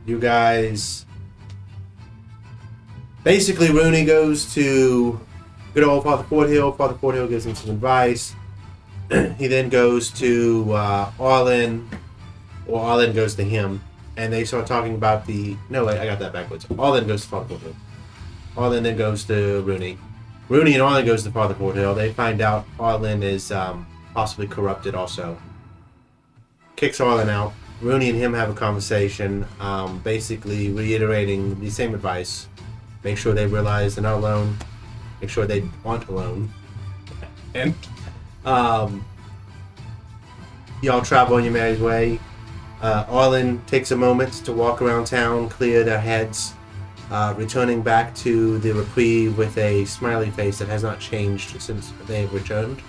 you guys... Basically, Rooney goes to good old Father Porthill. Father Porthill gives him some advice. He then goes to Arlen, or Arlen goes to him, and they start talking about the... No, wait, I got that backwards. Arlen goes to Father Porthill. Arlen then goes to Rooney. Rooney and Arlen goes to Father Porthill. They find out Arlen is possibly corrupted also. Kicks Arlen out. Rooney and him have a conversation, basically reiterating the same advice. Make sure they realize they're not alone. Make sure they aren't alone. And y'all travel on your merry way. Arlen takes a moment to walk around town, clear their heads, returning back to the reprieve with a smiley face that has not changed since they've returned.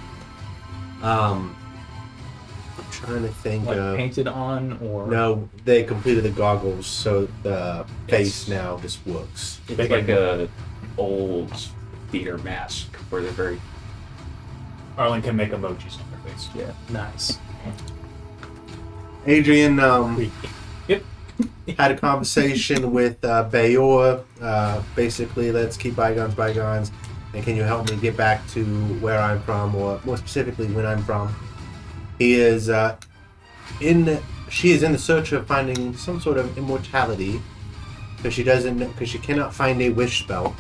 I'm trying to think of... painted on, or... No, they completed the goggles, so the face now just works. It's like a old theater mask where they're very... Arlen can make emojis on their face. Yeah. Nice. Adrian Yep. had a conversation with Bayor. Basically, let's keep bygones bygones, and can you help me get back to where I'm from, or more specifically, when I'm from? He is she is in the search of finding some sort of immortality, because she cannot find a wish spell.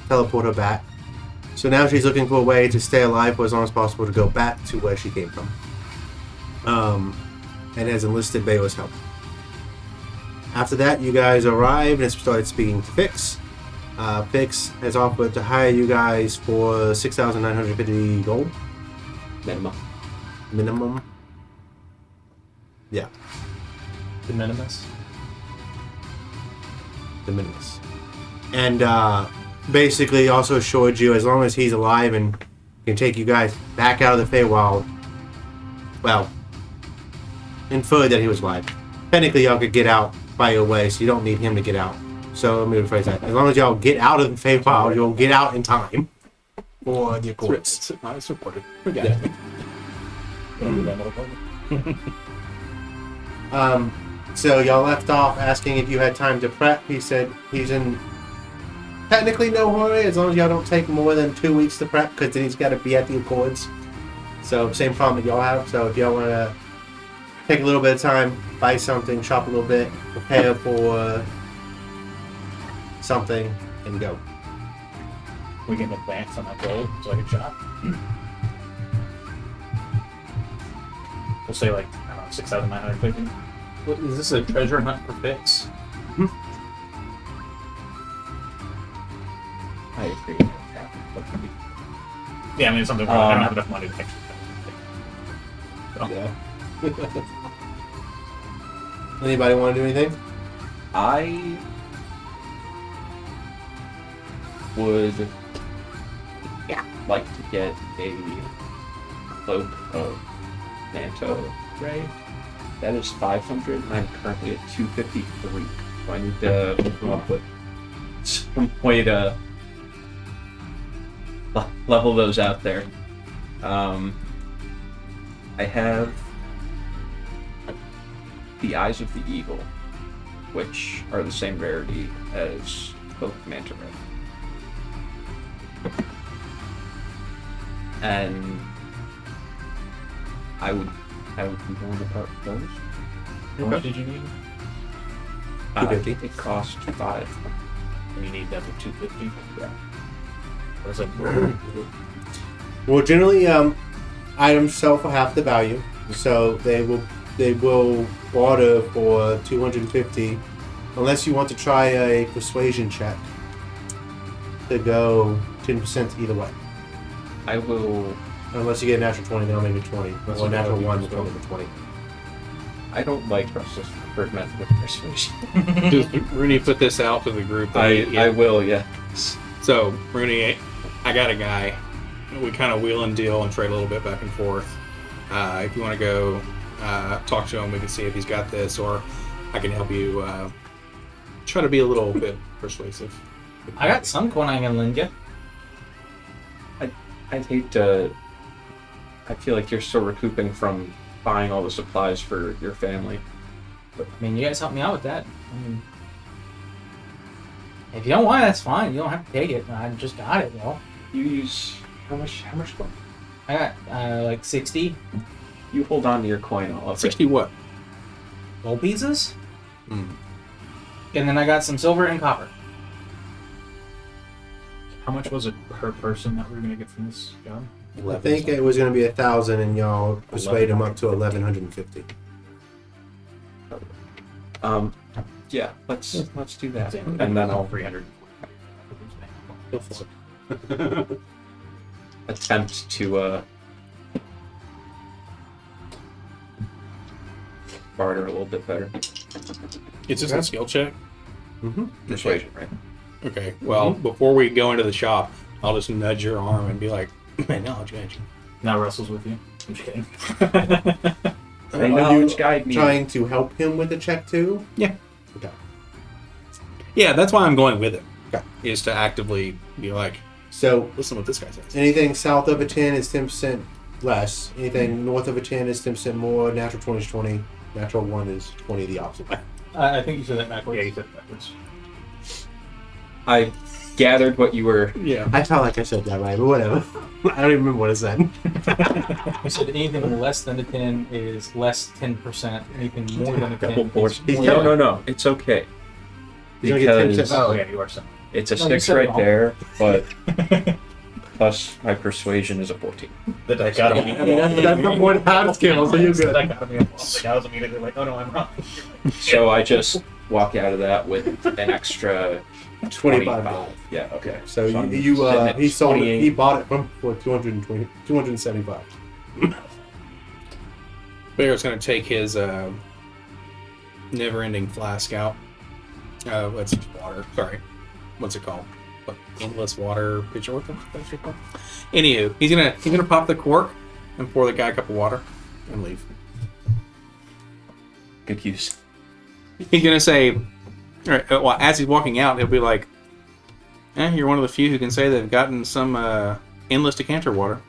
Teleport her back. So now she's looking for a way to stay alive for as long as possible to go back to where she came from. And has enlisted Bayor's help. After that, you guys arrived and started speaking to Fix. Fix has offered to hire you guys for 6,950 gold. Minimum. Yeah. De minimis. The minimus. And basically also assured you as long as he's alive and can take you guys back out of the Feywild, well, inferred that he was alive. Technically, y'all could get out by your way, so you don't need him to get out. So let me rephrase that. As long as y'all get out of the Feywild, you'll get out in time for the Accords. I supported. We got it. So y'all left off asking if you had time to prep. He said he's in technically no hurry, as long as y'all don't take more than 2 weeks to prep, because then he's got to be at the Accords. So same problem that y'all have. So if y'all want to take a little bit of time, buy something, shop a little bit, prepare for something, and go. We can advance on that goal so I can shop. We'll say like, I don't know, 6,950. What, is this a treasure hunt for Fix? I agree. Yeah, I mean, it's something I don't have enough money to actually so. Yeah. Anybody want to do anything? I would like to get a cloak of Manto Ray. That is 500, and I'm currently at 253. So I need to come up with some way to level those out there. I have the Eyes of the Eagle, which are the same rarity as Cloak of Manta Ray. And I would be going about those. How much did you need? 250. It cost 5. And you need that for 250? Yeah. What is it? Well, generally, items sell for half the value, so they will order for 250, unless you want to try a persuasion check to go 10% either way. I will. Unless you get a natural 20, then I'll make it 20. Or a natural 1, will make it 20. I don't like Russell's preferred method of persuasion. Does Rooney put this out to the group? I will, yeah. So, Rooney, I got a guy. We kind of wheel and deal and trade a little bit back and forth. If you want to go talk to him, we can see if he's got this, or I can help you try to be a little bit persuasive. I got some coin I can lend you. I'd hate to. I feel like you're still recouping from buying all the supplies for your family. I mean, you guys help me out with that. I mean, if you don't want it, that's fine. You don't have to take it. I just got it, though. You use how much gold? I got like 60 You hold on to your coin all of it. 60 what? gold pieces, Hmm. and then I got some silver and copper. How much was it per person that we were gonna get from this job? I think it was going to be 1,000, and y'all persuade him up to 1,150. Yeah, let's do that, and then I'll 300. attempt to barter a little bit better. It's just a skill check. Mm-hmm. Persuasion, right? Okay. Well, before we go into the shop, I'll just nudge your arm and be like, "Man, knowledge, got you." Now Russell's with you. I'm just kidding. I know you guide me. Trying to help him with the check too. Yeah. Okay. Yeah, that's why I'm going with it. Okay. Is to actively be like, So listen to what this guy says. anything south of a 10 is 10% less. Anything north of a 10 is 10% more. Natural 20 is 20. Natural 1 is 20 the opposite way. I think you said that backwards. Yeah, you said it backwards. I gathered what you were. Yeah. I felt like I said that right, but whatever. I don't even remember what I said. You said anything less than a 10 is less 10%. Anything more than a 10 Double board. is more No, than no. It's okay. He's gonna get 10%. Because Oh, yeah, you are saying. it's a No, you 6 said it right wrong. there, but plus my persuasion is a 14. The dichotomy. I mean, that's not more than half skill, so you're The good. dichotomy of like, I was immediately like, oh no, I'm wrong. So I just walk out of that with an extra 25 25. gold. Yeah, okay. So I'm you sitting at he sold it, 28. he bought it from for 275. Bear's going to take his never-ending flask out. What's water? Sorry, what's it called? What, endless water pitcher? What the fuck is it called? Anywho, he's gonna pop the cork and pour the guy a cup of water and leave. Good use. He's gonna say, all right, well, as he's walking out, he'll be like, "You're one of the few who can say they've gotten some endless decanter water."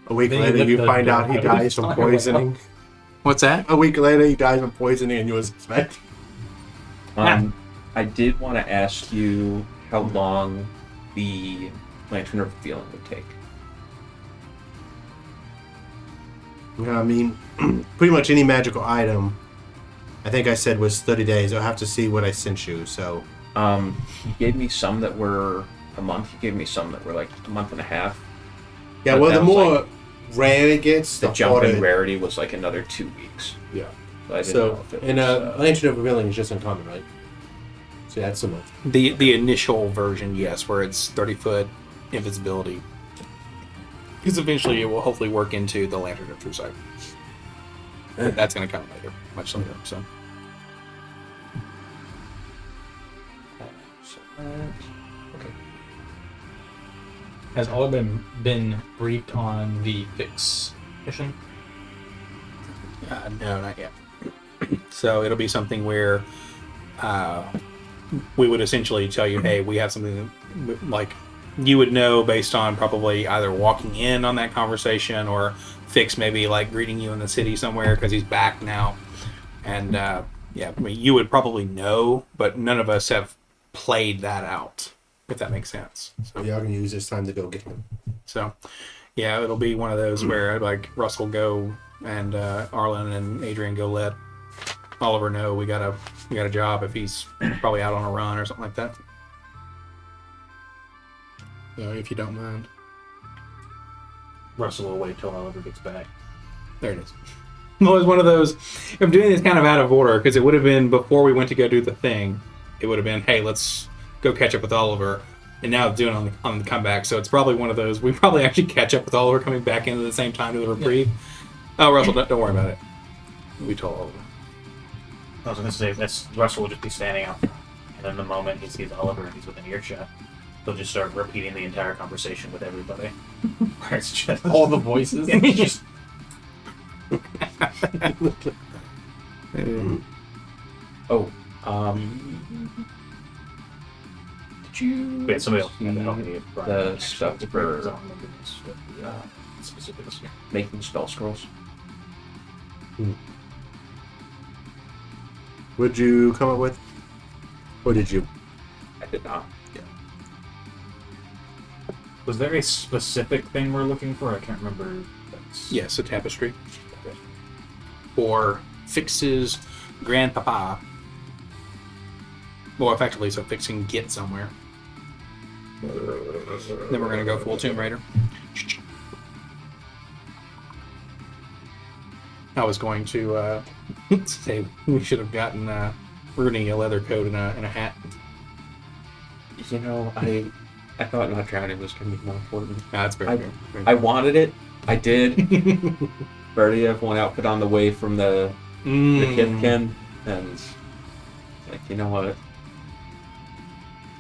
A week Then you later, lick you the find out dirt he out of dies his from tongue. poisoning. What's that? A week later, he dies from poisoning, and you was expect. I did want to ask you how long the Lantern of Revealing would take. I mean, pretty much any magical item, I think I said was 30 days. I'll have to see what I sent you. So, He gave me some that were a month. He gave me some that were like a month and a half. yeah. But Well, the that was more rare it gets, The the jump harder. in rarity was like another 2 weeks. Yeah. So I didn't So, know if it and was, Lantern of Revealing is just uncommon, right? So that's a month. The initial version, yes, where it's 30-foot invisibility. Because eventually it will hopefully work into the Lantern of True Sight. But that's going to come later, much later. So okay. Has all been briefed on the fix mission? no, not yet. So it'll be something where we would essentially tell you, hey, we have something that, like, you would know based on probably either walking in on that conversation or Fix maybe like greeting you in the city somewhere because he's back now. And yeah, I mean, you would probably know, but none of us have played that out, if that makes sense. So, Y'all can use this time to go get him. so yeah, it'll be one of those where like Russell go and Arlen and Adrian go let Oliver know we got a job if he's probably out on a run or something like that. So if you don't mind. Russell will wait till Oliver gets back. There it is. Well, it's one of those. I'm doing this kind of out of order because it would have been before we went to go do the thing. It would have been, hey, let's go catch up with Oliver. And now it's doing it on the comeback. So it's probably one of those. We probably actually catch up with Oliver coming back into the same time to the reprieve. Yeah. Oh, Russell, don't worry about it. We told Oliver. I was going to say, Russell will just be standing out front. And then the moment he sees Oliver and he's within earshot, he'll just start repeating the entire conversation with everybody. Where it's just All the voices. and he just Oh, did you wait, somebody else. see had to help me. the stuff for specifics. making spell scrolls? Would you come up with? Or did you? I did not. Was there a specific thing we're looking for? I can't remember. Yes, a tapestry. Or fixes grandpapa. Well, effectively, so fixing get somewhere. Then we're going to go full Tomb Raider. I was going to say we should have gotten Rooney a leather coat and a hat. You know, I thought not drowning was going to be more important. That's very good. I wanted it. I did. Already have one outfit on the way from the Kithkin, and like, you know what?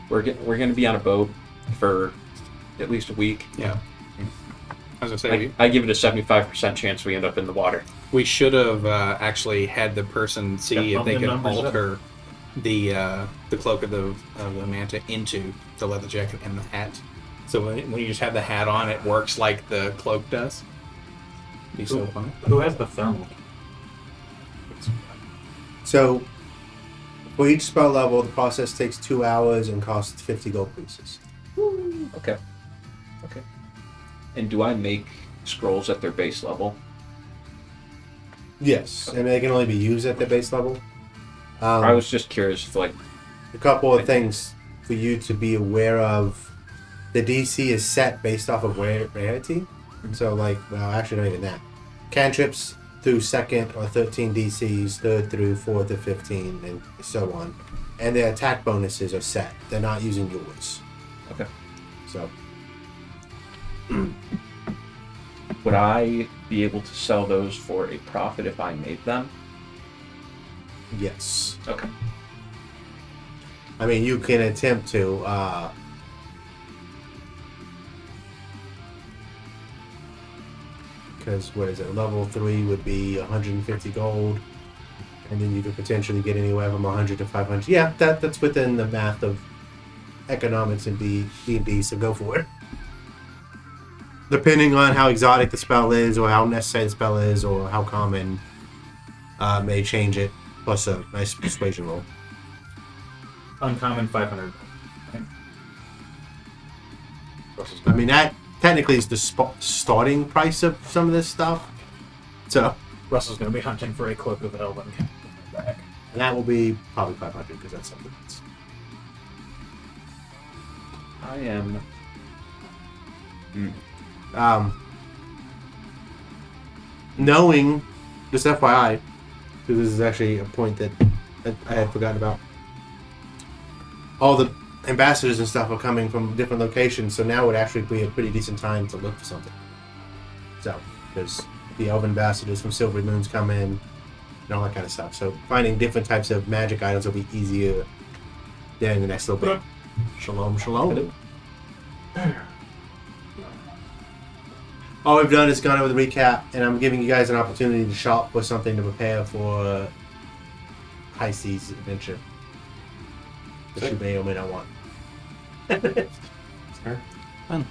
We're going to be on a boat for at least a week. Yeah. As I say, I give it a 75% chance we end up in the water. we should have actually had the person see if they could numbers up. alter the cloak of the manta into the leather jacket and the hat. So when you just have the hat on, it works like the cloak does. Be so fun. Who has the thermal? So, for each spell level, the process takes 2 hours and costs 50 gold pieces. Okay. And do I make scrolls at their base level? Yes, and they can only be used at the base level. I was just curious if, like, A couple of things for you to be aware of. The DC is set based off of rarity. So, like, well, actually, not even that. Cantrips through 2nd or 13 DCs, 3rd through 4th or 15, and so on. And their attack bonuses are set. They're not using yours. okay. So, Would I be able to sell those for a profit if I made them? yes. Okay. I mean, you can attempt to. Because what is it? Level 3 would be 150 gold, and then you could potentially get anywhere from 100 to 500. Yeah, that's within the math of economics in D&D. So go for it. Depending on how exotic the spell is, or how necessary the spell is, or how common, may change it. Plus a nice persuasion roll. Uncommon 500. I mean, that technically is the starting price of some of this stuff. So, Russell's going to be hunting for a cloak of Elven. Back. and that will be probably 500 because that's something that's. I am. Knowing, just FYI, because this is actually a point that I had forgotten about. All the ambassadors and stuff are coming from different locations, so now would actually be a pretty decent time to look for something. So, because the elven ambassadors from Silvery Moons come in, and all that kind of stuff. So, finding different types of magic items will be easier during the next little bit. Shalom, shalom. All we've done is gone over the recap, and I'm giving you guys an opportunity to shop for something to prepare for high seas adventure that you may or may not want. Fun.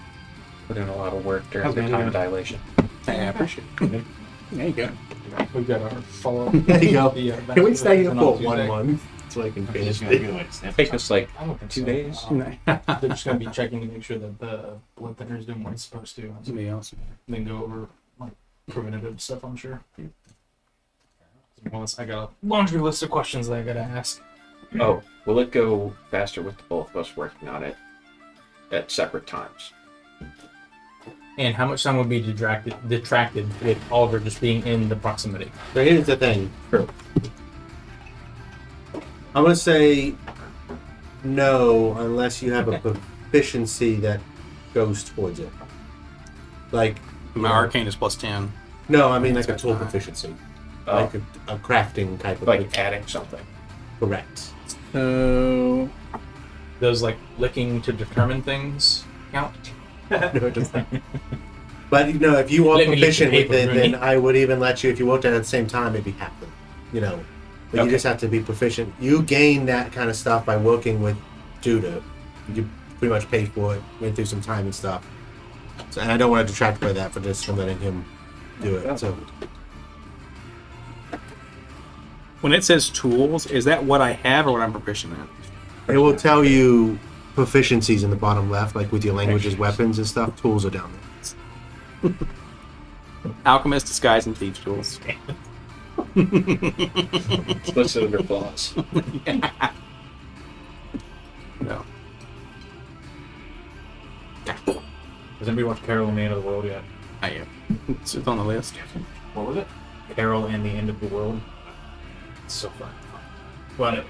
Put in a lot of work during Okay, the time yeah. dilation. I appreciate it. There you go. We've got our follow-up. There you go. The, Can we stay here on for Tuesday. 1 month so I can finish Gonna it? do it. Take us like I don't think 2 so. days. They're just going to be checking to make sure that the blood thinner is doing what it's supposed to. That'd be awesome. Then go over like preventative stuff, I'm sure. Once I got a laundry list of questions that I got to ask. Oh, will it go faster with the both of us working on it at separate times? And how much time would be detracted with Oliver just being in the proximity? So here's the thing. I'm going to say no unless you have a proficiency that goes towards it. Like, My arcane is +10. no, I mean like a tool proficiency. Oh, Like a crafting type of like adding something. Correct. So Those like licking to determine things count? No, it doesn't. But you know, if you are Let me lick proficient the with it, paper, then Rooney. I would even let you, if you worked at it at the same time, it'd be half them. You know, but Okay. you just have to be proficient. You gain that kind of stuff by working with Judah. You pretty much pay for it. Went through some time and stuff. So, and I don't want to detract by that for just letting him do it. So When it says tools, is that what I have or what I'm proficient at? It will tell you proficiencies in the bottom left, like with your languages, weapons, and stuff. Tools are down there. Alchemist, disguise, and thieves tools. It's listed under claws. No. Has anybody watched Carol and the End of the World yet? I am. It's on the list. What was it? Carol and the End of the World. It's so fun. Well,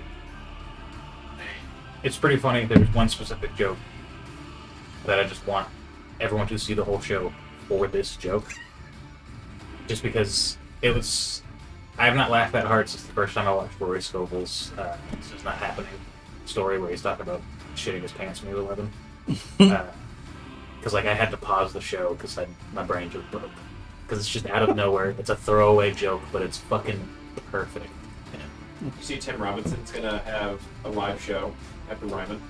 it's pretty funny. There's one specific joke that I just want everyone to see the whole show for this joke. Just because it was... I have not laughed that hard since the first time I watched Rory Scovel's This Is Not Happening story where he's talking about shitting his pants when he was 11. Because I had to pause the show because my brain just broke. Because it's just out of nowhere. It's a throwaway joke, but it's fucking perfect. You see, Tim Robinson's gonna have a live show after Ryman.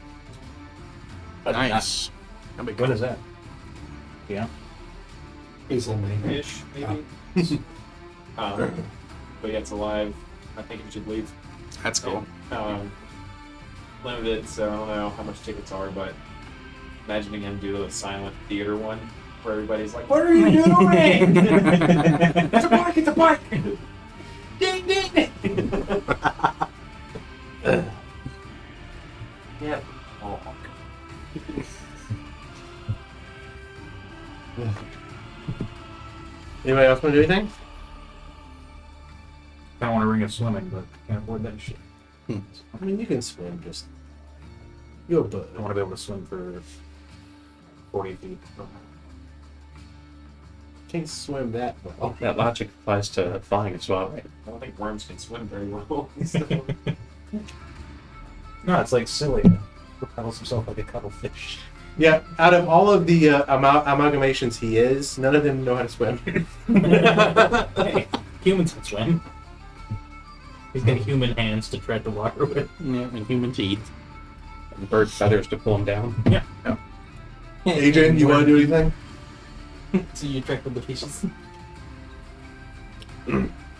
Nice. That'd be What good. is that? Yeah. He's in me. Ish, maybe. But yeah, it's a live. I think you should leave. That's cool. Limited, so I don't know how much tickets are, but imagining him do a silent theater one where everybody's like, "What are you doing? It's a park! It's a park! Ding ding!" Yeah. Oh. Anybody else want to do anything? I don't want to ring of swimming, but can't afford that shit. I mean, you can swim. Just you're a bird. I want to be able to swim for 40 feet. Can't swim that well. That logic applies to flying as well, right? I don't think worms can swim very well. No, it's like silly. Propels himself like a cuttlefish. Yeah, out of all of the amalgamations he is, none of them know how to swim. Hey, humans can swim. He's got human hands to tread the water with. Yeah, and human teeth. And bird feathers to pull them down. Yeah. Adrian, you want to do anything? So you attract the fishes.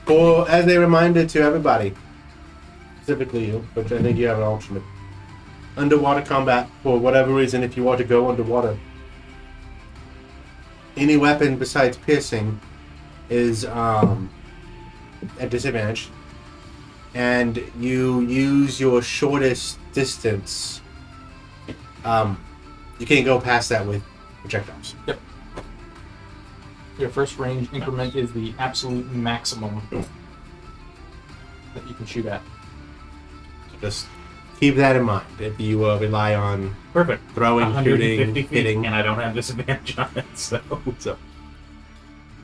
Well, as a reminder to everybody, specifically you, but I think you have an alternate. Underwater combat, for whatever reason, if you want to go underwater, any weapon besides piercing is at disadvantage. And you use your shortest distance. You can't go past that with projectiles. Yep. Your first range increment is the absolute maximum that you can shoot at. Just keep that in mind if you rely on Perfect. throwing, 150 shooting, feet, hitting. and I don't have disadvantage on it, so.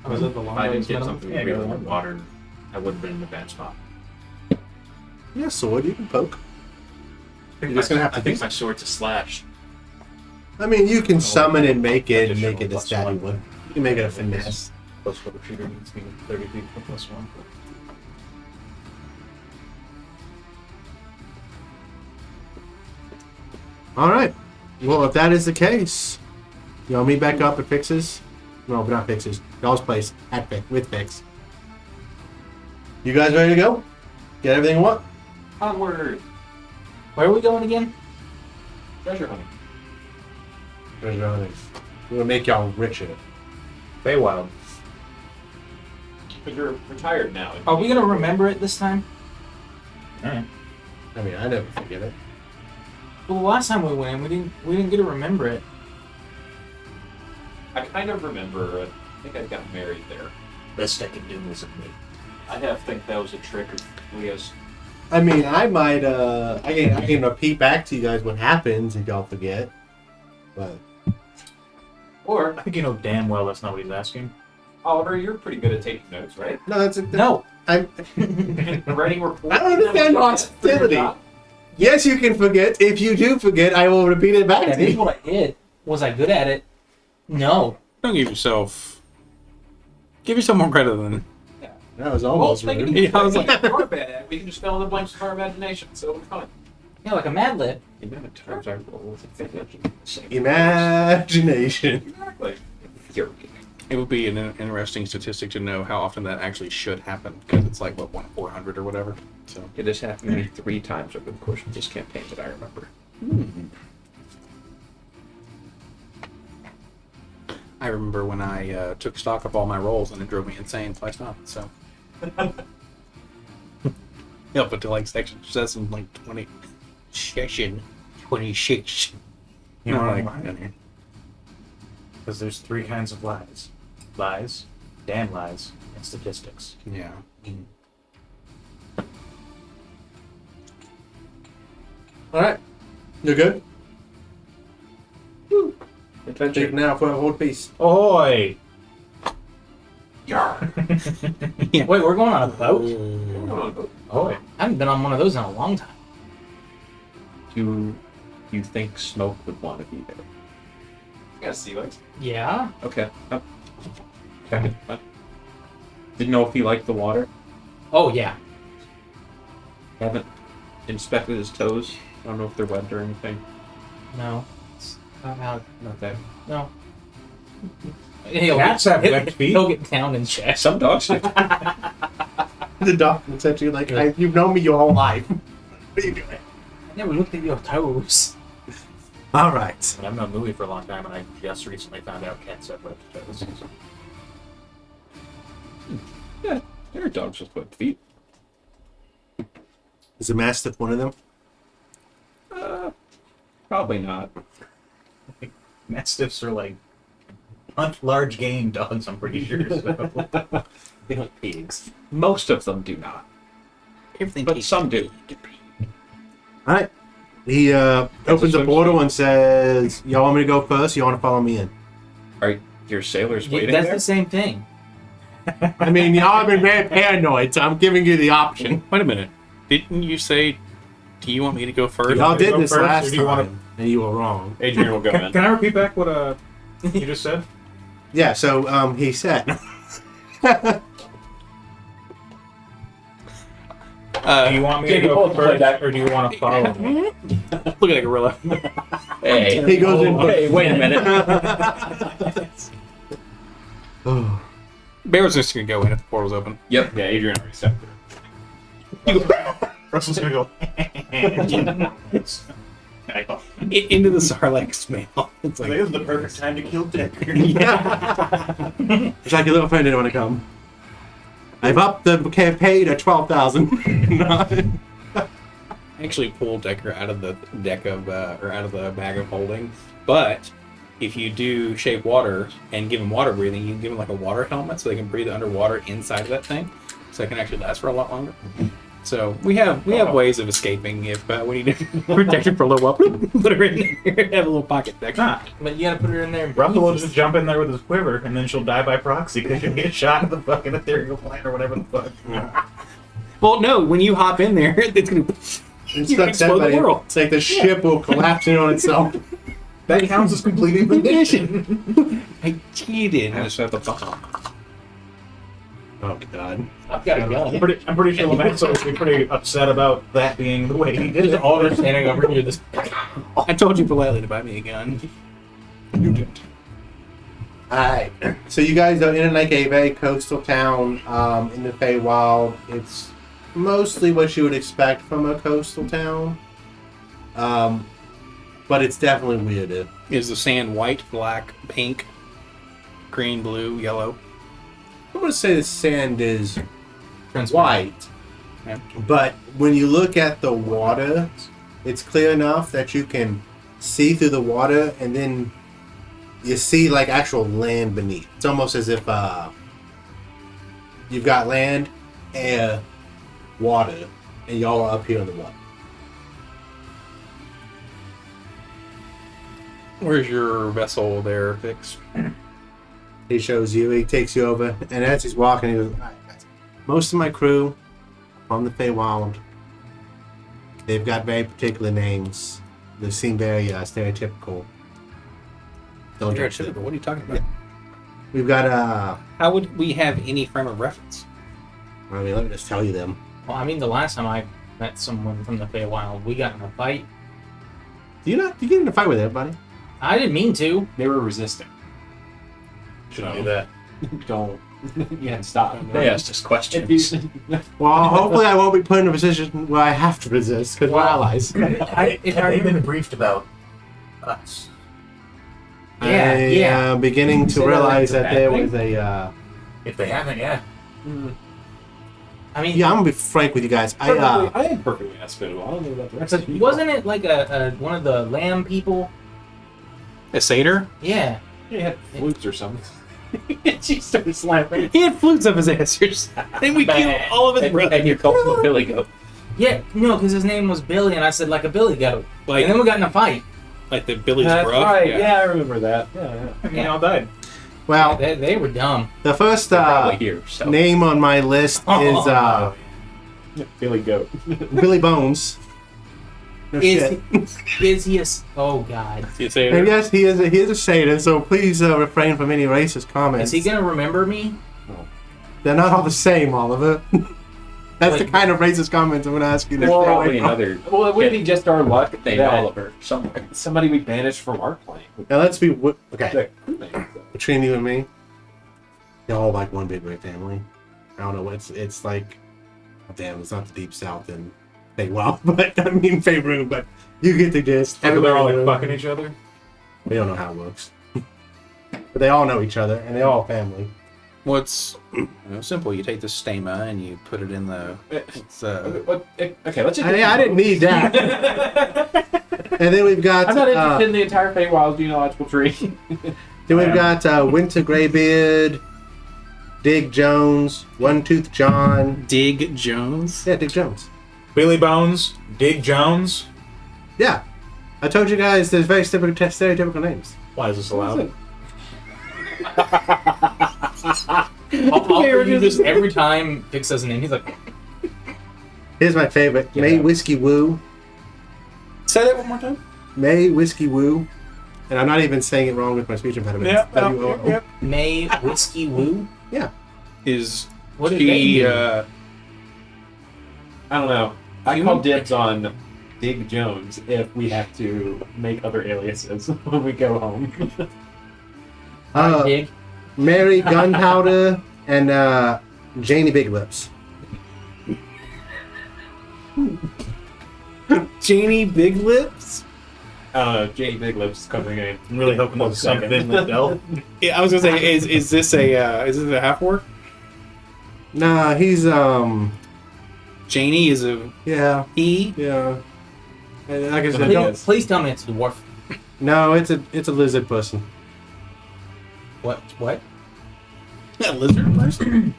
Was it the If long I didn't range get minimum? something Yeah, real go in the on. water, I would have been in a bad spot. Yeah, sword you can poke. You're just gonna have to I think do my sword's a slash. I mean, you can summon and make it and Additional make it a plus stabby one. one. You can make it a finesse. Close quarter shooter needs to be 30 feet for +1. All right. Well, if that is the case, y'all meet back up at Fixes. No, not Fixes. Y'all's place at with Fix. You guys ready to go? Get everything you want? Onward! Where are we going again? Treasure hunting. Treasure hunting. We're gonna make y'all richer. Feywild. But you're retired now. Are we gonna remember it this time? Alright. I mean, I never forget it. Well, the last time we went, we didn't get to remember it. I kind of remember, I think I got married there. Best I can do is of me. I think that was a trick of Leo's. I mean, I might. I can repeat back to you guys what happens if y'all forget. But Or, I think you know damn well that's not what he's asking. Oliver, you're pretty good at taking notes, right? no, that's it. No. I'm. Writing reports. I don't understand hostility. Yes, you can forget. If you do forget, I will repeat it back That to is you. what I did. Was I good at it? No. Don't give yourself more credit than. That was Well, almost make it rude. Yeah, I was like- our bad. We can just fill in the blanks with our imagination, so it'll be fun. Yeah, like a Mad Lib. The amount of times I roll with advantage. Imagination. Exactly. Fury. It would be an interesting statistic to know how often that actually should happen, because it's like, what, 1 in 400 or whatever. So It has happened to me 3 times over the course of this campaign that I remember. I remember when I took stock of all my rolls and it drove me insane, so I stopped. So yeah, but to like session like 20, session 26. You know like, why? Because there's 3 kinds of lies: lies, damn lies, and statistics. yeah. All right. You're good? Adventure. Take now for a whole piece. Ahoy! Yeah. Wait, we're going on a boat? Ahoy! I haven't been on one of those in a long time. Do you think Smoke would want to be there? You got sea legs. Yeah. Okay. Okay. Fine. Didn't know if he liked the water. Oh, yeah. Haven't inspected his toes. I don't know if they're webbed or anything. No. It's not Okay. no. Cats have webbed feet. He'll get down and check. Some dogs do. The dog looks at you like, you've known me your whole life. What are you doing? I never looked at your toes. All right. I've known Louie for a long time, and I just recently found out cats have webbed toes. Yeah, there are dogs with webbed feet. Is a mastiff one of them? Probably not. Mastiffs are like hunt large game dogs, I'm pretty sure. So. They like pigs. Most of them do not, Everything but some do. All right. He opens the portal and says, y'all want me to go first? You want to follow me in? Are your sailors Yeah, waiting that's there? the same thing. I mean, y'all have been very paranoid, so I'm giving you the option. Wait a minute. Didn't you say, do you want me to go first? Y'all did go this first, or last do you wanna- time, and you were wrong. Adrian will go in. Can I repeat back what you just said? Yeah, so he said, Do you want me to go first, or do you want to follow me? Look at that gorilla. Hey, He goes in- Hey, wait a minute. oh, Bear was just gonna go in if the portal's open. Yep. Yeah, Adrian already stepped through. Russell's gonna go. Into the Sarlacc mail. It's This like, is the perfect time to kill Decker. it's like your little friend didn't want to come. I've upped the campaign to 12,000. I actually pulled Decker out of the deck of, or out of the bag of holding. But if you do shape water and give him water breathing, you can give him like a water helmet so they can breathe underwater inside of that thing, so it can actually last for a lot longer. So we have ways of escaping if we need to protect it for a little while. Put her in there. Have a little pocket deck. But you gotta put her in there. Russell will just jump in there with his quiver, and then she'll die by proxy because she'll get shot in the fucking ethereal plant or whatever the fuck. Well, no, when you hop in there, it's gonna It's You like explode the that, world. It's like the ship will collapse in on itself. That counts as completing the mission. I cheated. I just have the bottom. Oh, God. I've got a gun. I'm pretty sure Lorenzo would be pretty upset about that being the way he did it. All they're standing over here. This. I told you politely to buy me a gun. You didn't. Alright. So you guys are in like a very coastal town in the Feywild. It's mostly what you would expect from a coastal town. But it's definitely weirder. Is the sand white, black, pink, green, blue, yellow? I'm going to say the sand is Transparent. white. Yeah. But when you look at the water, it's clear enough that you can see through the water, and then you see like actual land beneath. It's almost as if you've got land, air, water, and y'all are up here in the water. Where's your vessel there, Vix? He shows you, he takes you over, and as he's walking, he goes, "All right, guys. Most of my crew from the Feywild, they've got very particular names. They seem very stereotypical. Don't judge them. What are you talking about? We've got, How would we have any frame of reference? I mean, let me just tell you them. Well, I mean, the last time I met someone from the Feywild, we got in a fight. You get in a fight with everybody? I didn't mean to. They were resisting. Shouldn't do that. Don't. Yeah, stop. They asked us If questions. you- Well, hopefully I won't be put in a position where I have to resist because we're allies. Have they been briefed about us? I am beginning to Say that realize like that it's a there bad was a. If they haven't, yeah. I mean, Yeah, I'm gonna be frank with you guys. I am perfectly hospitable. I don't know about the rest of you. wasn't it like a one of the lamb people? A satyr? Yeah. He had flutes or something. She started slapping. He had flutes up his ass. And we killed all of his brothers. And you called him a billy goat. Yeah, no, because his name was Billy, and I said like a billy goat. Like, and then we got in a fight. like the Billy's That's gruff. right. Yeah, I remember that. Yeah. And they all died. well, They were dumb. the first They're probably here. So name on my list is Billy Goat. Billy Bones. No shit. Is he a... Oh, God. You say And yes, he is a Satan, so please refrain from any racist comments. Is he going to remember me? They're not all the same, Oliver. That's the Wait. kind of racist comments I'm going to ask you to there's stay probably away from. another Well, it would be just our luck named that Oliver somewhere. somebody we banished from our plane. Now let's be okay. Okay. Between you and me, y'all like one big great family. I don't know. It's like, damn, it's not the deep south and Feywild, but I mean Feyroom, but you get the gist. They're all like Everybody- fucking each other. We don't know how it works, but they all know each other and they all family. Well, it's simple. You take the stema and you put it in the. It's, Okay, let's just. I didn't need that. And then we've got I'm not interested in the entire Feywild genealogical tree. then we've got Winter Greybeard, Dig Jones, One Tooth John. Dig Jones. Yeah, Dig Jones. Billy Bones, Dig Jones. Yeah, I told you guys there's very stereotypical names. Why is this allowed? You just every time Vic says a name, he's like, Here's my favorite: May Whiskey Woo. Say that one more time. May Whiskey Woo. And I'm not even saying it wrong with my speech impediment. Yeah. W-O-O. May Whiskey Woo? Yeah. Is What did she? they do? I don't know. I Human? call dibs on Dig Jones if we have to make other aliases when we go home. Dig? Mary Gunpowder and Janie Big Lips. Janie Big Lips. Janie Big Lips covering name. I'm really hoping there's something with Bell. Yeah, I was gonna say, is this a half orc? Nah, he's Janie is a yeah, he. yeah. And like I said, Please- don't, Please tell me it's a dwarf. no, it's a lizard person. What? What? A lizard person.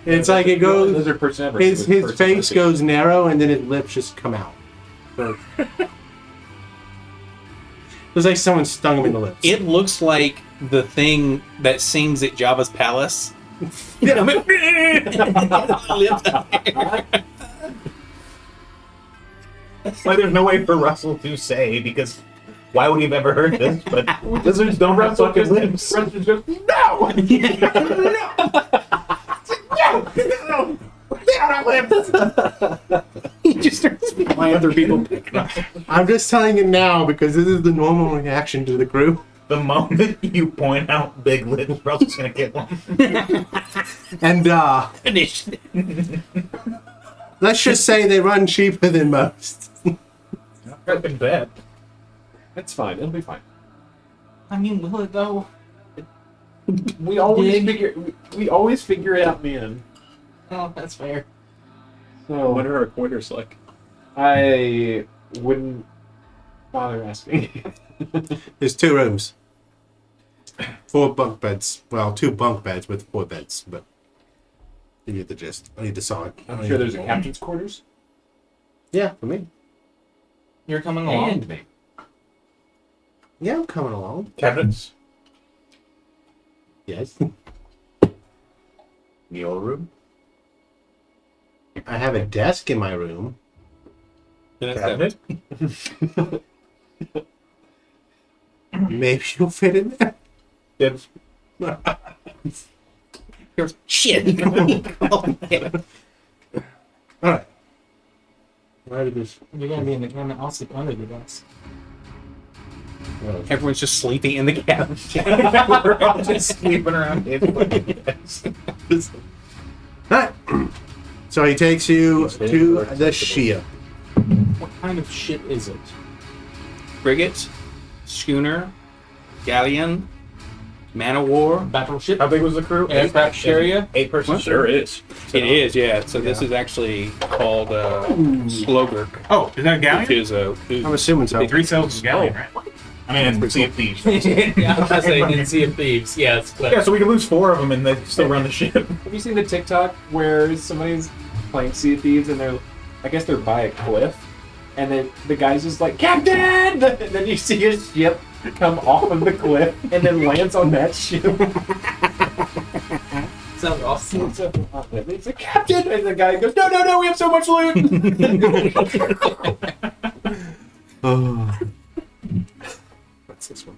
It's like it goes. Lizard person ever. His Person face person. goes narrow and then his lips just come out. So, it's like someone stung him in the lips. It looks like the thing that sings at Jabba's palace. Like, there's no way for Russell to say, because why would he have ever heard this? But lizards don't have fucking lips. Russell's just, no! No! They don't have lips! He just starts flying through people. I'm just telling you now because this is the normal reaction to the crew. The moment you point out big lips, Russell's gonna kill him. And let's just say they run cheaper than most. I've been bad. It's fine. It'll be fine. I mean, will it though? We always Dig. figure it out, man. Oh, that's fair. So What are our quarters like? I wouldn't bother asking. There's 2 rooms. 4 bunk beds. Well, 2 bunk beds with 4 beds, but you get the gist. I need to saw it. I'm sure there's a captain's quarters. Yeah, for me. You're coming along. And me. Yeah, I'm coming along. Cabinets. Yes. Your room. I have a desk in my room. Cabinet. Maybe you'll fit in there. Dibs. Shit. Alright. Why did this? You're gonna be in the. I'll sleep under the desk. Everyone's just sleeping in the cabin. We're all just sleeping around. Alright. So he takes you to the ship. What kind of ship is it? Frigate, schooner, galleon, man of war. Battleship? How big was the crew? Aircraft carrier? 8-person. Sure is. It is, yeah. So this is actually called Slogurk, Oh, is that a which galleon? is a I'm assuming so. 3 sails is a galleon, right? I mean, it's Sea of Thieves. Yeah, I was gonna say, in Sea of Thieves. Yeah, it's clever. Yeah, so we can lose 4 of them and they still run the ship. Have you seen the TikTok where somebody's playing Sea of Thieves and I guess they're by a cliff, and then the guy's just like, Captain! And then you see his ship come off of the cliff and then lands on that ship. Sounds awesome. And he's like, Captain! And the guy goes, no, we have so much loot! Oh. What's this one?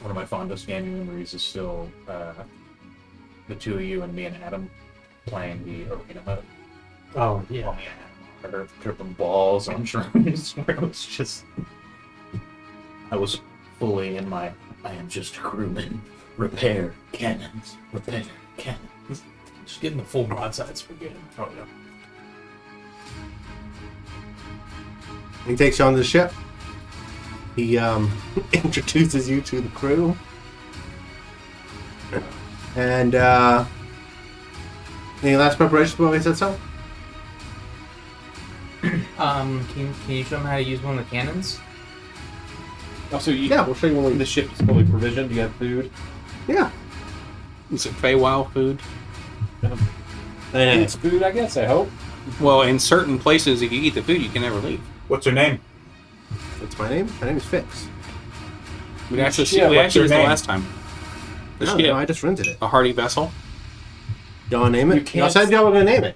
One of my fondest gaming memories is still the 2 of you and me and Adam playing the arena mode. Oh, Well, yeah. me and Adam are tripping balls on shrooms where it was just... I was fully in my, I am just a crewman. Repair cannons. Repair cannons. Just getting the full broadsides for good. Oh, yeah. He takes you onto the ship. He introduces you to the crew. And any last preparations before we set sail? Can you show them how to use one of the cannons? Also, Yeah, we'll show you when we. the ship is fully provisioned. You have food. Yeah. Is it Feywild food? It's food, I guess, I hope. Well, in certain places, if you eat the food, you can never leave. What's her name? What's my name? My name is Fix. We actually Yeah, we what's actually your was the name? last time. The No, ship, I just rented it. a hardy vessel. Y'all wanna name You it? can't Y'all said y'all were gonna name it.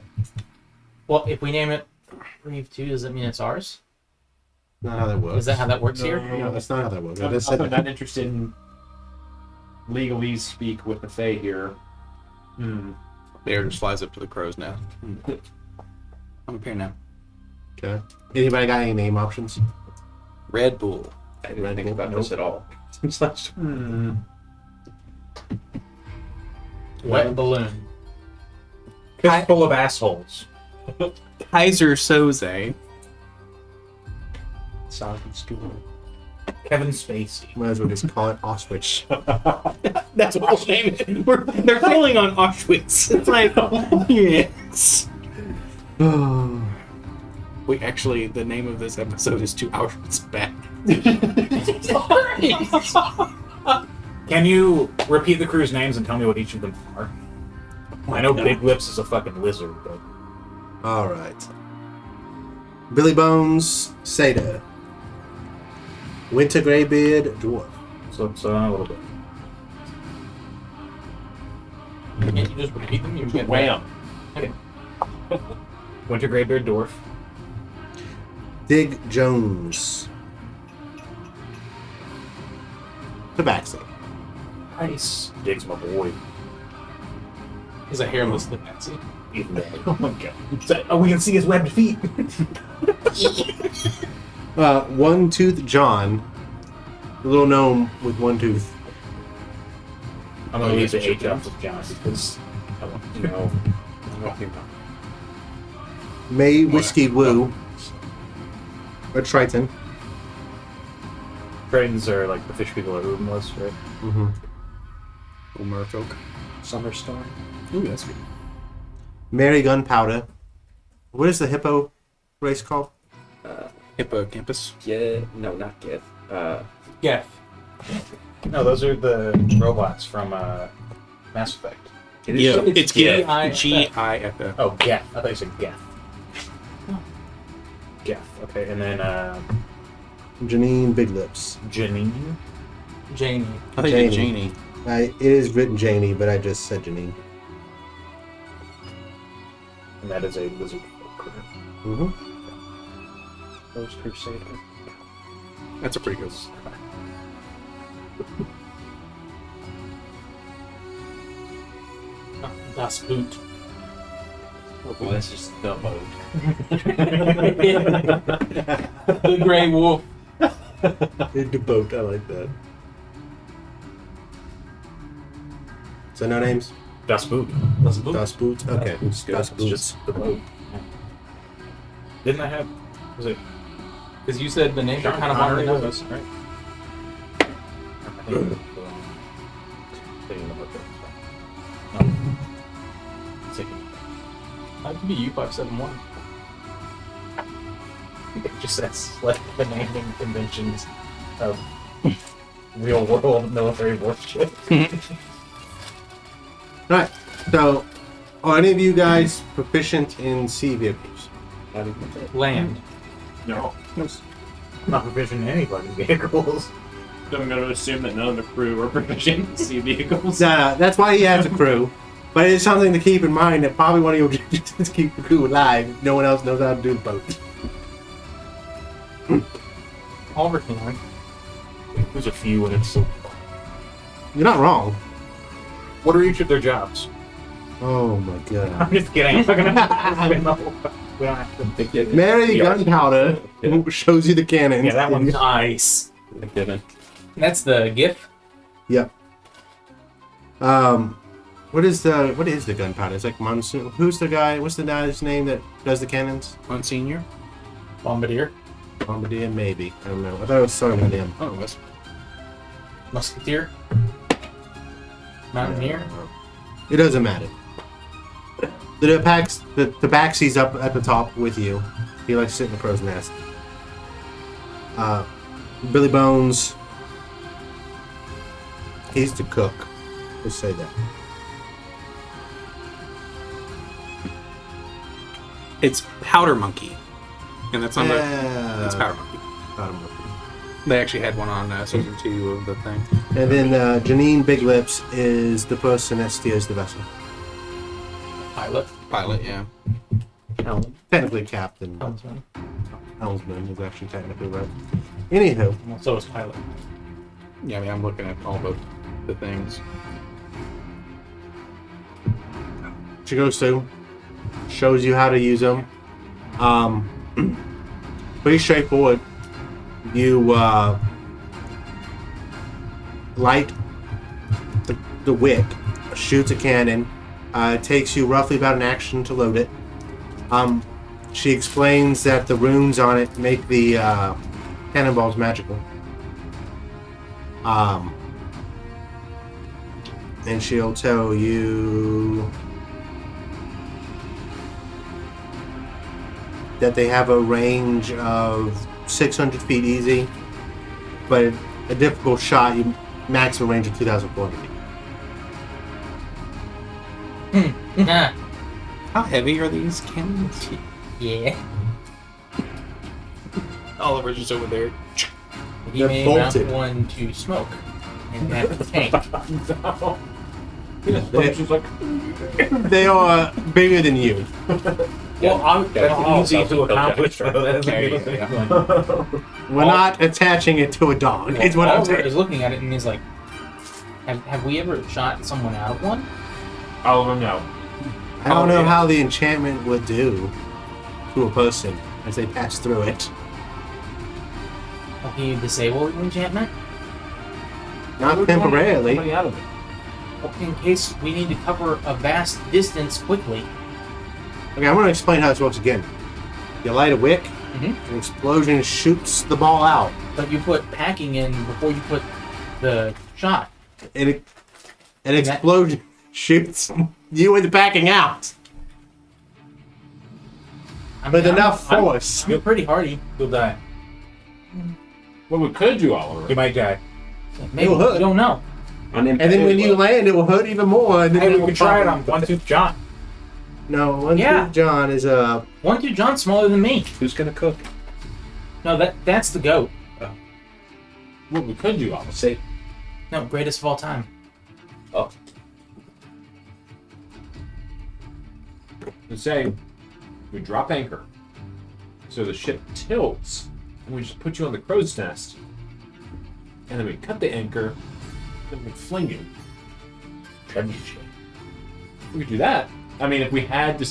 Well, if we name it Reeve 2, does that mean it's ours? Not how that works. Is that how that works here? No, that's not how that works. I I'm just said not interested in legalese speak with the Fae here. The air just flies up to the crows now. I'm up here now. Okay. Anybody got any name options? Red Bull. I didn't think about this at all. Wet balloon. Fistful of assholes. Kaiser Soze. Sounds stupid. Kevin Spacey. Might as well just call it Auschwitz. That's what we'll name it. They're sailing on Auschwitz. It's like, yes. We actually, the name of this episode is To Auschwitz Back. Can you repeat the crew's names and tell me what each of them are? I know Big Lips is a fucking lizard, but... Alright. Billy Bones, Seda. Winter Greybeard, Dwarf. So a little bit. Can't you just repeat them? You can get Wham! Winter Greybeard Dwarf. Dig Jones. Tabaxi. Nice. Diggs my boy. He's a hairless Nazi. Even better. Oh my god. Oh, we can see his webbed feet. One Tooth John. A little gnome with one tooth. I'm gonna leave the H off with John because I want to know. May Whiskey Woo. A Triton. Tritons are like the fish people at Rubenless, right? Mm-hmm. Oh, merfolk. Summerstorm. Ooh, that's good. Mary Gunpowder. What is the hippo race called? Hippocampus. Yeah, no, not Gith. Geth. No, those are the robots from Mass Effect. Yeah, it's Gith. G-I-F-F. G-I-F-F. Oh, Geth. I thought you said Geth. Geth. Okay, and then Janine Big Lips. Janine. Janie. I think it's Janie. It is written Janie, but I just said Janine. And that is a lizard folk. Mm-hmm. Rose Crusader. That's a pretty good. Das Boot. Well, that's just the boat. The Grey Wolf. In the boat, I like that. So no names? Das Boot. Das Boot. Das Boot? Okay. Boot's good. Das It's Boot. just the boat. Didn't I have? Was it? Because you said the names are kind of on the nose. right? I think it was, thinking about that. No. Second. That could be U571. It just says like the naming conventions of real world military warship. Alright, so are any of you guys proficient in sea vehicles? Land. No. I'm not proficient in any fucking vehicles. I'm going to assume that none of the crew are proficient in sea vehicles. No, that's why he has a crew. But it's something to keep in mind that probably one of your objectives is to keep the crew alive. No one else knows how to do the boat. Oliver can. There's a few, and it's so. You're not wrong. What are each of their jobs? Oh my god. I'm just kidding. I'm not gonna. We don't have to. Marry the gunpowder Yeah. shows you the cannons. Yeah, that one's nice. Given. That's the GIF. Yep. What is the gunpowder? It's like Monsoon. Who's the guy? What's the guy's name that does the cannons? Monsignor? Bombardier. Bombardier, maybe. I don't know. I thought it was starting with him. Oh, it was. Musketeer. Mountaineer. It doesn't matter. The Tabaxi's up at the top with you. He likes to sit in the crow's nest. Billy Bones. He's the cook. Let's say that. It's Powder Monkey. And that's on the. It's Powder Monkey. Powder Monkey. They actually had one on season 2 of the thing. And then Janine Big Lips is the person that steers the vessel. Pilot. Pilot, yeah. Helm. Technically captain. Helmsman. Helmsman is actually technically right. Anywho, Well, so is pilot. Yeah, I mean, I'm looking at all the things. she goes to, shows you how to use them. Pretty straightforward. You light the wick, shoots a cannon. It takes you roughly about an action to load it. She explains that the runes on it make the cannonballs magical. And she'll tell you that they have a range of 600 feet easy, but a difficult shot, you maximum range of 2,400 feet. Nah. How heavy are these cannons? Yeah. Oliver's just over there. He They're may bolted. mount one to smoke. And have the tank. They are bigger than you. Well, that's all easy to self-built accomplish. extra. Though. That's There you a go, one. We're not attaching it to a dog. It's what I'm Oliver saying. is looking at it and he's like, have we ever shot someone out of one? All of them, no. I don't know how the enchantment would do to a person as they pass through it. Well, can you disable the enchantment? Not temporarily. Somebody out of it. Well, in case we need to cover a vast distance quickly. Okay, I'm going to explain how this works again. You light a wick, Mhm. an explosion shoots the ball out. But you put packing in before you put the shot. An explosion shoots you into backing out. I With mean, enough I'm- force. You're pretty hardy. You'll die. What we could do, Oliver. You might die. Maybe It'll hurt. you don't know. And then when you land, it will hurt even more. And then Hey, it we will could try it pop. on One Tooth John. No, one Yeah. Tooth John is a. 1-2 John's smaller than me. Who's gonna cook? No, that's the goat. What we could do, Oliver. Say, No, greatest of all time. oh, And say we drop anchor, so the ship tilts, and we just put you on the crow's nest, and then we cut the anchor, then we fling you. That'd be shit. We could do that. I mean, if we had to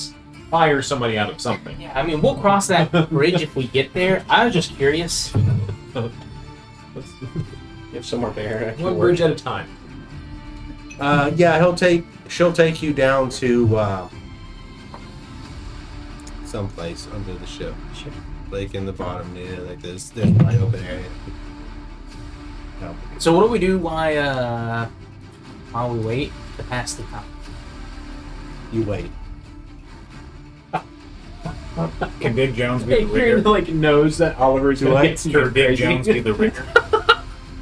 fire somebody out of something. Yeah, I mean, we'll cross that bridge if we get there. I was just curious. Let's, You have somewhere there. one bridge at a time. Yeah, she'll take you down to someplace under the ship. Like in the bottom, yeah, like this wide open area. No. So what do we do while we wait to pass the time? You wait. Can Big Jones be the Adrian rigger? like knows that Oliver's Do gonna I? get stir Can Big crazy. Jones be the rigger?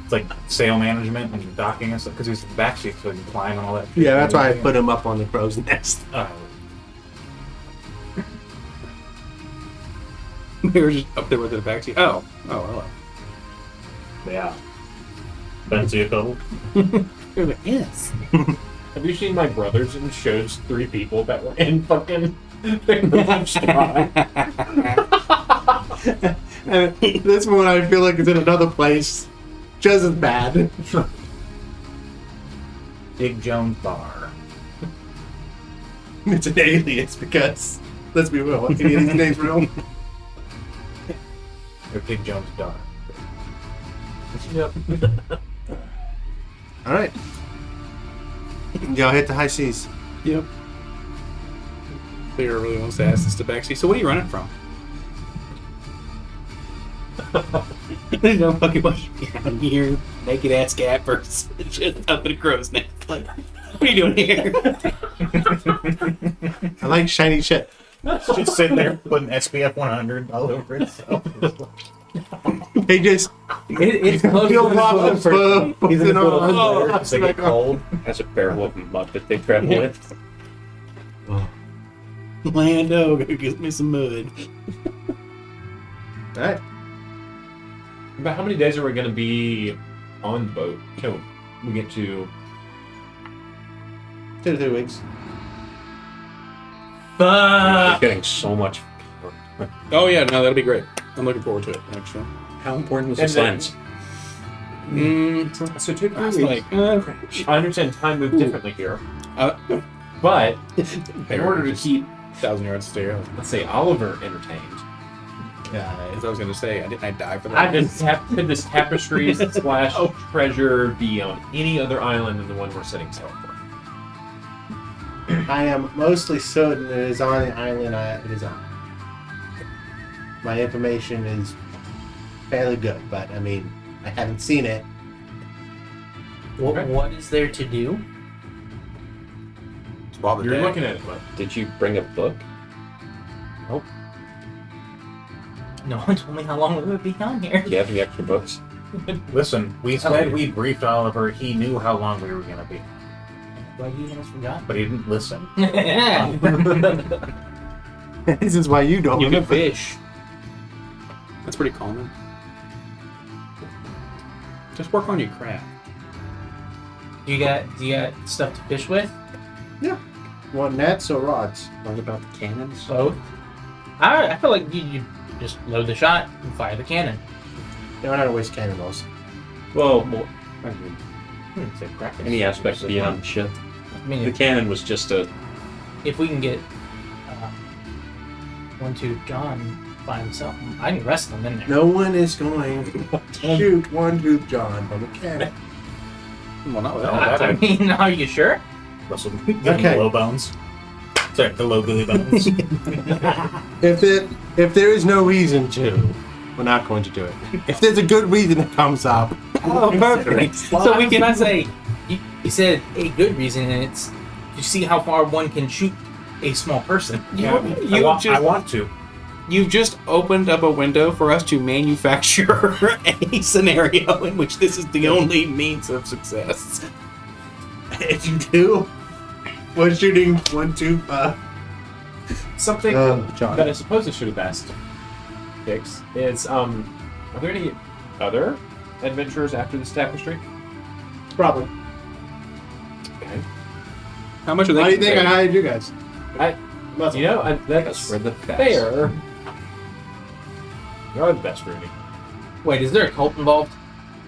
It's like sail management and docking and stuff because he's in the back seat, so he can climb and all that. Yeah, that's why I put him up on the crow's nest. We were just up there with the backseat. Oh, hello. Yeah. Fancy a couple? You're like, yes. Have you seen My Brothers? And it shows 3 people that were in fucking restaurant. And this one I feel like is in another place, just as bad. Big Jones Bar. It's an alias because, let's be real, any of these names real? Or Big Jones Bar. Yep. All right. Y'all hit the high seas. Yep. Clear really wants to ask us to backseat. So what are you running from? There's no fucking way down here, naked ass cat first, just up in a crow's nest. Like, what are you doing here? I like shiny shit. Just sitting there putting SPF 100 all over itself. He just It's close he'll to pop the up for He's in you the middle of know. the they get cold. That's a werewolf mutt that they travel with. Lando, go get me some mud. All right. But how many days are we gonna be on the boat till we get to? 2 to 3 weeks. You're getting so much. Oh yeah, no, that'll be great. I'm looking forward to it, actually. How important was And this then- lens? So 2 to 3 I was weeks. like, I understand time moves differently here, but in order to keep, 1,000 yards to stay out. let's say, Oliver entertained, As I was going to say, didn't I die for that? I just could this tapestries slash treasure be on any other island than the one we're setting sail for? I am mostly certain it is on the island it is on. My information is fairly good, but I mean, I haven't seen it. What is there to do? It's Bob the You're Day. looking at it, but Did you bring a book? No one told me how long we would be on here. Do you have any extra books? Listen, we said we briefed Oliver. He knew how long we were going to be, Well, you almost forgot. but he didn't listen. This is why you don't. You can fish. That's pretty common. Just work on your craft. Do you got stuff to fish with? Want nets or rods? What about the cannons? Both. I feel like you just load the shot and fire the cannon. No, we're not always cannonballs. Well, I mean, It's a practice. any aspect beyond the ship. I mean, The cannon was just a. if we can get One Tooth John by himself, I can rest them in there. No one is going to shoot One Tooth John from a cannon. Well, not Well, without I mean, are you sure? Russell, Okay. the low bones. Sorry, the low billy bones. If there is no reason to, we're not going to do it. If there's a good reason that comes up, Oh, perfect. So we can say, you said a good reason, and it's to see how far one can shoot a small person. I want to. You've just opened up a window for us to manufacture a scenario in which this is the only means of success. if you do, we're shooting One Tooth. something John. that I suppose I should have asked Dix is, are there any other adventures after this tapestry? Probably. Okay. How much are they? Why do you think I hired you guys? You know, Because that's we're the best. fair. You're the best, Rudy. Wait, is there a cult involved?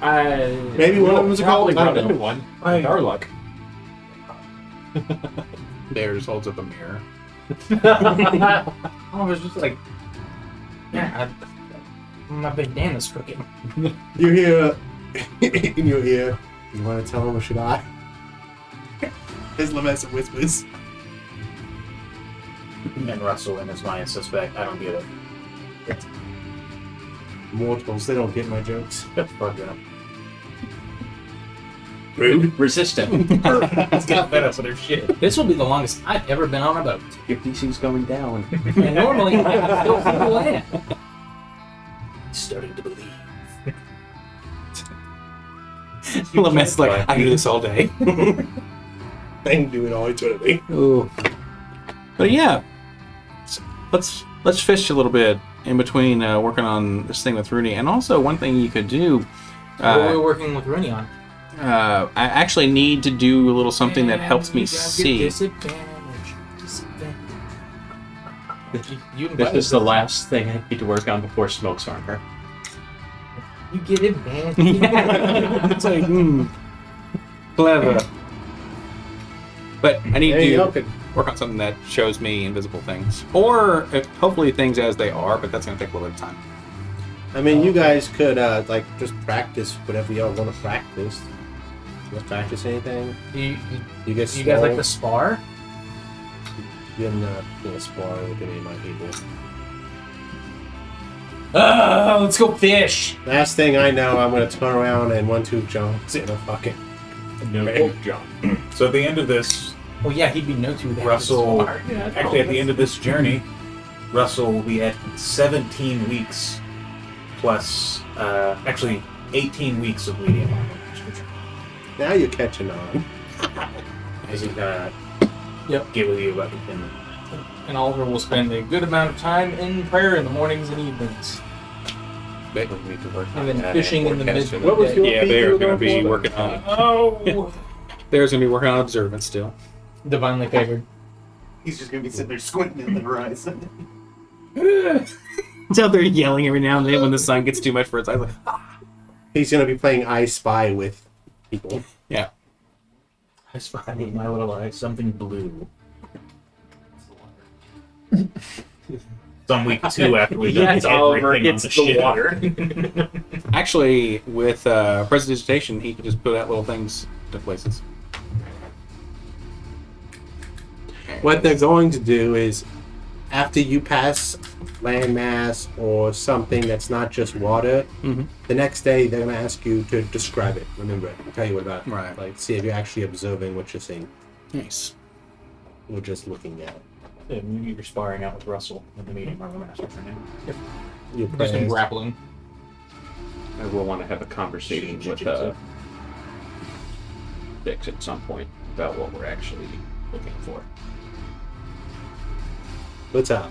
Maybe one of them was a probably cult, I run don't into know. one. With our luck. Bear just holds up a mirror. I was just like, yeah, my big Dan is crooked. You hear in your ear. You want to tell him or should I? His Lamessa whispers. And Russell and his mind suspect, I don't get it. Mortals, they don't get my jokes. Fuck yeah. Rude. Resistant. Let's get fed up with their shit. This will be the longest I've ever been on a boat. Your DC's going down. And normally I still see the land. Starting to believe. Lamette's like, I can do this all day. I can do it all eternity. Ooh. But yeah, let's fish a little bit in between working on this thing with Rooney. And also, one thing you could do. What are we working with Rooney on? I actually need to do a little something that helps me see. This is the last thing I need to work on before Smoke's Armor. You get it, man. It's like, clever. But I need to work on something that shows me invisible things. Or hopefully things as they are, but that's going to take a little bit of time. I mean, you guys could, like, just practice whatever y'all want to practice. You want to practice anything? You You get you guys like to spar? You can spar with any of my people. Let's go fish. Last thing I know, I'm going to turn around and 1-2 Jones in a fucking... No John. So at the end of this, Oh yeah, he'd be no two. Russell, actually at the end of this journey, Russell will be at 17 weeks plus, actually 18 weeks of medium armor. Now you're catching on. As he kind Yep. of get with you about the thing. And Oliver will spend a good amount of time in prayer in the mornings and evenings. We need to work And on then that fishing and in the forecast mid- it. What was your Yeah, feat they're you were going to be for? working on. Oh, There's going to be working on observance still. divinely favored. He's just gonna be sitting there squinting at the horizon. It's out there yelling every now and then when the sun gets too much for its eyes. Like, He's going to be playing I Spy with people. yeah. I spy with my little eye something blue. It's on week 2 after we've done Yes, Oliver, everything on it's the the ship. water. Actually, with prestidigitation, he can just put out little things to places. What they're going to do is, after you pass landmass or something that's not just water, Mhm. the next day they're going to ask you to describe it. Remember it. Tell you what about it. Right. Like, see if you're actually observing what you're seeing Nice. or just looking at it. And you're sparring out with Russell in the medium armor master for now. Your Just been prayers. grappling. I will want to have a conversation with Dix at some point about what we're actually looking for. What's up?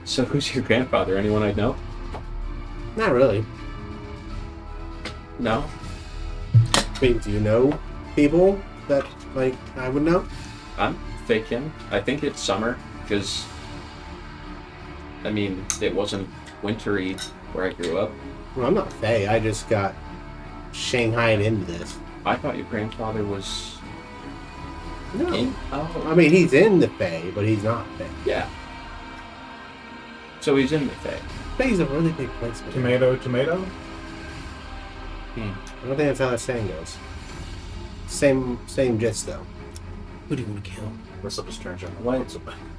So who's your grandfather? Anyone I know? Not really. No? I mean, do you know people that, like, I would know? I'm faking. I think it's summer because, I mean, it wasn't wintry where I grew up. Well, I'm not Fey. I just got shanghaied into this. I thought your grandfather was No. in. Oh, I mean, he's in the Fey, but he's not Fey. yeah. So he's in the Fae. Fey's a really big place, man. Tomato, tomato? I don't think that's how that saying goes. Same gist, though. Who do you want to kill? Russell just turns around.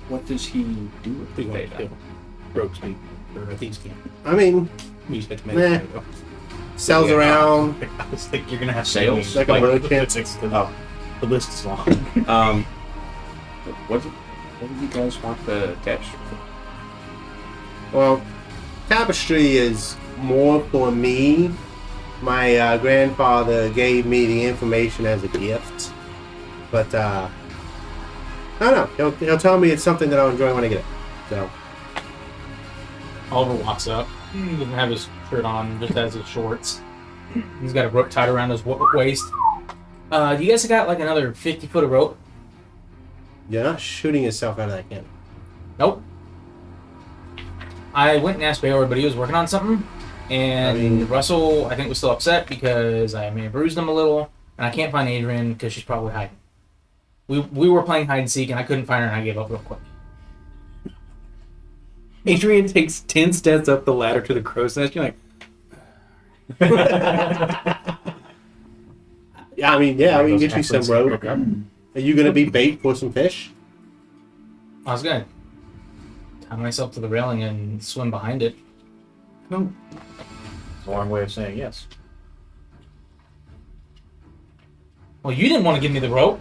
What does he do with Who the do you Fae? want to then? kill? Rogues meat. Or thieves camp. I mean, You said Nah. tomato. sells around. I was thinking you're gonna have Sales? to Like a merchant. Oh, the list is long. What do you guys want the tapestry for? Well, tapestry is more for me. My grandfather gave me the information as a gift, but I don't know. He'll tell me it's something that I'll enjoy when I get it. So Oliver walks up. He doesn't have his shirt on, just has his shorts. He's got a rope tied around his waist. You guys got like another 50 foot of rope? you're not shooting yourself out of that cannon. Nope. I went and asked Baylor, but he was working on something. And I mean- Russell, I think, was still upset because I may have bruised him a little. And I can't find Adrian because she's probably hiding. We were playing hide and seek, and I couldn't find her, and I gave up real quick. Adrian takes 10 steps up the ladder to the crow's nest. You're like, Yeah, I mean, we can get you some rope. Are you gonna be bait for some fish? I was gonna tie myself to the railing and swim behind it. No. It's a long way of saying yes. Well, you didn't want to give me the rope.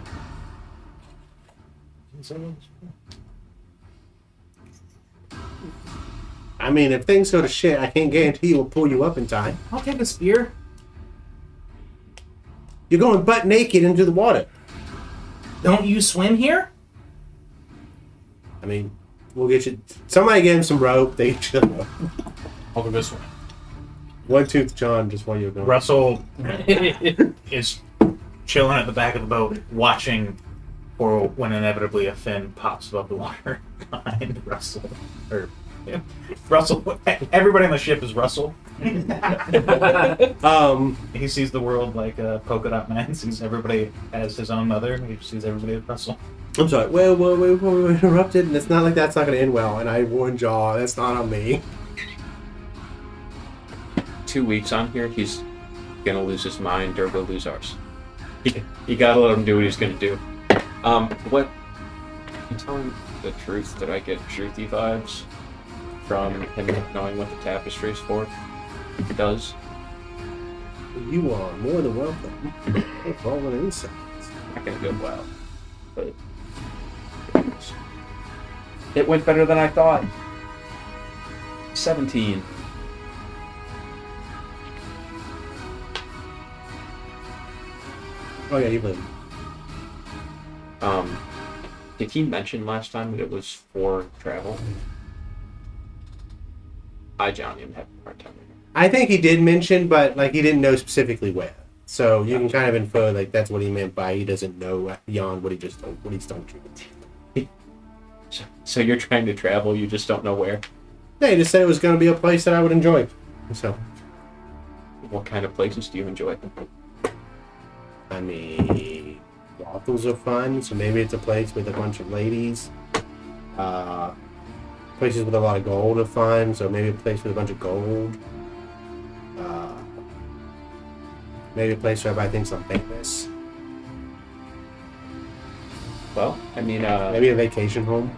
I mean, if things go to shit, I can't guarantee we'll pull you up in time. I'll take a spear. You're going butt naked into the water. Don't you swim here? I mean, we'll get you. Somebody get him some rope. They get you the rope. I'll go this way. One tooth John, just while you're going. Russell is chilling at the back of the boat, watching for when inevitably a fin pops above the water behind Russell. Russell. Everybody on the ship is Russell. He sees the world like a polka dot man. Sees everybody as his own mother. He sees everybody as Russell. I'm sorry. Well, we were interrupted, and it's not like that's not going to end well. And I warned y'all, that's not on me. 2 weeks on here, he's gonna lose his mind or we'll lose ours. You gotta let him do what he's gonna do. What? You tell him the truth that I get truthy vibes from him knowing what the tapestry is for. It does. You are more than welcome. Fallen insects. Not gonna go well, but it went better than I thought. 17. Oh yeah, you live. Did he mention last time that it was for travel? John, am having a hard time. I think he did mention, but like he didn't know specifically where. So you can kind of infer like that's what he meant by he doesn't know beyond what he's told you. So you're trying to travel, you just don't know where? Yeah, he just said it was going to be a place that I would enjoy. So, What kind of places do you enjoy? I mean, brothels are fun, so maybe it's a place with a bunch of ladies. Places with a lot of gold are fun, so maybe a place with a bunch of gold. Maybe a place where everybody thinks I'm famous. Well, I mean, Maybe a vacation home.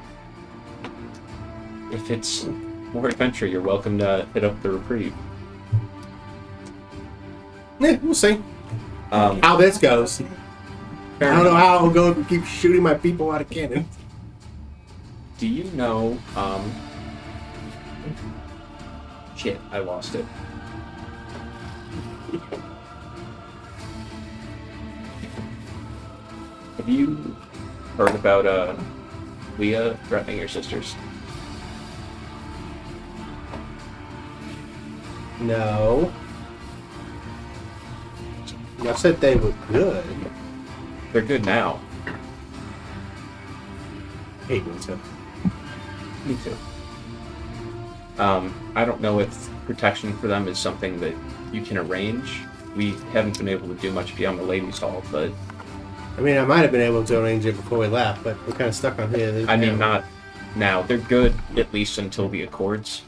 if it's more adventure, you're welcome to hit up the Reprieve. Yeah, we'll see Um, how this goes. I don't know how I'll go if we keep shooting my people out of cannon. Do you know, shit, I lost it. Have you heard about, Leah threatening your sisters? No. I said they were good. They're good now. Hate me too. Me too. I don't know if protection for them is something that you can arrange. We haven't been able to do much beyond the ladies' hall, but I mean, I might have been able to arrange it before we left, but we're kind of stuck on here. I mean, not now. They're good at least until the Accords.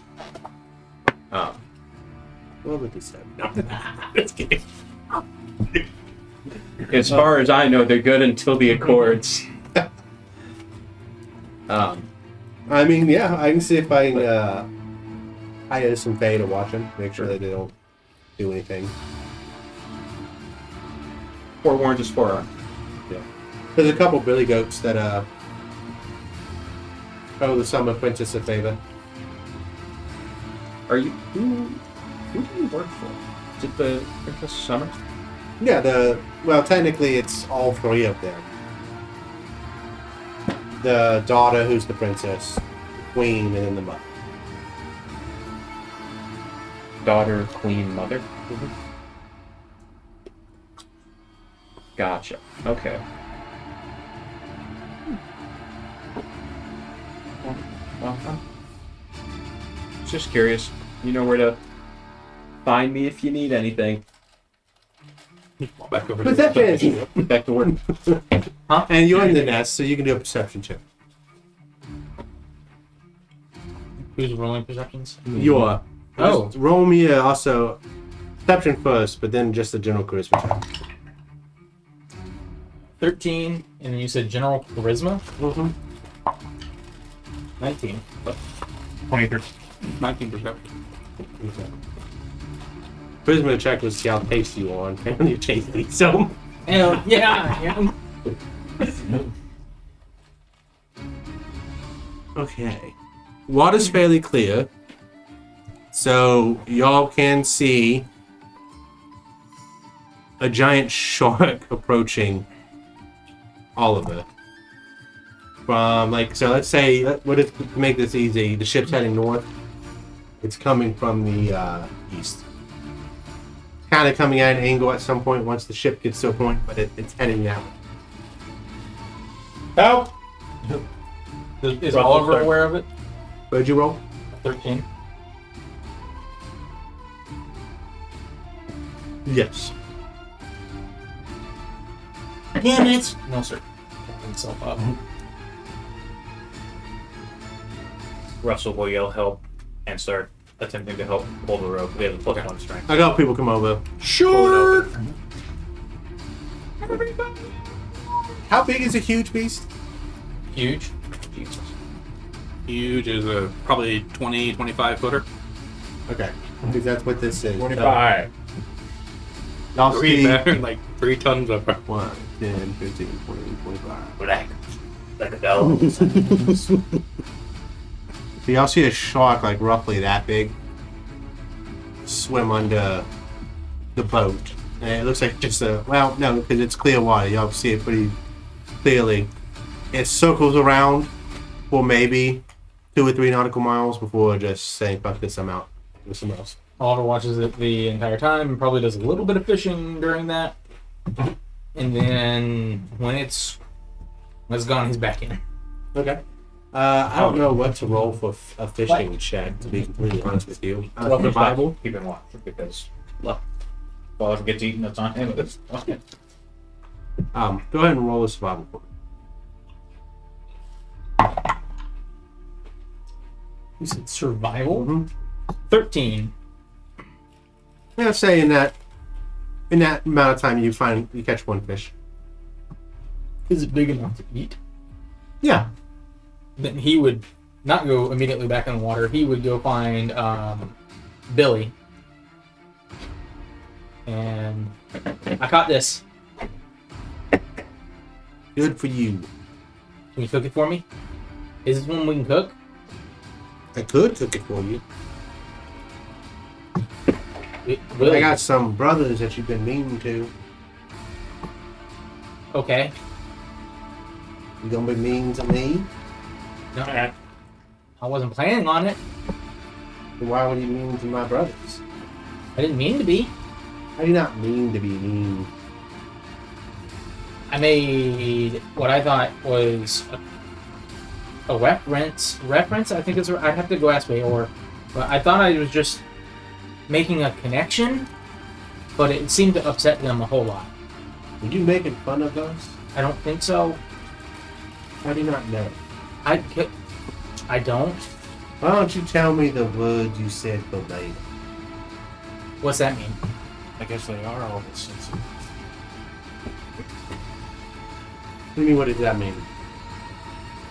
What would you say? No. Just kidding. As far as I know, they're good until the Accords. I mean, yeah, I can see if I can hire some Fae to watch them, make sure that they don't do anything. Forewarned is forearmed. Yeah. There's a couple billy goats that owe the summer princess a favor. Are you who do you work for? Is it the Princess Summer? Yeah, well, technically it's all three of them. The daughter, who's the princess, the queen, and then the mother. Daughter, queen, mother? Gotcha. Okay. Well, just curious. You know where to find me if you need anything. back over Perception! Back to work. And you're in the nest, so you can do a perception check. Who's rolling perceptions? You are. Oh. Just roll me also perception first, but then just the general charisma check. 13, and you said general charisma? Mm-hmm. 19. 23. 19%. Charisma check was see how tasty you are, and apparently you're tasty, so... Hell yeah, I am. Okay. Water's fairly clear, so y'all can see a giant shark approaching Oliver. From, like, so let's say, to make this easy, the ship's heading north. It's coming from the east. Kind of coming at an angle at some point once the ship gets to a point, but it's heading that way. Help! Is Oliver aware of it? What did you roll? 13. Yes. Damn it! No, sir. Picking himself up. Russell will yell help and start attempting to help pull the rope. We have a +1 strength. I got people come over. Sure. How big is a huge beast? Huge. Jesus. Huge is a probably 20, 25 footer. Okay. Because that's what this is. 25. Y'all see Like 3 tons of 1, 10, 15, 20, 25. Black. Like a dog. So y'all see a shark like roughly that big swim under the boat. And it looks like just a, well, no, because it's clear water. Y'all see it pretty clearly. It circles around for maybe 2 or 3 nautical miles before just saying, fuck this, I'm out. Do something else. Oliver watches it the entire time and probably does a little bit of fishing during that. And then when it's gone, he's back in. Okay. I don't know what to roll for a fishing check, to be completely honest with you. Survival? Keep in watch because look, if Oliver gets eaten, that's on him. Okay. Go ahead and roll a survival for me. You said survival? Mm-hmm. 13. Yeah, say in that amount of time you catch 1 fish. Is it big enough to eat? Yeah. Then he would not go immediately back in the water. He would go find Billy. And I caught this. Good for you. Can you cook it for me? Is this one we can cook? I could cook it for you. Really? I got some brothers that you've been meaning to. Okay. You gonna be mean to me? No, I wasn't planning on it. Then why would you mean to my brothers? I didn't mean to be. How do you not mean to be mean? I made what I thought was a reference. Reference? I think it's. I'd have to go ask Bayor. But I thought I was just making a connection, but it seemed to upset them a whole lot. Were you making fun of us? I don't think so. How do you not know? I don't. Why don't you tell me the words you said verbatim? What's that mean? I guess they are all the sensitive. What do you mean, what does that mean?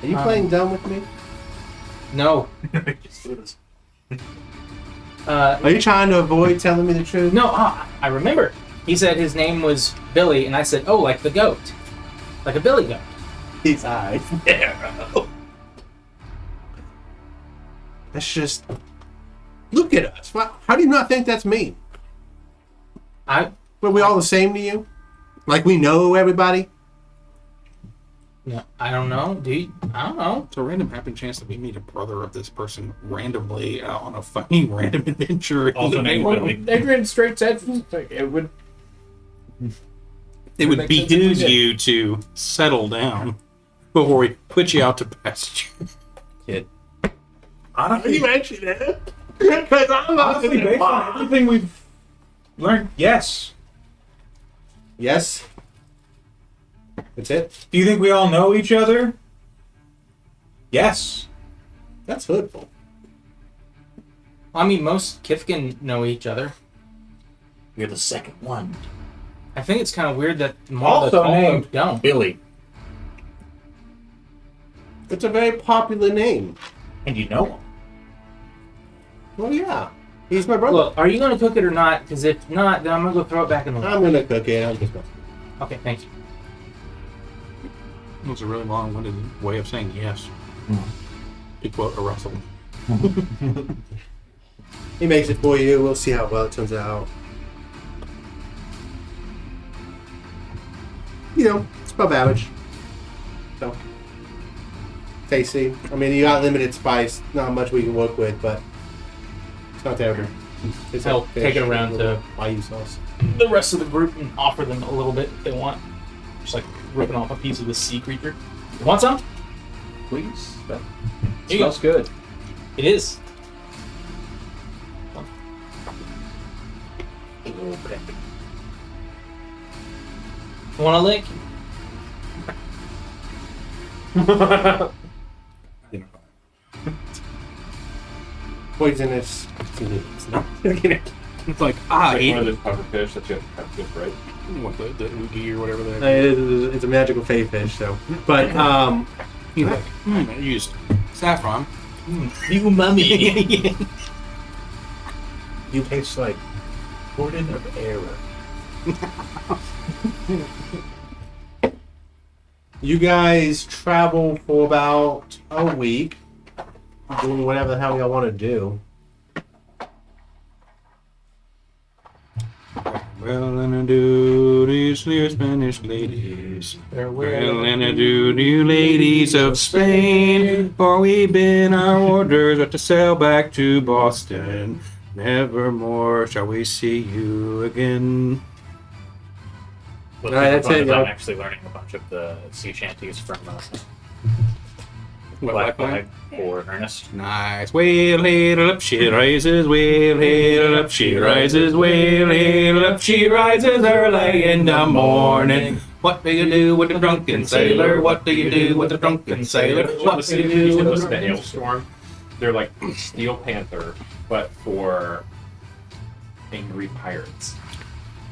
Are you playing dumb with me? No. Are you trying to avoid telling me the truth? No, I remember. He said his name was Billy, and I said, oh, like the goat. Like a billy goat. His eyes narrow. That's just... Look at us. How do you not think that's mean? Were we all the same to you? Like we know everybody? No, I don't know. I don't know. It's a random happen chance that we meet a brother of this person randomly on a fucking random adventure. Also named Billy. Adrian straight said it would. It would make sense if we behoove did. you to settle down before we put you out to pasture. Kid. Honestly, You mentioned it. Because I'm not honestly, based on everything we've learned, yes. Yes. That's it. Do you think we all know each other? Yes. That's hurtful. I mean, most Kithkin know each other. You're the second one. I think it's kind of weird that more of the Also tall named folk don't. Billy. It's a very popular name. And you know him. Well, yeah. He's my brother. Look, are you going to cook it or not? Because if not, then I'm going to go throw it back in the... I'm gonna cook it. I'm just Okay, thanks. It was a really long-winded way of saying yes. To quote a Russell. He makes it for you. We'll see how well it turns out. You know, it's above average. So, tasty. I mean, you got limited spice. Not much we can work with, but it's not terrible. It's I'll like take it fish around with a to- Mayu sauce. The rest of the group and offer them a little bit if they want. Just like ripping off a piece of this sea creature. You want some? Please. That Here you go. smells good. It is. Okay. Want a lick? Poisonous. It's like, It's like eat one of those puffer fish that you have to cut just right. what, the oogie or whatever No, that it's a magical fey fish, so. But, He's like, I used saffron. You mummy. You taste like Gordon of Error. you guys travel for about a week, doing whatever the hell y'all want to do. Well, and I do these dear Spanish ladies. Well, and I do you ladies of Spain. For we've been our orders but to sail back to Boston. Nevermore shall we see you again. Well, All right, that's it, I'm y'all. actually learning a bunch of the sea shanties from What, Black Black Flag or Ernest. Nice. Whale hail up, she rises. Whale hail up, she rises. Whale hail up, she rises early in the morning. What do you do with the drunken sailor? What do you do with the drunken sailor? What do you do with the the drunken hailstorm? They're like Steel Panther, but for angry pirates.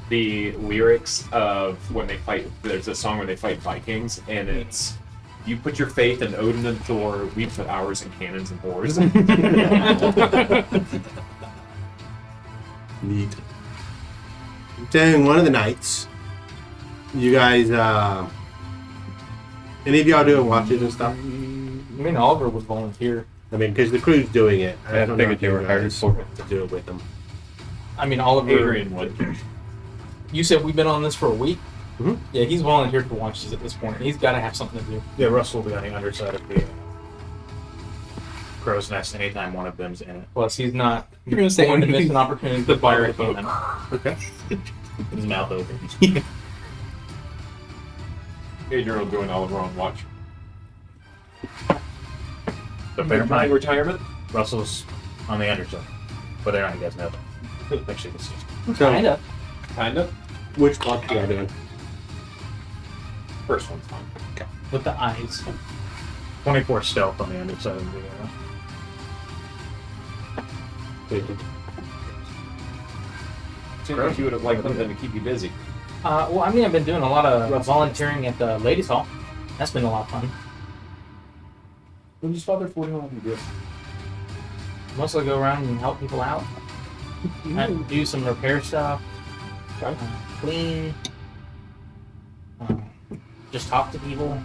The lyrics of when they fight, there's a song where they fight Vikings, and it's you put your faith in Odin and Thor, we put ours in cannons and oars. Neat. During one of the nights, you guys, any of y'all doing watches and stuff? I mean, Oliver would volunteer. I mean, because the crew's doing it. I don't figured know if they were guys hired for to do it with them. I mean, Oliver. Adrian would. You said we've been on this for a week? Mhm. Yeah, he's volunteered for watches at this point. He's got to have something to do. Yeah, Russell will be on the underside of the crow's nest anytime one of them's in it. Plus, he's not You're gonna say going to miss an opportunity to fire a boat. cannon. Okay. His mouth open. Adrian will go in Oliver on watch. But bear in mind, Retirement? Russell's on the underside. But there you guys know that. Actually, this is So, Kinda. Kind of. which watch you all doing? First one's fine. With the eyes. 24 stealth on the underside of the Seems like you would have liked something to keep you busy. Well, I mean, I've been doing a lot of volunteering at the ladies' hall. That's been a lot of fun. What does Father 41 do? Mostly go around and help people out. I do some repair stuff. Okay. Clean. Just talk to people.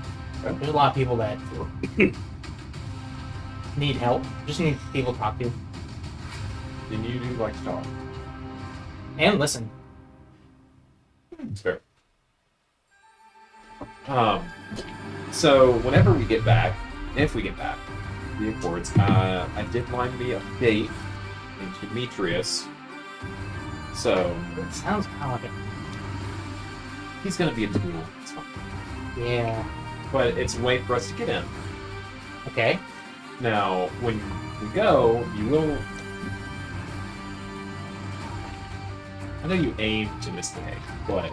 Okay. There's a lot of people that need help. Just need people to talk to. And you do like to talk. And listen. It's fair. So whenever we get back, if we get back, the Accords, I did line me a date in Demetrius. So It sounds kind of like he's gonna be a tool. It's fine. yeah. But it's a way for us to get in. Okay. Now, when we go, you will. I know you aim to misbehave, but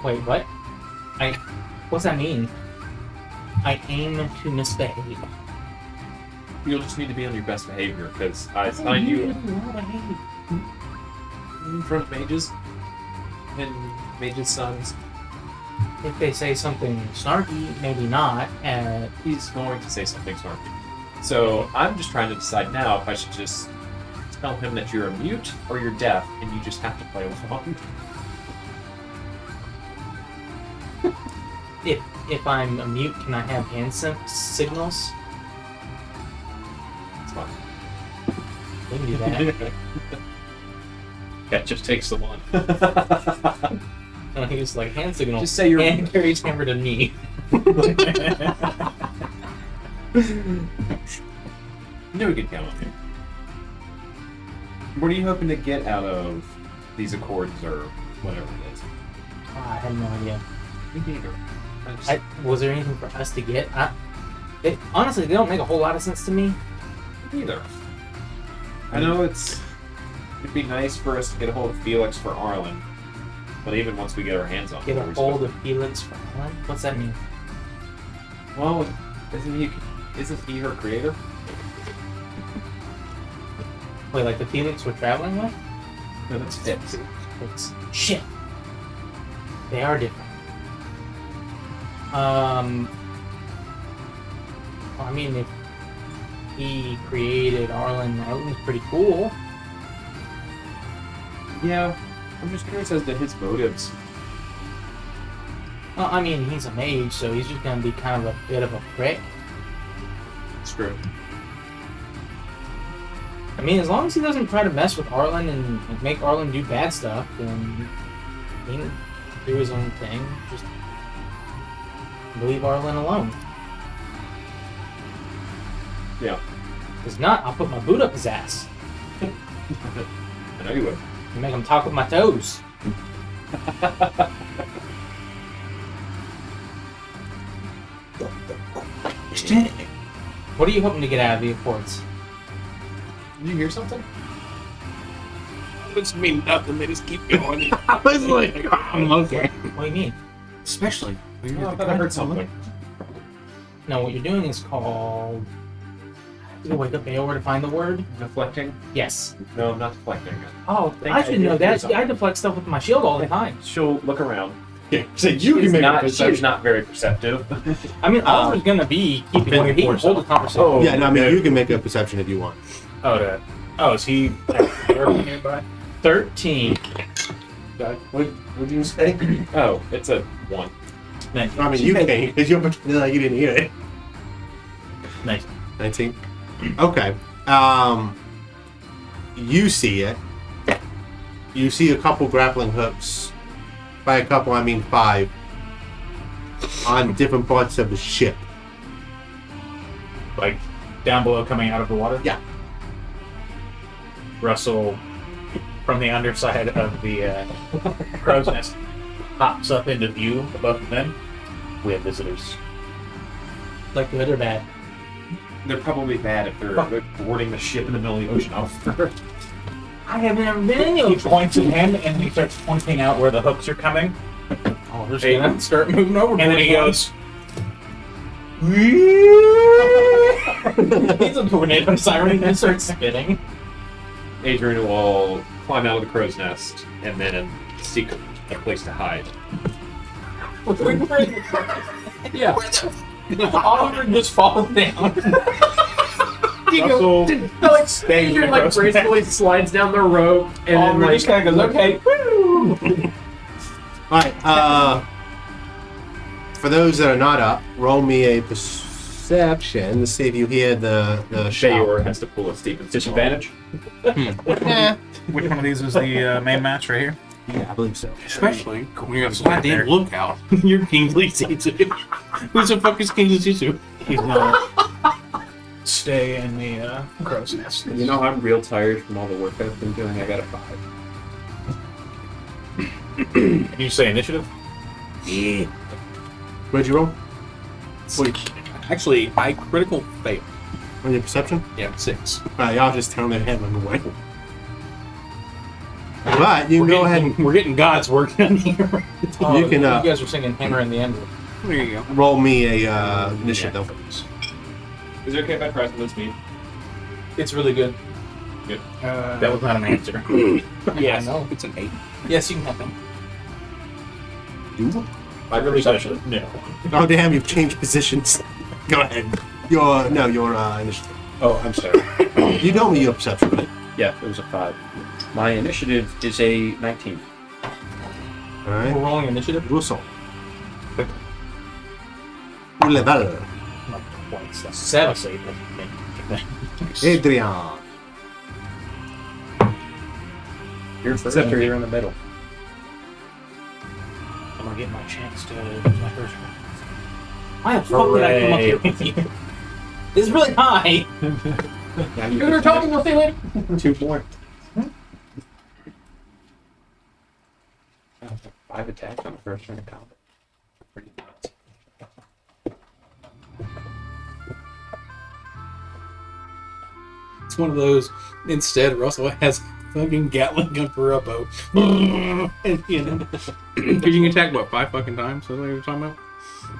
Wait, what? What's that mean? I aim to misbehave. You'll just need to be on your best behavior because I assigned you in front of mages and mages' sons. If they say something snarky, maybe not. He's going to say something snarky. So I'm just trying to decide now if I should just tell him that you're a mute or you're deaf and you just have to play along. If I'm a mute, can I have hand signals? It's fine. We can do that. That just takes the one. And he was like, hand signal. Just say you're and carries hammer to me. You know we could count on him. What are you hoping to get out of these accords or whatever it is? I had no idea. Me neither. Was there anything for us to get? Honestly, they don't make a whole lot of sense to me. Neither. I know it'd be nice for us to get a hold of Felix for Arlen, but even once we get our hands on Get him, a we're hold supposed of Felix for Helen? What's that mean? Well, isn't he her creator? Wait, like the Felix we're traveling with? No, that's Fitz. Shit. They are different. Well, I mean, if he created Arlen's pretty cool. Yeah, I'm just curious as to his motives. Well, I mean, he's a mage, so he's just gonna be kind of a bit of a prick. It's true. I mean, as long as he doesn't try to mess with Arlen and make Arlen do bad stuff, then he can do his own thing. Just leave Arlen alone. Yeah. If not, I'll put my boot up his ass I know you would. and make him talk with my toes. What are you hoping to get out of the Accords? Did you hear something? Doesn't mean nothing. They just keep going. I was like, I'm okay. What do you mean? Especially when you're Oh, I the thought I heard something. No, what you're doing is called... I have to wake up Aor to find the word? Deflecting? Yes. No, I'm not deflecting. Oh, think I I should did know hear that. something. I deflect stuff with my shield all the time. She'll look around. Yeah, so you She's can make a not, she's perception. not very perceptive. I mean, Oliver's gonna be keeping Been he can before hold a conversation. Oh. Yeah, no, I mean, Okay. you can make a perception if you want. Is he nearby? 13. What'd you say? Oh, it's a 1. Nice. I mean, you can, because you're like you didn't hear it. Nice. 19. Okay. You see it. You see a couple grappling hooks. By a couple, I mean 5. On different parts of the ship. Like down below, coming out of the water. Yeah. Russell, from the underside of the crow's nest, pops up into view above them. We have visitors. Like good or bad? They're probably bad if they're boarding the ship in the middle of the ocean. I have never been in the He ocean. points at him and he starts pointing out where the hooks are coming. Oh, we're just gonna start moving over. And then he goes, He's a tornado siren and starts spinning. Adrian will climb out of the crow's nest and then seek a place to hide. Yeah. Oliver just falls down. Russell, Like, stay Adrian like gracefully slides down the rope and Oliver then like just kind of goes, okay. Woo! Alright, for those that are not up, roll me a perception to see if you hear the shout. Feywild has to pull a Stephen's disadvantage. which one of these is the main match right here? Yeah, I believe so. Especially when you have a goddamn lookout. You're Kingsley Sisu. Who the fuck is Kingsley Sisu? He's not. Stay in the crow's nest. You know, I'm real tired from all the work I've been doing. I got a 5. Can you say initiative? Where'd you roll? Actually, I critical fail. On your perception? Yeah, 6. Y'all just turn their head and away. But you can go ahead and We're getting God's work done here. Oh, You can, you guys are singing Hammer in the End. There you go. roll me a initiative though. Is it okay if I try some of this meat? It's really good. That was not an answer. Yeah, no. it's an 8. Yes, you can have them. I really Perception. should. No. Oh damn! You've changed positions. Go ahead. Your initiative. Oh, I'm sorry. You told me your perception, right? Yeah, it was a 5. My initiative is a 19. All We're right. rolling initiative. Russo. Level. Like twice. That's 7. plus 8. Adrian. You're first Seven. or you're in the middle? I'm gonna get my chance to use my first one. Why the fuck did I come up here with you? It's really high. Now We were talking. We'll see you later. 2 more. 5 attacks on the first turn of combat. Pretty nuts. It's one of those. Instead, Russell has fucking Gatling gun for a bow. And, you know, because you can attack what 5 fucking times? Is that what you're talking about?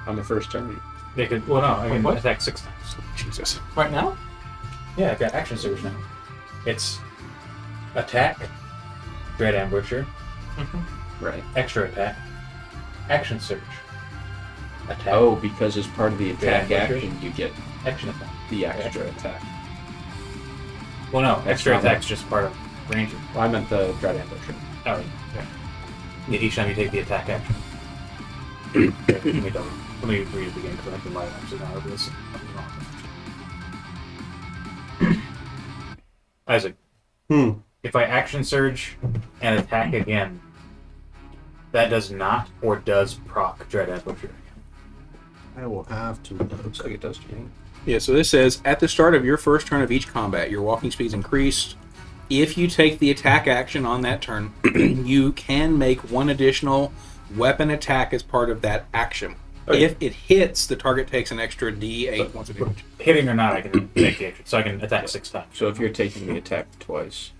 On the first turn. They could. Well, no, I can What? attack 6 times. Jesus. Right now? Yeah, I've got action surge now. It's attack, dread ambusher, Right. extra attack, action surge, attack, Oh, because as part of the attack Yeah, action, you get action attack. the extra attack. Well, no, That's extra not attack's just part of ranger. Well, I meant the dread ambusher. Oh, yeah. Yeah, each time you take the attack action. Let me read it again because I can lie actually out of this. Isaac, if I action surge and attack again, that does not or does proc dread ambusher. I will have to. Looks like it does to me. Yeah, so this says, at the start of your first turn of each combat, your walking speed is increased. If you take the attack action on that turn, you can make one additional weapon attack as part of that action. Okay. If it hits, the target takes an extra D8 once a damage. Hitting or not, I can make the action, so I can attack 6 times. So if you're taking the attack twice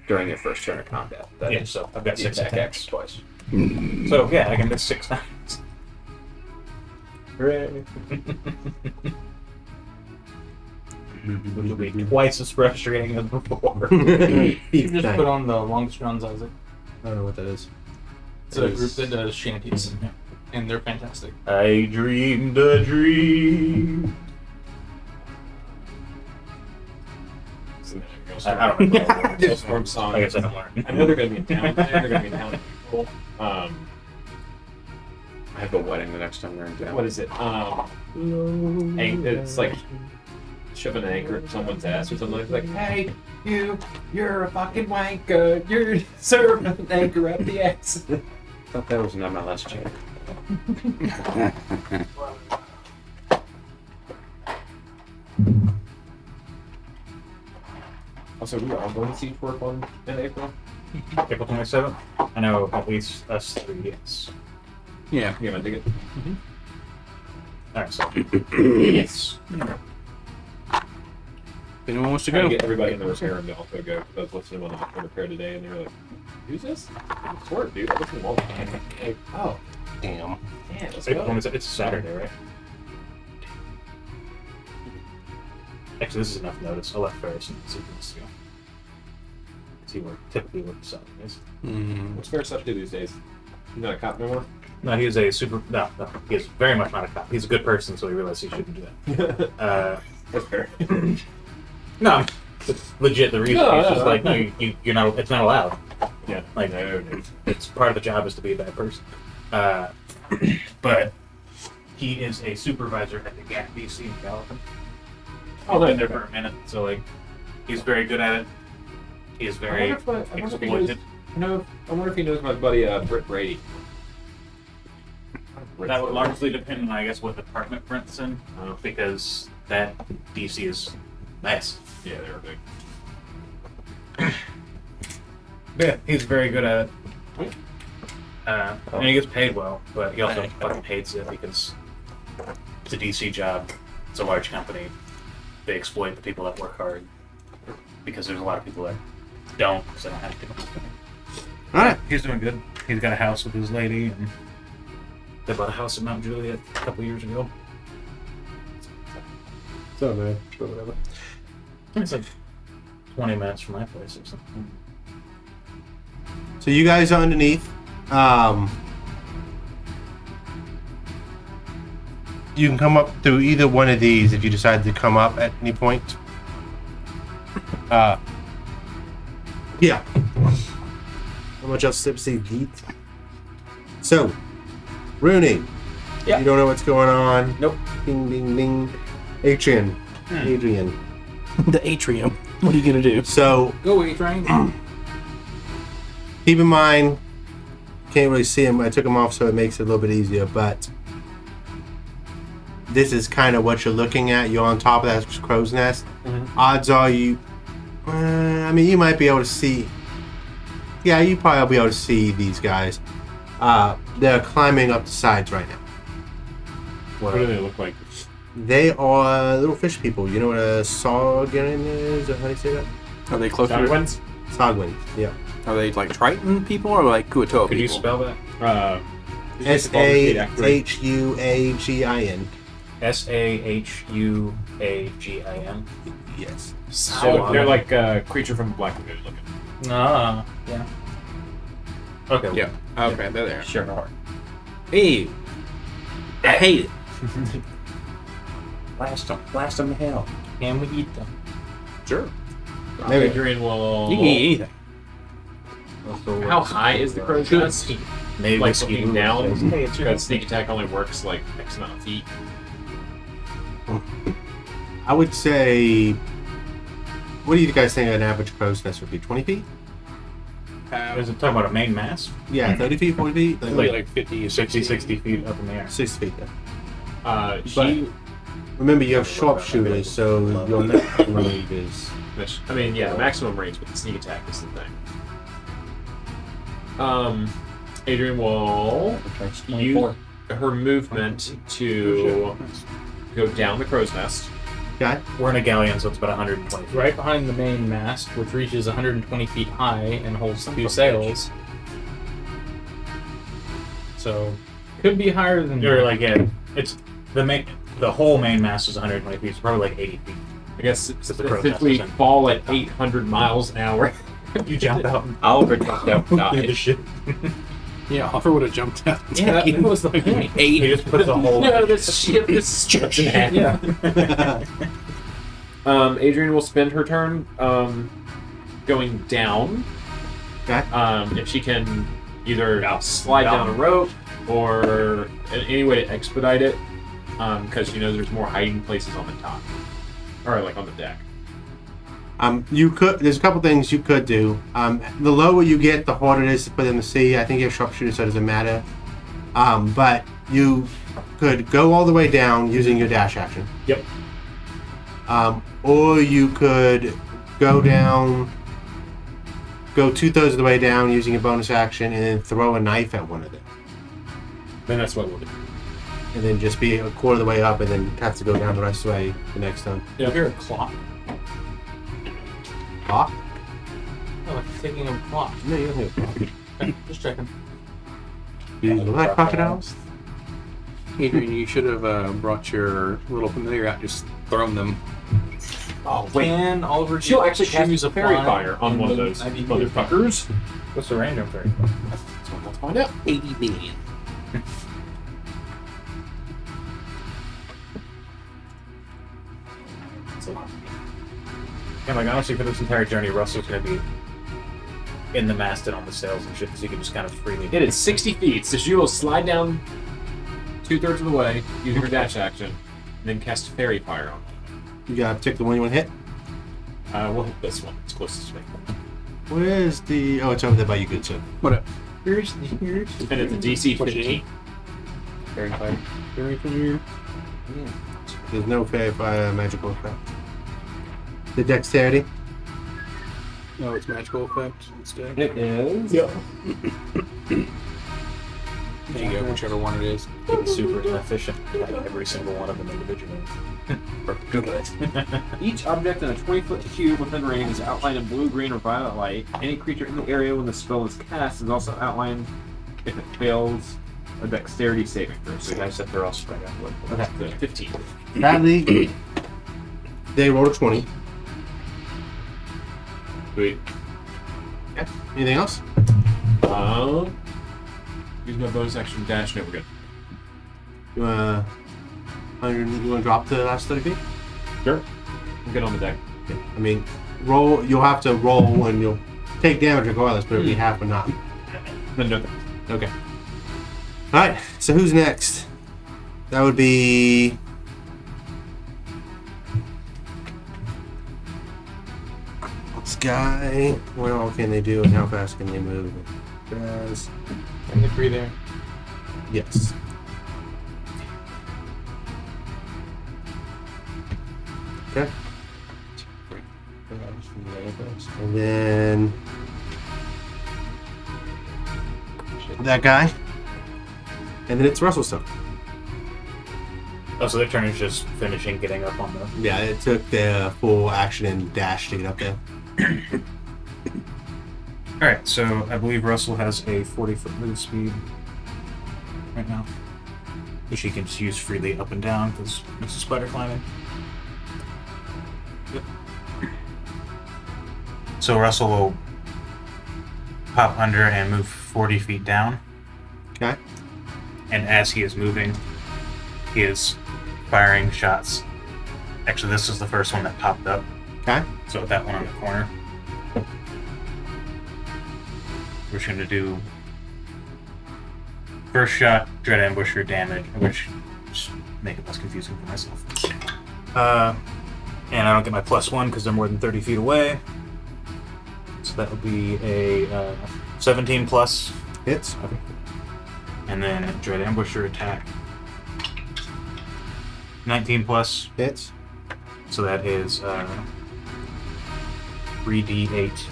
during your first turn of combat, that Yeah, is so I've got the 6 attack attacks. action twice. So yeah, I can miss 6 times. Hooray! Which will be twice as frustrating as before. You just put on the longest runs, Isaac. I don't know what that is. It's a group that does shanties, and they're fantastic. I dreamed a dream. I don't know. It's a storm song. I guess I don't learn. I know they're going to be in town. They're going to be in town in April. I have a wedding the next time we're in town. What is it? It's like shoving an anchor at someone's ass or something like hey, you're a fucking wanker. You're serving an anchor up the ass. I thought that was an MLS check. Also, we are all going to see work on in April. April 27th? I know at least us 3, yes. Yeah. You have a ticket? Alright, so. Yes. If anyone wants to Trying go. to get everybody in the repair and also go. I was listening to one on repair today, and they were like, "Who's this? It's work, dude. I listen to all the time." Like, oh, Damn. man, let's April go. 27th, it's a Saturday, right? Actually, this is enough notice. I'll let Ferris and see if he wants to go. Because he typically works Saturdays. What's fair stuff to do these days? You're not a cop no more. No, he is a super. No, he is very much not a cop. He's a good person, so he realized he shouldn't do that. That's fair. No, it's legit. The reason No, is no, just no. like no, you're not. It's not allowed. Yeah. Like it's part of the job is to be a bad person. But he is a supervisor at the GAT DC in Gallatin. Oh, Been there for a minute, so like he's very good at it. He is very I wonder if he knows, exploited. I wonder if he knows my buddy Britt Brady. That would largely depend on, I guess, what department Brent's in, because that DC is nice. Yeah, they were big. Yeah, he's very good at it. And he gets paid well, but he also fucking hates it because it's a DC job. It's a large company. They exploit the people that work hard because there's a lot of people that don't because they don't have to. Alright. He's doing good. He's got a house with his lady, and they bought a house in Mount Juliet a couple years ago. So man, but whatever. It's like 20 minutes from my place or something. So you guys are underneath. You can come up through either one of these if you decide to come up at any point. Yeah. How much else to say, Geet? So, Rooney. Yeah. You don't know what's going on. Nope. Ding, ding, ding. Adrian. The atrium. What are you gonna do? So, Go A-Train. keep in mind, can't really see him. I took him off so it makes it a little bit easier, but this is kind of what you're looking at. You're on top of that crow's nest. Odds are you, I mean, you might be able to see. Yeah, you probably will be able to see these guys. They're climbing up the sides right now. What do they look like? They are little fish people. You know what a sawgin is? Or how do you say that? Are they closer? Darwin's? Sogwin. Yeah. Are they like Triton people or like Kuatoa Could you people? spell that? SAHUAGIN. SAHUAGIN. Yes. So they're like a creature from the Black Lagoon looking. Ah, yeah. Okay. Yeah. Okay, they're there. Sure. Hey, I hate it. Blast them to hell. Can we eat them? Sure. Maybe. Adrian will. You can eat anything. How high is the crow's nest? Maybe Like whiskey looking blue. down? Hey, it's your Because sneak attack only works like X amount of feet. I would say. What do you guys think an average crow's nest would be? 20 feet? Is it talking about a main mast? Yeah, 30 feet, 40 feet? Like 50, 60 feet up in the air. 6 feet. Then. She. Remember, you have sharpshooters, so your maximum range is. I mean, yeah, maximum range, but the sneak attack is the thing. Adrian will use her movement to go down the crow's nest. Okay. We're in a galleon, so it's about 120 feet. Right behind the main mast, which reaches 120 feet high and holds 2 sails. So, could be higher than You're like, yeah, it's the whole main mast is 120 feet. It's probably like 80 feet. I guess the crow's if nest we is in. fall at 800 miles an hour, You jump out and Oliver jumped out and do the died. shit. Yeah, Oliver would have jumped out. Yeah, that was the point. He just puts the whole. no, this ship is stretching half. Yeah. Adrian will spend her turn going down. Okay. If she can either slide down a rope or any way to expedite it, because she knows there's more hiding places on the top or like on the deck. You could. There's a couple things you could do. The lower you get, the harder it is to put in the sea. I think you have sharpshooters, so it doesn't matter. But you could go all the way down using your dash action. Yep. Or you could go down, go 2/3 of the way down using a bonus action, and then throw a knife at one of them, Then that's what we'll do. and then just be a quarter of the way up, and then have to go down the rest of the way the next time. You hear a clock. Clock? Oh, like taking a clock. No, you don't hear a clock. Okay, just checking. Do you look like crocodiles? Adrian, you should have brought your little familiar out, just thrown them. Oh Can Oliver she'll actually cast choose a fairy fly fire on one of those IVP? motherfuckers. What's the range of fairy? Let's find out. 80 million. Yeah, like honestly, for this entire journey, Russell's gonna be in the mast and on the sails and shit, so you can just kind of freely. It is 60 feet, so she will slide down 2/3 of the way using her dash action, and then cast fairy fire on You got a particular one you want to hit? it. We'll hit this one. It's closest to me. Where's the? Oh, it's over there by you, good sir. What up? Here's. And it's a DC What'd you 15. Fairy fire. There's no fair magical effect. The dexterity. No, it's magical effect instead. It is. Yep. There you go, whichever one it is. Keep it super inefficient. Like every single one of them individually. Good. Each object in a 20-foot cube within range is outlined in blue, green, or violet light. Any creature in the area when the spell is cast is also outlined if it fails a dexterity saving throw. So So I said they're all spread out. Okay. the 15. Sadly, they rolled a 20. Sweet. Anything else? Use my bonus action dash. No, we're good. You want to drop the last 30 feet? Sure. I'm good on the deck. I mean, roll. You'll have to roll and you'll take damage regardless, but it'll be half or not. Then no. Okay. All right. So who's next? That would be. This guy. What all can they do, and how fast can they move? Fast. And the 3 there. Yes. Okay. And then that guy. And then it's Russell's turn. Oh, so their turn is just finishing getting up on the. Yeah, it took the full action and dash to get up there. Alright, so I believe Russell has a 40-foot move speed right now, which he can just use freely up and down because it's a spider climbing. Yep. So Russell will pop under and move 40 feet down. Okay. And as he is moving, he is firing shots. Actually, this is the first one that popped up. Okay. So that one on the corner. We're just going to do first shot, dread ambusher damage, which just make it less confusing for myself. And I don't get my +1 because they're more than 30 feet away. So that would be a 17 plus. Hits. Okay. And then dread ambusher attack. 19 plus. Hits. So that is 3d8.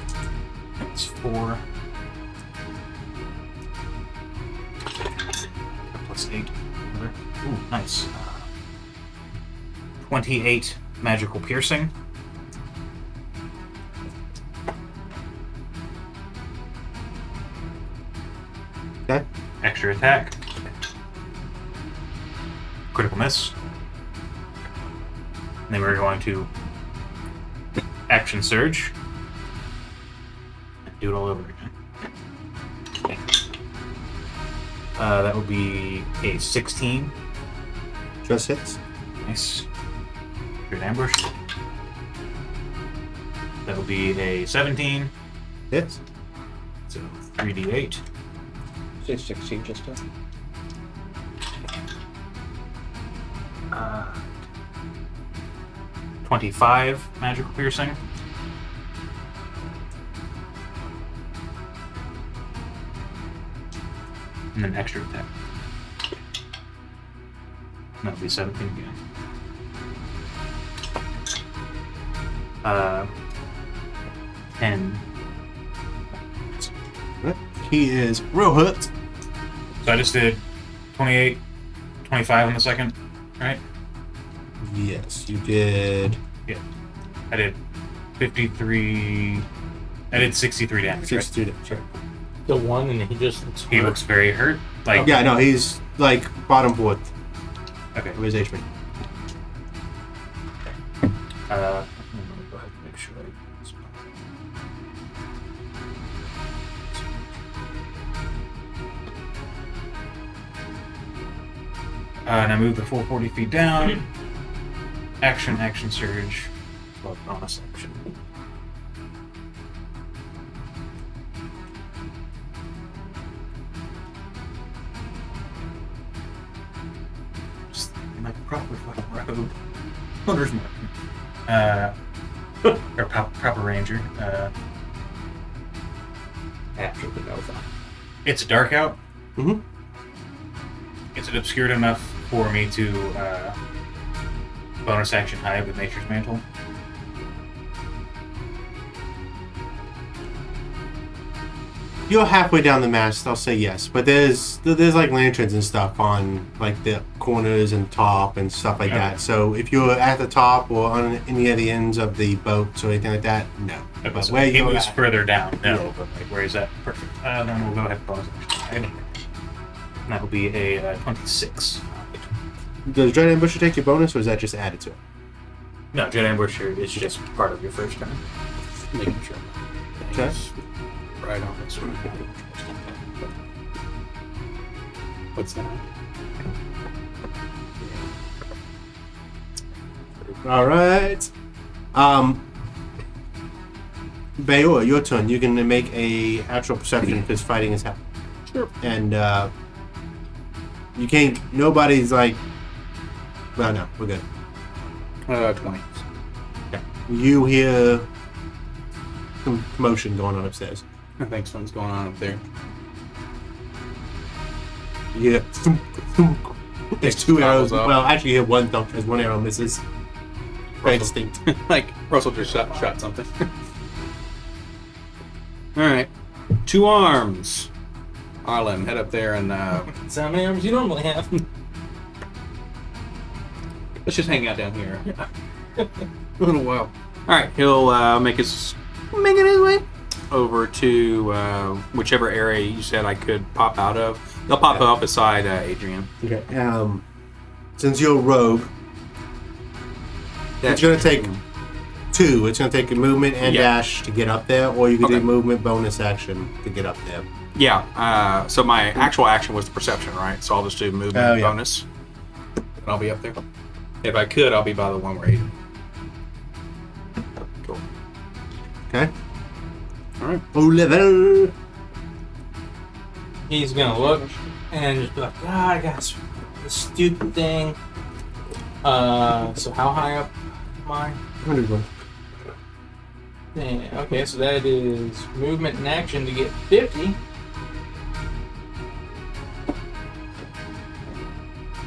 That's 4. Plus 8. Ooh, nice. 28 magical piercing. Okay. Extra attack. Critical miss. And then we're going to action surge. And do it all over again. That would be a 16. Just hits. Nice. Good ambush. That would be a 17. Hits. So 3d8. Say 16 just to. 25 magical piercing. And then extra attack. And that would be 17 again. 10. He is real hurt. So I just did 28, 25 on the second, right? Yes, you did. Yeah. I did 53. I did 63 damage. Right? 62 damage. Right. The one, and he just looks He looks very hurt. Like, Yeah, no, he's like bottom fourth okay. of his HP. I'm gonna go ahead and make sure and I move the full 40 feet down. Action surge. Well, bonus action. Just like a proper fucking road. Hunter's mark. Or proper ranger. After the Nova. It's dark out. Mm-hmm. Is it obscured enough for me to bonus action hide with Nature's Mantle? You're halfway down the mast, I'll say yes. But there's like lanterns and stuff on like the corners and top and stuff like that. So if you're at the top or on any of the ends of the boats or anything like that, no. Okay, But so where he you're moves at, further down. No, Yeah. but like, where is that? Perfect. Then we'll go ahead and bonus action hide. And that will be a 26. does Dread Ambusher take your bonus or is that just added to it? No, Jet Ambusher is just part of your first turn. Making sure. Okay. Things right on this one. What's that? All right. Bayor, your turn. You can make a actual perception because fighting is happening. Sure. And you can't. Nobody's like. Well, no, we're good. 20. You hear some commotion going on upstairs. I think something's going on up there. You hear thump, thump. There's two arrows. Travels up. Well, actually, you hear one thump as one arrow misses. Very Russell. distinct. Like Russell just shot something. All right, 2 arms. Arlen, head up there and So how many arms you normally have? let's just hang out down here a little while. All right, he'll making his way over to whichever area you said I could pop out of. They'll pop up beside Adrian. Okay. Since you're a rogue, it's going to take 2. It's going to take a movement and Yeah. dash to get up there, or you can Okay. do movement bonus action to get up there. Yeah. So my actual action was the perception, right? So I'll just do movement Oh, yeah. bonus, and I'll be up there. If I could, I'll be by the one where Adrian. Cool. Okay. All right. Oh, level. He's gonna look and just be like, I got this stupid thing. So how high up am I? 101. Yeah, okay, so that is movement and action to get 50.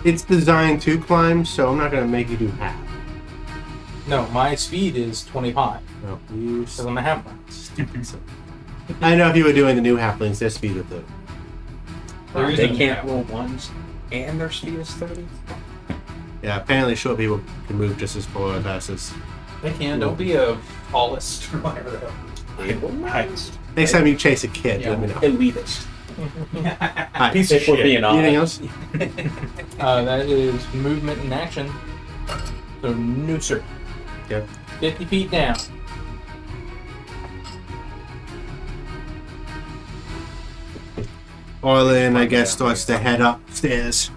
It's designed to climb, so I'm not going to make you do half. No, my speed is 25 No, you. because I'm a halfling. Stupid son. I know if you were doing the new halflings, their speed would 30. There is They no can't half. roll ones, and their speed is 30. Yeah, apparently short people can move just as fast as. They can. Don't be a tallest or whatever the hell. Highest. Next time you chase a kid, Yeah. let me know. Elitist. Alright, Piece of If we're shit. being anything honest. else? That is movement and action. So no sir. Okay. 50 feet down. Orlin, I guess, starts to head upstairs.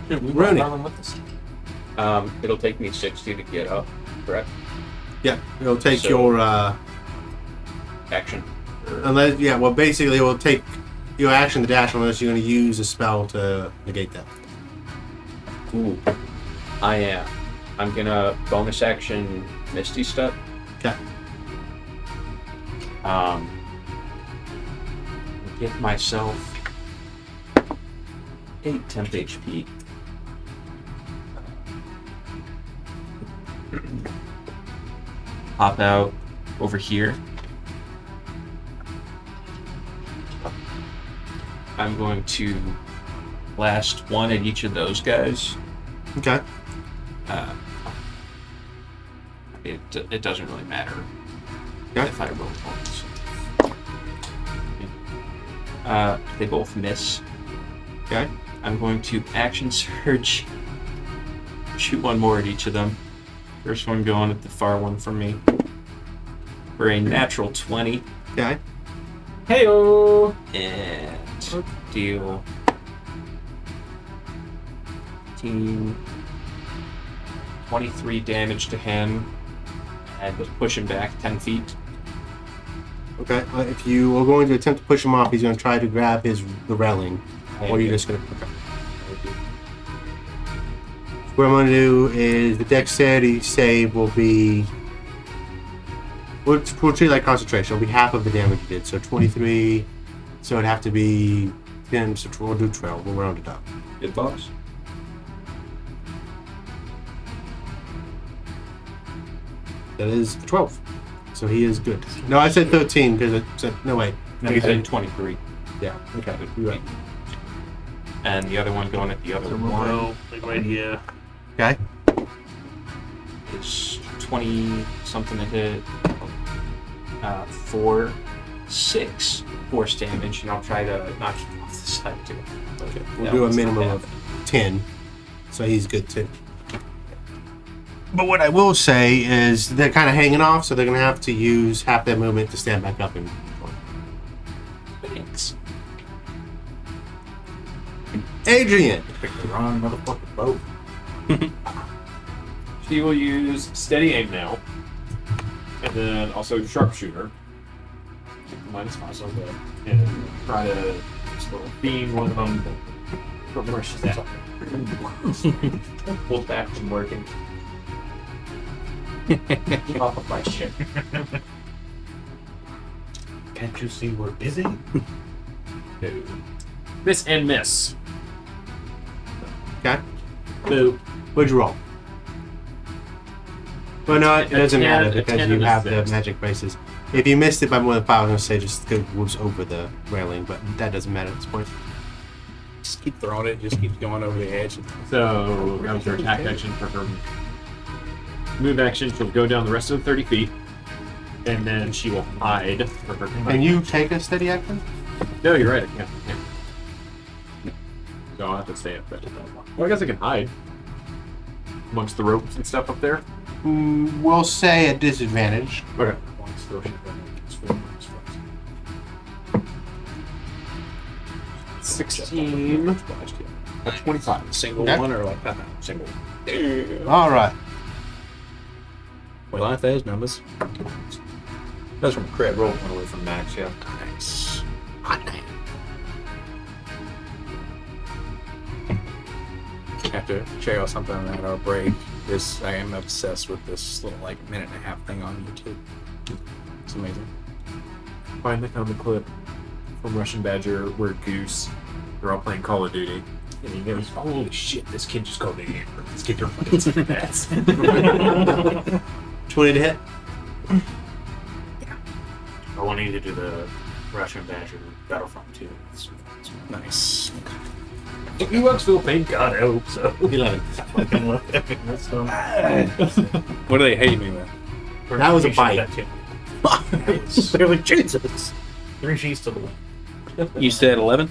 Should we Rooney. run with us? It'll take me 60 to get up, correct? Yeah, it'll take So- your Action. unless well basically it will take your action to dash unless you're going to use a spell to negate that. Ooh. I am. I'm gonna bonus action Misty Step. Okay. Give myself 8 temp HP. Pop out over here. I'm going to blast one at each of those guys. Okay. It doesn't really matter Okay. if I roll points. They both miss. Okay. I'm going to action surge. Shoot one more at each of them. First one going at the far one from me. For a natural 20. Okay. Heyo. And deal 23 damage to him. And just push him back 10 feet. Okay. If you are going to attempt to push him off, he's going to try to grab the railing, or you're just going to. Okay. What I'm going to do is the dexterity save will be. We'll treat it like concentration. It'll be half of the damage you did. So 23. So it'd have to be 10. So we'll do 12. We'll round it up. Good boss. That is 12. So he is good. No, I said 13 because it said. No, wait. No, you said 23. Yeah. Okay. You're right. And the other one going at the other one Well, like right here. Okay. is 20 something to hit. 6 force damage, and I'll try to knock him off the side too. Okay. We'll That do a one's not minimum bad. of 10. So he's good too. But what I will say is they're kind of hanging off, so they're going to have to use half their movement to stand back up and. Thanks. Adrian. Picked the wrong motherfucking boat. She will use steady aim now, and then also sharpshooter. -5 and try to beam one of them from where she's at. Pulled back from working. Get off of my ship. Can't you see we're busy? No. Miss and miss. Okay. No. What'd you roll? Well, no, it doesn't matter A 10 because and you a have the 6. magic braces. If you missed it by more than 5, I'm going to say just go whoops over the railing, but that doesn't matter at this point. Just keep throwing it. Just keeps going over the edge. So that was her attack action for her move action. She'll go down the rest of the 30 feet, and then she will hide for her. Can you take a steady action? No, you're right. Yeah. So I'll have to stay up there. Well, I guess I can hide amongst the ropes and stuff up there. We'll say a disadvantage. Okay. 16. 25. Single Okay. one or like that? Single. All right. We like those numbers. That's from crit. Roll one away from max, yeah. Nice. After show you something at our break, this I am obsessed with this little like minute and a half thing on YouTube. It's amazing. Finally found the clip from Russian Badger where Goose, they're all playing Call of Duty. And he goes, holy shit, this kid just called me a hammer. Let's get your fucking bats. 20 to hit. I want you to do the Russian Badger Battlefront 2. Nice. You works Phil Payne? God, I hope so. 11. Fucking love that in this film. What do they hate me with? That was a Appreciate bite. that too. They're like Jesus. 3 G's to the win. You said 11.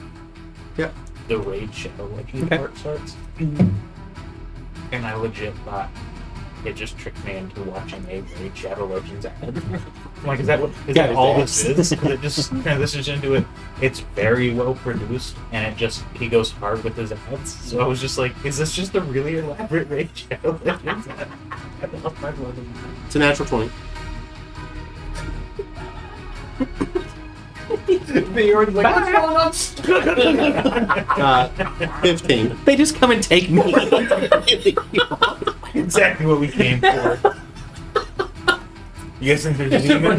The Raid Shadow Legends Okay. part starts. And I legit thought it just tricked me into watching a Raid Shadow Legends ad. I'm like, is that all this is? It just transitions into it. It's very well produced, and he goes hard with his ads. So I was just like, is this just a really elaborate Raid Shadow Legends ad? I love my brother. It's a natural 20. They already like, what's going on? 15. They just come and take me. Exactly what we came for. You guys think there's a demon?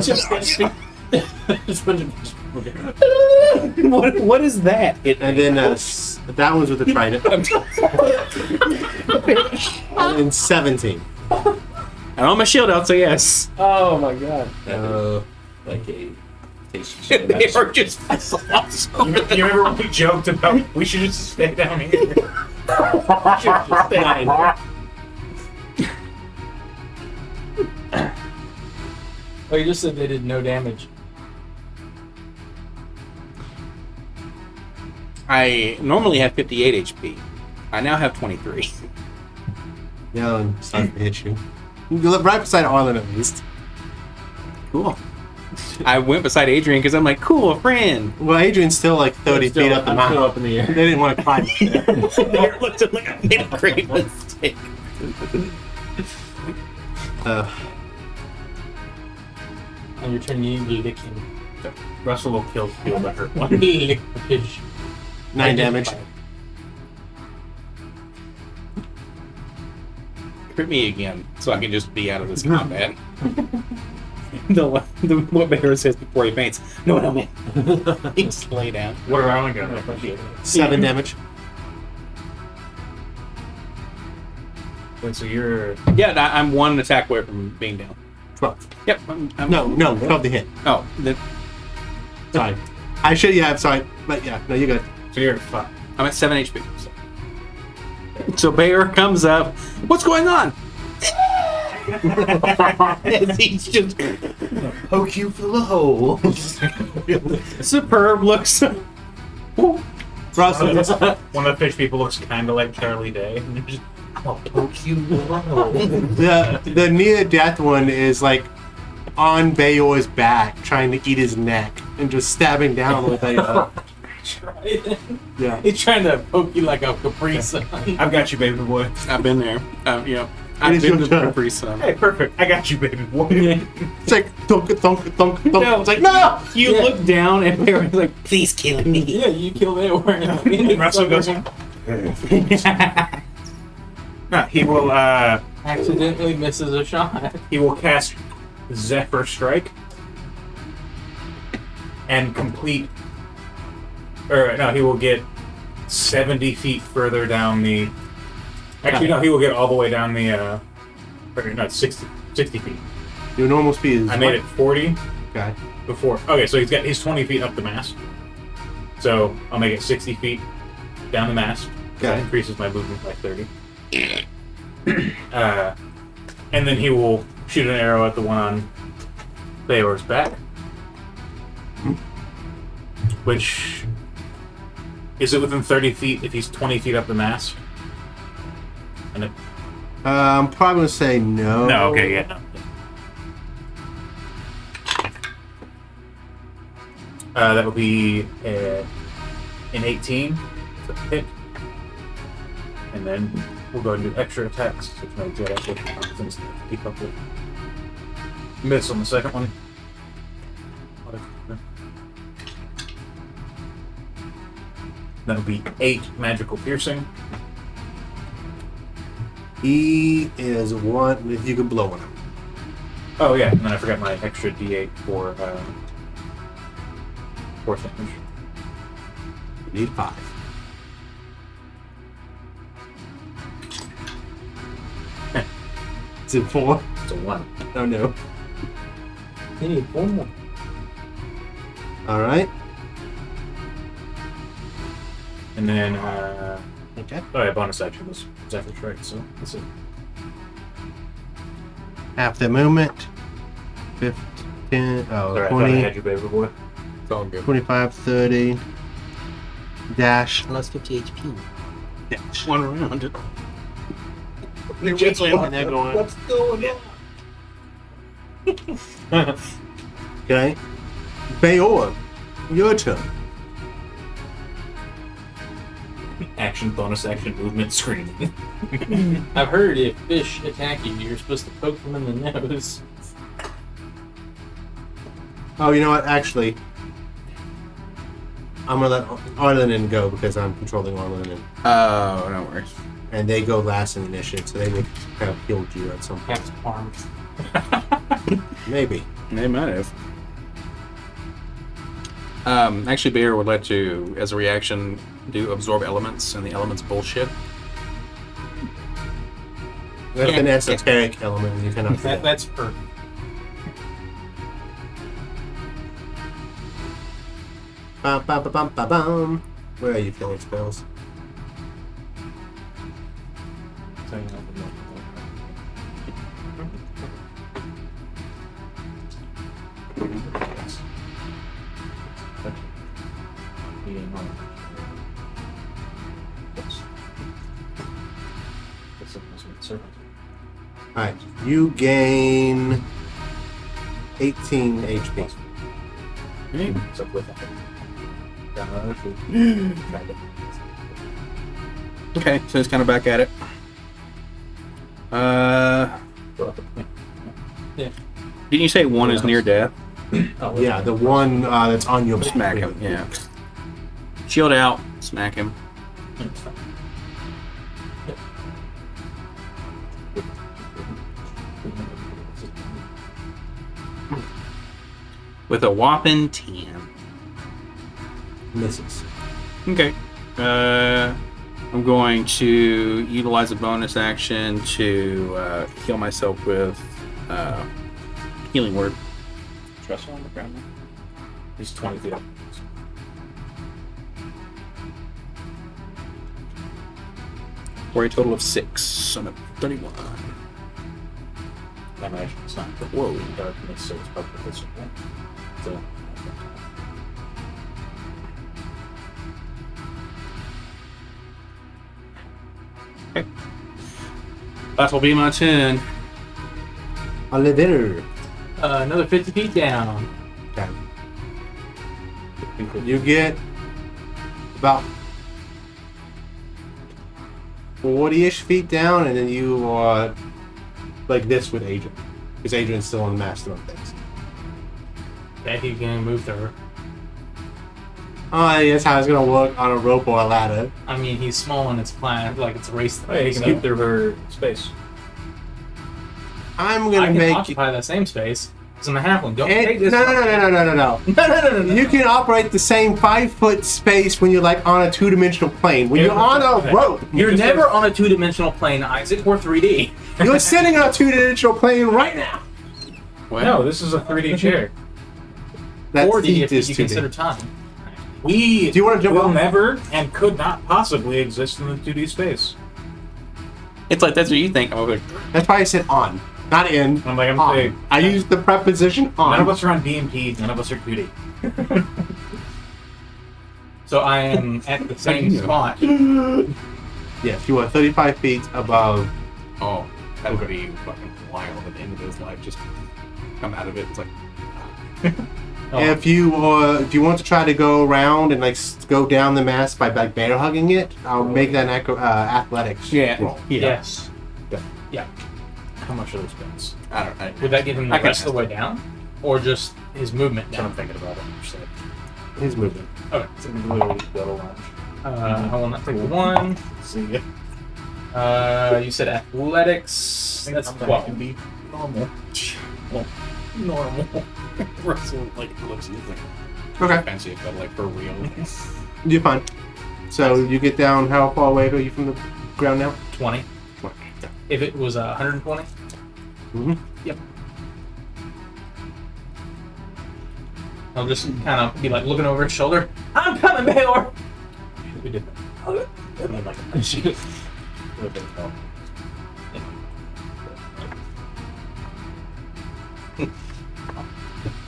What is that? And then that one's with the trident. And then 17. And on my shield out, so yes. Oh my god. Like a tasty They are just You remember when we joked about we should just stay down here? We should just stay down here. Oh, you just said they did no damage. I normally have 58 HP. I now have 23. Yeah, and starts to hit you. You live right beside Arlen at least. Cool. I went beside Adrian because I'm like, cool, a friend. Well, Adrian's still like 30 feet up the I'm mountain. still up in the air. They didn't want to climb up there. It looked like I made a great mistake. On your turn, you need to lick him. Russell will kill people that hurt one. Lick the pitch. 9 damage. Crit me again, so I can just be out of this combat. What Bear says before he faints. No, man. He just lay down. What are I going 7 damage. Wait, so you're Yeah, I'm one attack away from being down. 12. Yep. I'm, No, 12 to hit. Oh, Sorry. I should, yeah, I'm sorry. But yeah, no, you're good. so you're at 5. I'm at 7 HP. So Bear comes up. What's going on? He's just Poke you for the hole. superb looks. Russell, One of the fish people looks kind of like Charlie Day. And they're just, I'll poke you low. The near death one is like on Bayor's back, trying to eat his neck and just stabbing down with a. Yeah. He's trying to poke you like a Capri Sun. I've got you, baby boy. I've been there. You know, I've is been your to the turn. Capri Sun. Hey, perfect. I got you, baby boy. It's like thunk, thunk, thunk, thunk. No. It's like no. You Yeah. look down and Barry's like, please kill me. Yeah, you killed it. And Russell goes, no, he will accidentally misses a shot. he will cast Zephyr Strike and complete, or no, he will get 70 feet further down the. Actually, no, he will get all the way down the. Or no, 60 feet. Your normal speed is. I made it 40 Okay. before. Okay, so he's 20 feet up the mast. So I'll make it 60 feet down the mast. That Okay. increases my movement by 30. And then he will shoot an arrow at the one on Bayor's back. Which is it within 30 feet if he's 20 feet up the mast? And it, I'm probably gonna say no. no, okay, yeah, no. That would be an 18. So hit. And then we'll go and do extra attacks, which no Jedi will confidence to keep up with. Miss on the second one. That'll be 8 magical piercing. He is one. If you could blow on him. Oh yeah, and then I forgot my extra D8 for force damage. You need 5. Is it 4? It's a 1. Oh no. You need 4 more. All right. And then Okay. oh yeah, bonus action was Zephyr Strike, so that's it. Half the movement. 15. Oh, Sorry, I thought I 20. had you, baby boy. It's all good. 25, 30. Dash. Lost 50 HP. Dash. One round. And they're going. What's going on? Okay. Bayor, your turn. Action, bonus action, movement, screaming. I've heard if fish attack you, you're supposed to poke them in the nose. Oh, you know what? Actually, I'm gonna let Arlenin go because I'm controlling Arlenin, Oh, no worries. and they go last in the initiative, so they would have killed you at some point. Cat's arms. Maybe. They might have. Actually, Bear would let you, as a reaction, do absorb elements, and the elements bullshit. That's an esoteric element, and you cannot. do that. That's Earth. Bum, bum, bum, bum, bum, bum. Where are you feeling spells? Alright, you gain 18 HP. So with that. Okay, so he's kind of back at it. Didn't you say one is near death? Yeah, the one that's on your back. Smack him, yeah. Shield out, smack him. With a whopping 10. Misses. Okay. I'm going to utilize a bonus action to heal myself with Healing Word. Trust on the ground now. He's 20 feet up. For a total of 6. So I'm at 31. I imagine it's not the Whoa. darkness, so it's probably this one. So, That'll be my turn. Oliver. Another 50 feet down. Okay. You get about 40-ish feet down, and then you are like this with Adrian. Because Adrian's still on the mast throwing things. Okay, he's gonna move through. Oh, that's how it's gonna work on a rope or a ladder. I mean, he's small and it's flat, like it's a race thing. Hey, you can so keep through her space. I'm I gonna can make occupy that same space. Because I'm a halfling. Don't Hey, take this. no. No. You can operate the same 5-foot space when you're like on a 2-dimensional plane. When you're on a rope, You're never on a 2-dimensional plane, Isaac, or 3D. you're sitting on a 2-dimensional plane right now. No, this is a 3D chair. That 4D seat if is you 2D. consider time. We Do you want to jump will on? never and could not possibly exist in the 2D space. It's like that's what you think. I'm like, That's why I said on, not in. I'm like, I'm On. saying, I used the preposition on. none of us are on DMP, none of us are 2D. So I am at the same spot. Yes, you are 35 feet above. Oh, that would be fucking wild at the end of his life. Just come out of it. It's like, Oh, If you want to try to go around and like go down the mast by like bear hugging it, I'll make that an athletics roll. yes. How much are those spins? I don't know. Would that give him the I can rest of the way down? Or just his movement That's what I'm down? thinking about it. I'm just like, His movement. Okay. it's literally double lunge. I will not take the one. See ya. You said athletics. That's I'm gonna 12. can be normal. Well, normal. Russell like looks at you like Okay, fancy it, but like for real. you're fine. So you get down. How far away are you from the ground now? 20. If it was 120? Mm-hmm. Yep. I'll just kind of be like looking over his shoulder. I'm coming, Baylor! We did that. I mean, like a she would have been fun.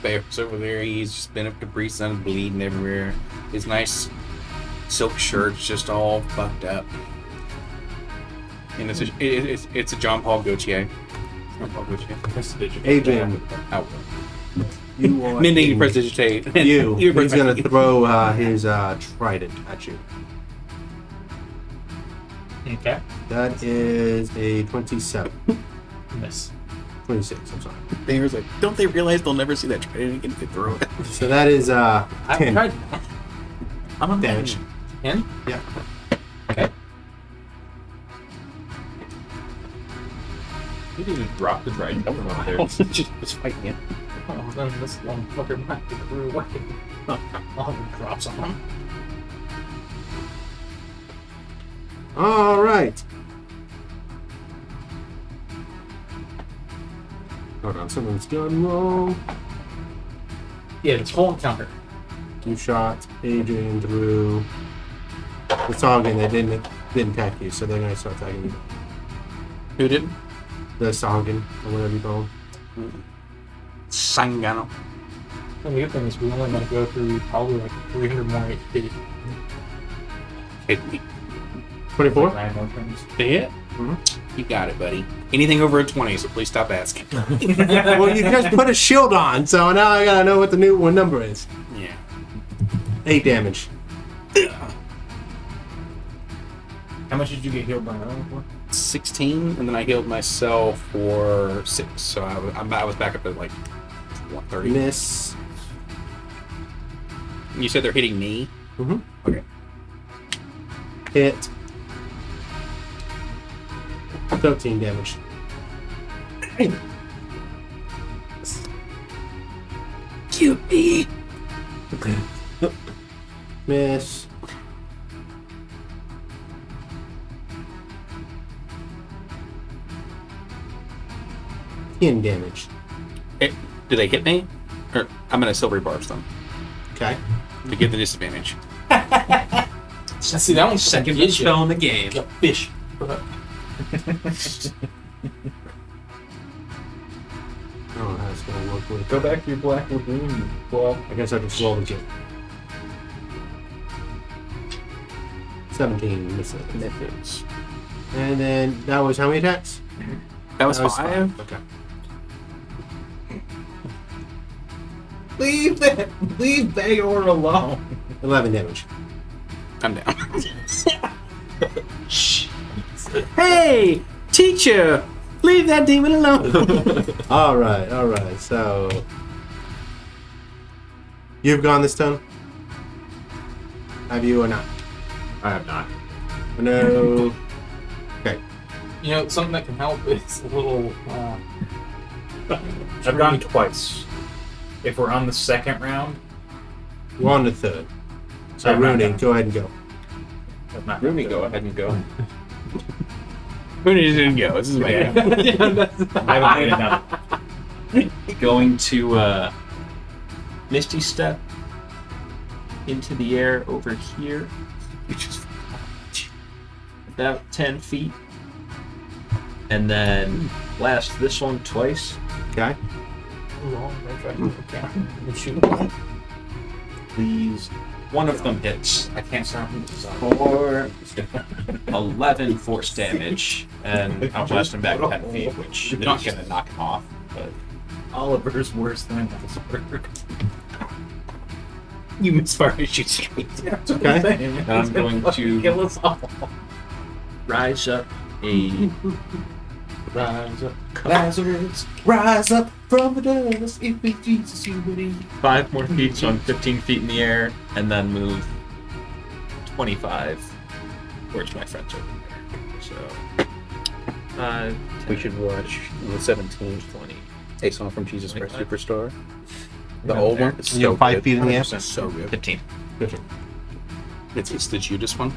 Bear's over there. He's just been up to breathe, sun bleeding everywhere. His nice silk shirt's just all fucked up. And it's a John Paul Gaultier. John Paul Gaultier. Adrian, Out. you are. Mending you press digitate. You. You're He's gonna perfect. throw his trident at you. Okay. That is a 27. Miss. 26. I'm sorry. Bear's like, don't they realize they'll never see that trident again if they throw it? So that is I 10 tried. I'm on damage. 10? Yeah. Okay. You didn't just drop the trident from over there. just fighting it. Oh, then this motherfucker might be through away. All the drops on him. All right. Hold on, something's gone wrong. Yeah, this whole encounter. You shot Adrian through the Sagan that didn't attack you, so they're gonna start attacking you. Who did? The Sagan, or whatever you call him. Sangano. And the good thing is we only want to go through probably like 300 more HP. Hit me. 24? 9 more turns. To hit? You got it, buddy. Anything over a 20, so please stop asking. Well, you just put a shield on, so now I gotta know what the new one number is. Yeah. 8 damage. How much did you get healed by that for? 16, and then I healed myself for 6, so I was back up at like 130. Miss. You said they're hitting me? Mm-hmm. Okay. Hit. 13 damage. Cutie. Miss. Damage. Do they hit me? Or I'm gonna silvery barbs them Okay. to get the disadvantage. See, that one's Second gives you spell in the game. a fish. Oh, that's gonna work with. Go back to your black lagoon, you pull I guess I just roll again. 17 misses. And then that was how many attacks? That was 5. Okay. Leave Bayor alone. 11 damage. I'm down. Hey, teacher, leave that demon alone. All right. So you've gone this turn. Have you or not? I have not. No. You know, something that can help is a little. I've gone twice. If we're on the second round, We're on the third. So I'm not Rooney, done. go ahead and go. I've not Rumi, go ahead and go. Who didn't go? This is my Yeah. I haven't made another. Going to Misty Step into the air over here. About 10 feet. And then blast this one twice. Okay. Please. One of them hits. I can't stop him. For 11 force damage. And I'll blast him back 10 feet, which is not going to knock him off. But Oliver's worse than Iceberg. You misfired to shoot straight. Okay. And I'm going to Kill us all. rise up a Rise up, Lazarus, rise up from the dust. If it's Jesus, you believe. 5 more feet, so I'm 15 feet in the air, and then move 25 towards my friends over there. So, 5, We should watch the 17, 20. A Song from Jesus Christ 25. Superstar. The old one. It's You're so 5 good. feet in the air? It's so good. 15. It's the Judas one.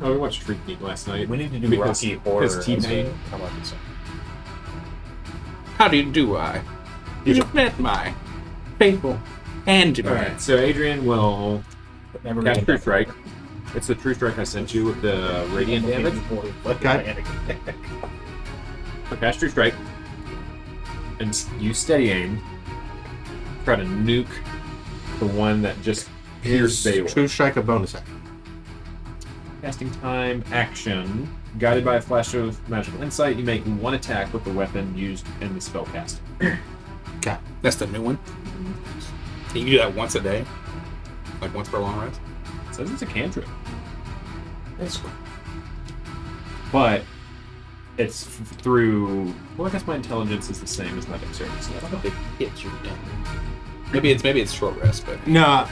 Oh, we watched Freak Geek last night. We need to do Because- Rocky Horror. because T-Pain- Come on, this one. How do I? You've met my faithful and Alright, so Adrian will But never cast really True Strike. It's the True Strike I sent you with the radiant damage. Okay. So cast True Strike. And use steady aim. Try to nuke the one that just pierced Is Baylor. True Strike a bonus action? Casting time, action. Guided by a flash of magical insight, you make one attack with the weapon used in the spell casting. Okay. That's the new one. Can you do that once a day? Like once per long rest? It says it's a cantrip. That's cool. But it's through. Well, I guess my intelligence is the same as my dexterity. So that's not- It hits you down. Maybe it's short rest, but No.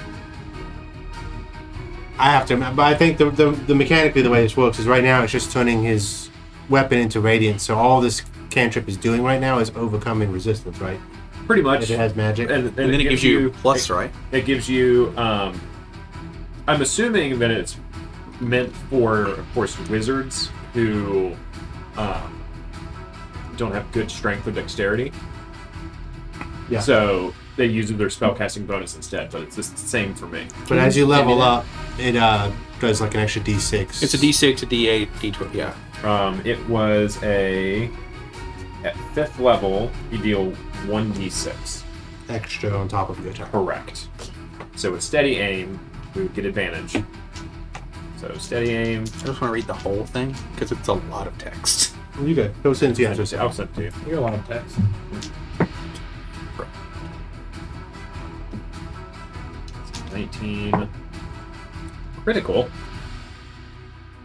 I have to, but I think the mechanically the way this works is right now it's just turning his weapon into radiant. So all this cantrip is doing right now is overcoming resistance, right? pretty much. If it has magic. And and then it gives you plus, right? It gives you. I'm assuming that it's meant for, of course, wizards who don't have good strength or dexterity. Yeah. So they use their spellcasting bonus instead, but it's the same for me. But as you level up, it does like an extra D6. It's a D6, a D8, D12. Yeah. It was at 5th level, you deal 1d6. extra on top of your attack. Correct. So with steady aim, we would get advantage. So steady aim. I just want to read the whole thing because it's a lot of text. You good? Go send it to you. I'll send it to you. You're a lot of text. 19. Critical.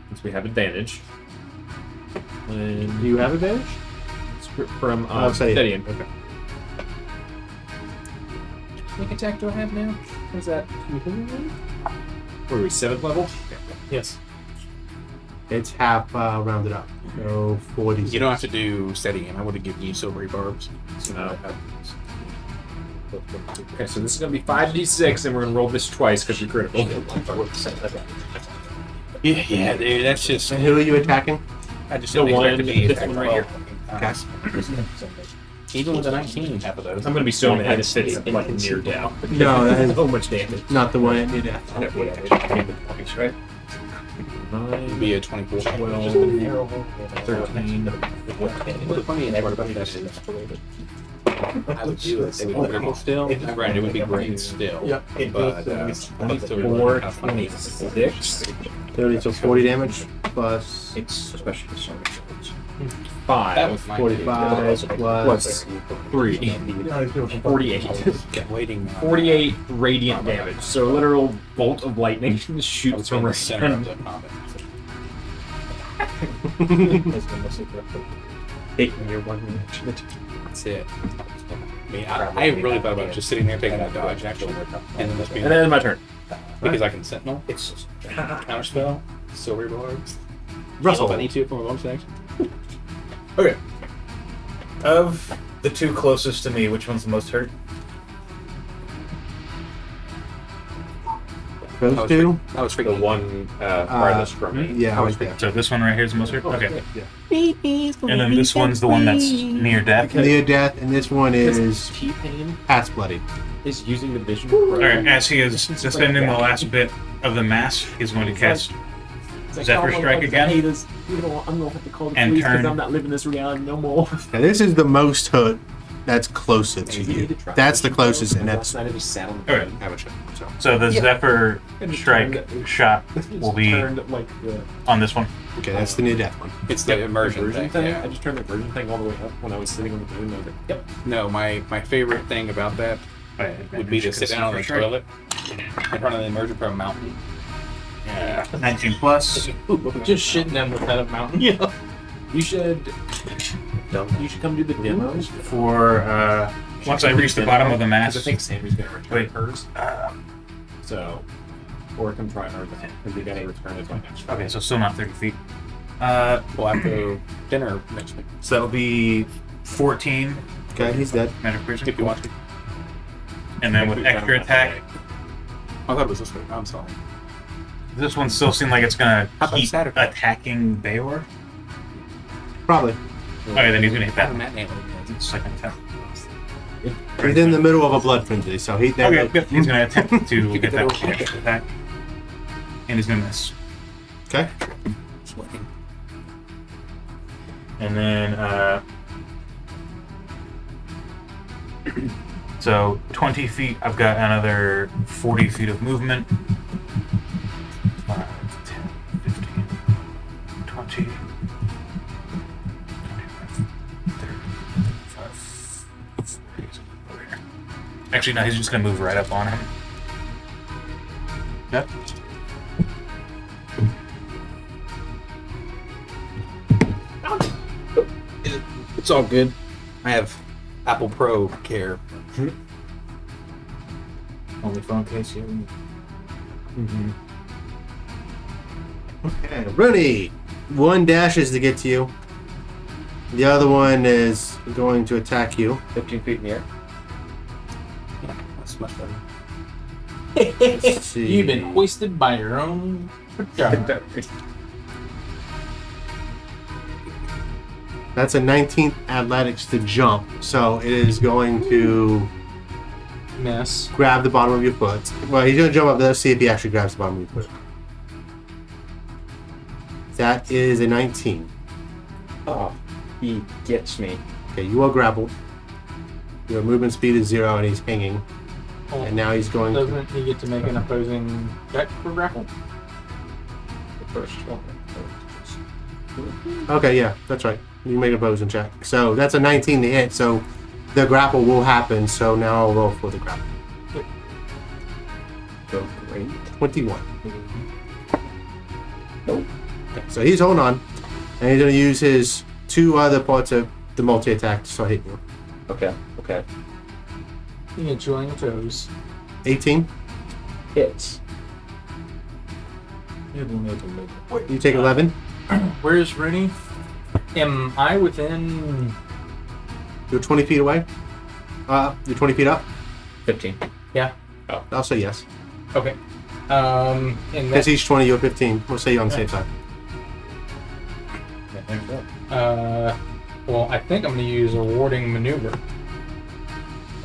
Since we have advantage. And Do you have advantage? from I'll say it. steady aim. Okay. Sneak attack do I have now? What is that? What are we, 7th level? Yes. It's half rounded up. So 40. You don't have to do steady aim. I would have given you silvery barbs. Okay, so this is going to be 5d6, and we're going to roll this twice because you're critical. Yeah, dude, that's just. And who are you attacking? I just The didn't one, expect to be this attacked one by right all. Okay. Even with a 19, half of those. I'm going to be so mad it fits like near down. No, that is So much damage. not the one I needed. Right? 9, Be a 24. 12, 13. Funny in everybody that is. I would do it. It would be critical still. Right, it would be great still. Yeah. But I need to 4, have funny. 26. 30, so 40 damage plus It's especially for so many shows. 45 plus 3. 48. Waiting. 48 radiant damage. So literal bolt of lightning shoots from her center of hand. the combat. Taking your 1 minute. That's it. I mean, I really thought about just sitting there taking that dodge action, and then just being And then it's my turn. because I can sentinel. It's counterspell, silver barbs. Russell. If I need to for my bonus action. Okay. Of the two closest to me, which one's the most hurt? Those two? I was The freaking one farthest from me. Yeah, I was there. So this one right here is the most hurt? Okay. Yeah. And then this one's the one that's near death. Near death, and this one is T-Pain past bloody. is using the vision. Alright, as he is descending the last bit of the mass, he's going to cast Zephyr Strike again. I'm gonna have to call the And police because turn- I'm not living this reality no more. Now, this is the most hurt that's closer to you. That's the closest, and that's. Last night I just sat on the Alright. bed. Have a check. So. So the Zephyr Strike shot will be Turned like the on this one. Okay, that's the near death one. It's the immersion version thing. thing. I Yeah. just turned the version thing all the way up when I was sitting on the bed and I was like, yep. No, my favorite thing about that would be to sit down on the toilet in front of the immersion from a mountain. Yeah. 19 plus. Just shitting them with that mountain. Yeah. You should come do the demos. For once I reach the bottom of the mass. Because I think Sammy's gonna return Wait. hers. So, or come try hers because we gotta return it by next. Okay, so still not 30 feet. We'll have to dinner next week So that'll be 14 Okay, he's dead. magic prison. if you want to. And then with extra attack, I thought it was this week. I'm sorry. this one still seems like it's gonna How about keep Saturday? attacking Bayor. Probably. Okay, then he's gonna hit Have a that matinee. second attack. He's in the middle of a blood frenzy, so he. Okay, good. He's gonna attempt to You get get that that extra attack. And he's gonna miss. Okay. Sweating. And then, so 20 feet, I've got another 40 feet of movement. 5, 10, 15, 20, 25, 30, 35. He's over here. Actually, no, he's just gonna move right up on him. Yep. It's all good. I have Apple Pro care. Only phone case here. Okay, Rooney. One dashes to get to you. The other one is going to attack you. 15 feet in the air. Yeah, that's much better. Let's see. You've been hoisted by your own petard. That's a 19th athletics to jump, so it is going to Miss. grab the bottom of your foot. Well, he's going to jump up there, see if he actually grabs the bottom of your foot. That is a 19. Oh, he gets me. Okay, you are grappled. Your movement speed is 0 and he's hanging. And now he's going to... Doesn't he get to make an opposing check for grapple? The first one. Okay, yeah, that's right. You make a opposing check. So that's a 19 to hit, so the grapple will happen, so now I'll roll for the grapple. Go great. 21. Nope. Okay, so he's holding on, and he's going to use his 2 other parts of the multi-attack to start hitting you. Okay. Okay. You get you on your toes. 18. Hits. You take 11. Where's Rooney? Am I within? You're 20 feet away. You're 20 feet up. 15. I'll say yes. Okay. And Because that's, he's 20, you're 15. We'll say you're on the safe side. well, I think I'm going to use a warding maneuver.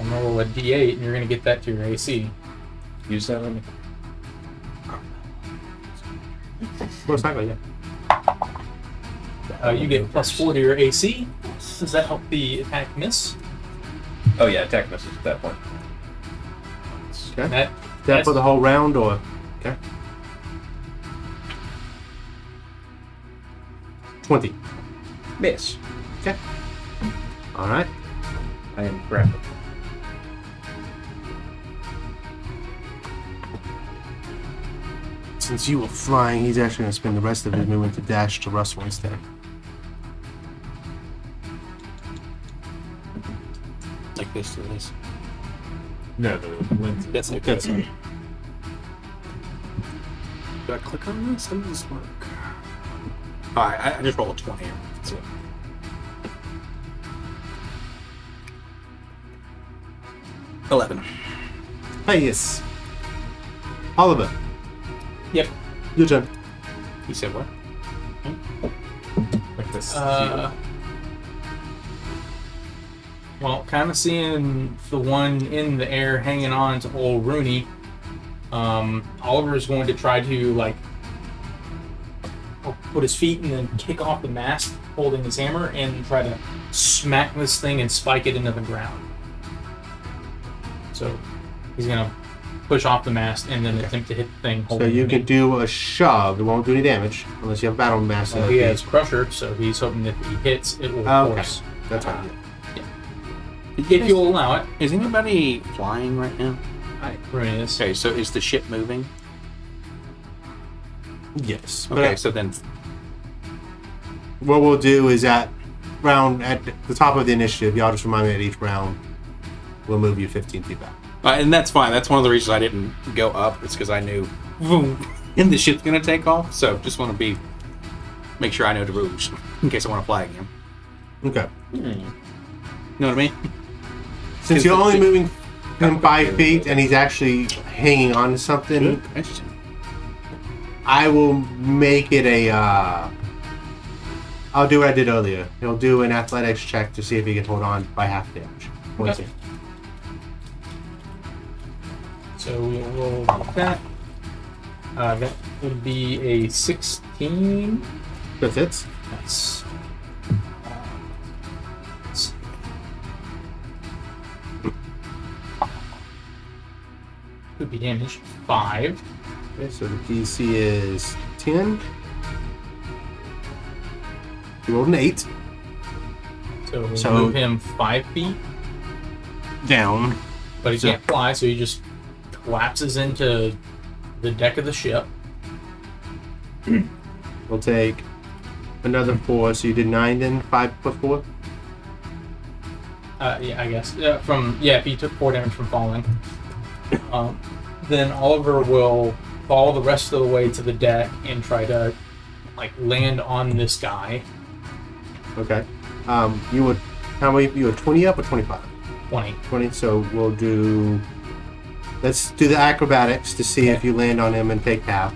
I'm going to roll a D8, and you're going to get that to your AC. Use that on me. Most likely, yeah. You get +4 to your AC. Does that help the attack miss? Oh yeah, attack misses at that point. Okay. That, Is that for the whole round, or... Okay. 20. Miss. All right. I am grappled. Since you were flying, he's actually going to spend the rest of his movement to dash to Russell instead. Like this to this. No, the Lindsay. That's okay. That's Do I click on this? How does this work? Alright, I just roll a 20 here. That's it. $11. Hey, yes. Oliver, Yep. your turn. You said what? Like this. Well, kind of seeing the one in the air hanging on to old Rooney, Oliver is going to try to, like, put his feet and then kick off the mast holding his hammer and try to smack this thing and spike it into the ground. So he's going to push off the mast and then attempt to hit the thing So holding you the can meat. do a shove. It won't do any damage unless you have battle mass. Well, he has Crusher, so he's hoping that if he hits, it will Okay. force. That's fine. If you'll allow it. Is anybody flying right now? Rooney is. Okay, so is the ship moving? Yes. Okay, But so then what we'll do is at the top of the initiative, y'all just remind me at each round, we'll move you 15 feet back. and that's fine. That's one of the reasons I didn't go up. It's because I knew, boom, and the ship's gonna take off. So just want to make sure I know the rules in case I want to fly again. Okay. You know what I mean? Since you're only moving him 5 feet and he's actually hanging on to something, Good question. I will make it a. I'll do what I did earlier. He'll do an athletics check to see if he can hold on by half damage. We'll Okay. see. So we'll roll that. That would be a 16. That hits. That's. Could be damage 5. Okay, so the DC is 10. You rolled an 8. So we'll So- move him 5 feet, Down. but he So- can't fly, so he just collapses into the deck of the ship. We'll take another 4. So you did 9 then? 5 plus 4? Yeah, I guess. If he took 4 damage from falling. Then Oliver will fall the rest of the way to the deck and try to, like, land on this guy. Okay. You would. How many? You were 20 up or 25? 20. 20. So we'll do. Let's do the acrobatics to see if you land on him and take half.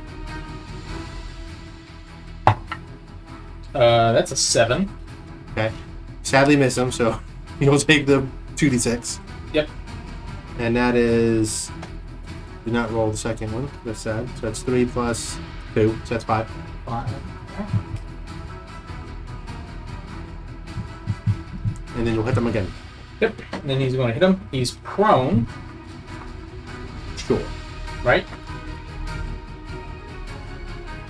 That's a 7. Okay. Sadly miss him, so you'll take the 2d6. Yep. And that is. Did not roll the second one. That's sad. So that's 3 plus 2. So that's 5. 5. And then you'll hit them again. Yep. And then he's going to hit him. He's prone, Sure. right?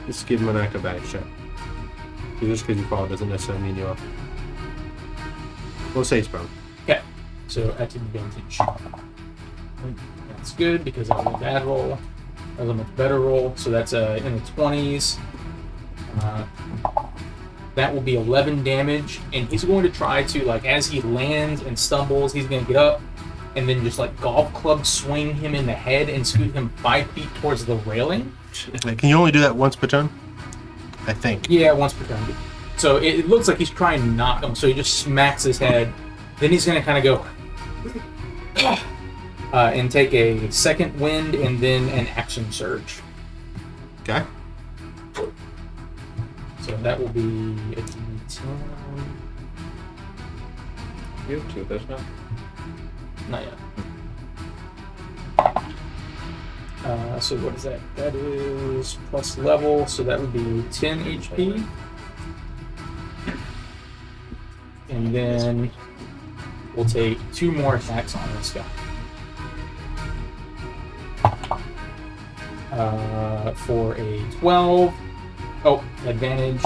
Just give him an acrobatics check. Just because you fall doesn't necessarily mean you're. We'll say it's prone. Okay. So at advantage. That's good because that was a bad roll. That was a much better roll. So that's in the 20s. That will be 11 damage, and he's going to try to, like, as he lands and stumbles, he's going to get up and then just, like, golf club swing him in the head and scoot him 5 feet towards the railing. Can you only do that once per turn? I think. Yeah, once per turn. So it looks like he's trying to knock him, so he just smacks his head. Then he's going to kind of go and take a second wind and then an action surge. Okay. So that will be a D10. You have 2 of those now? Not yet. So what is that? That is plus level, so that would be 10 HP. And then we'll take 2 more attacks on this guy. For a 12. Oh, advantage.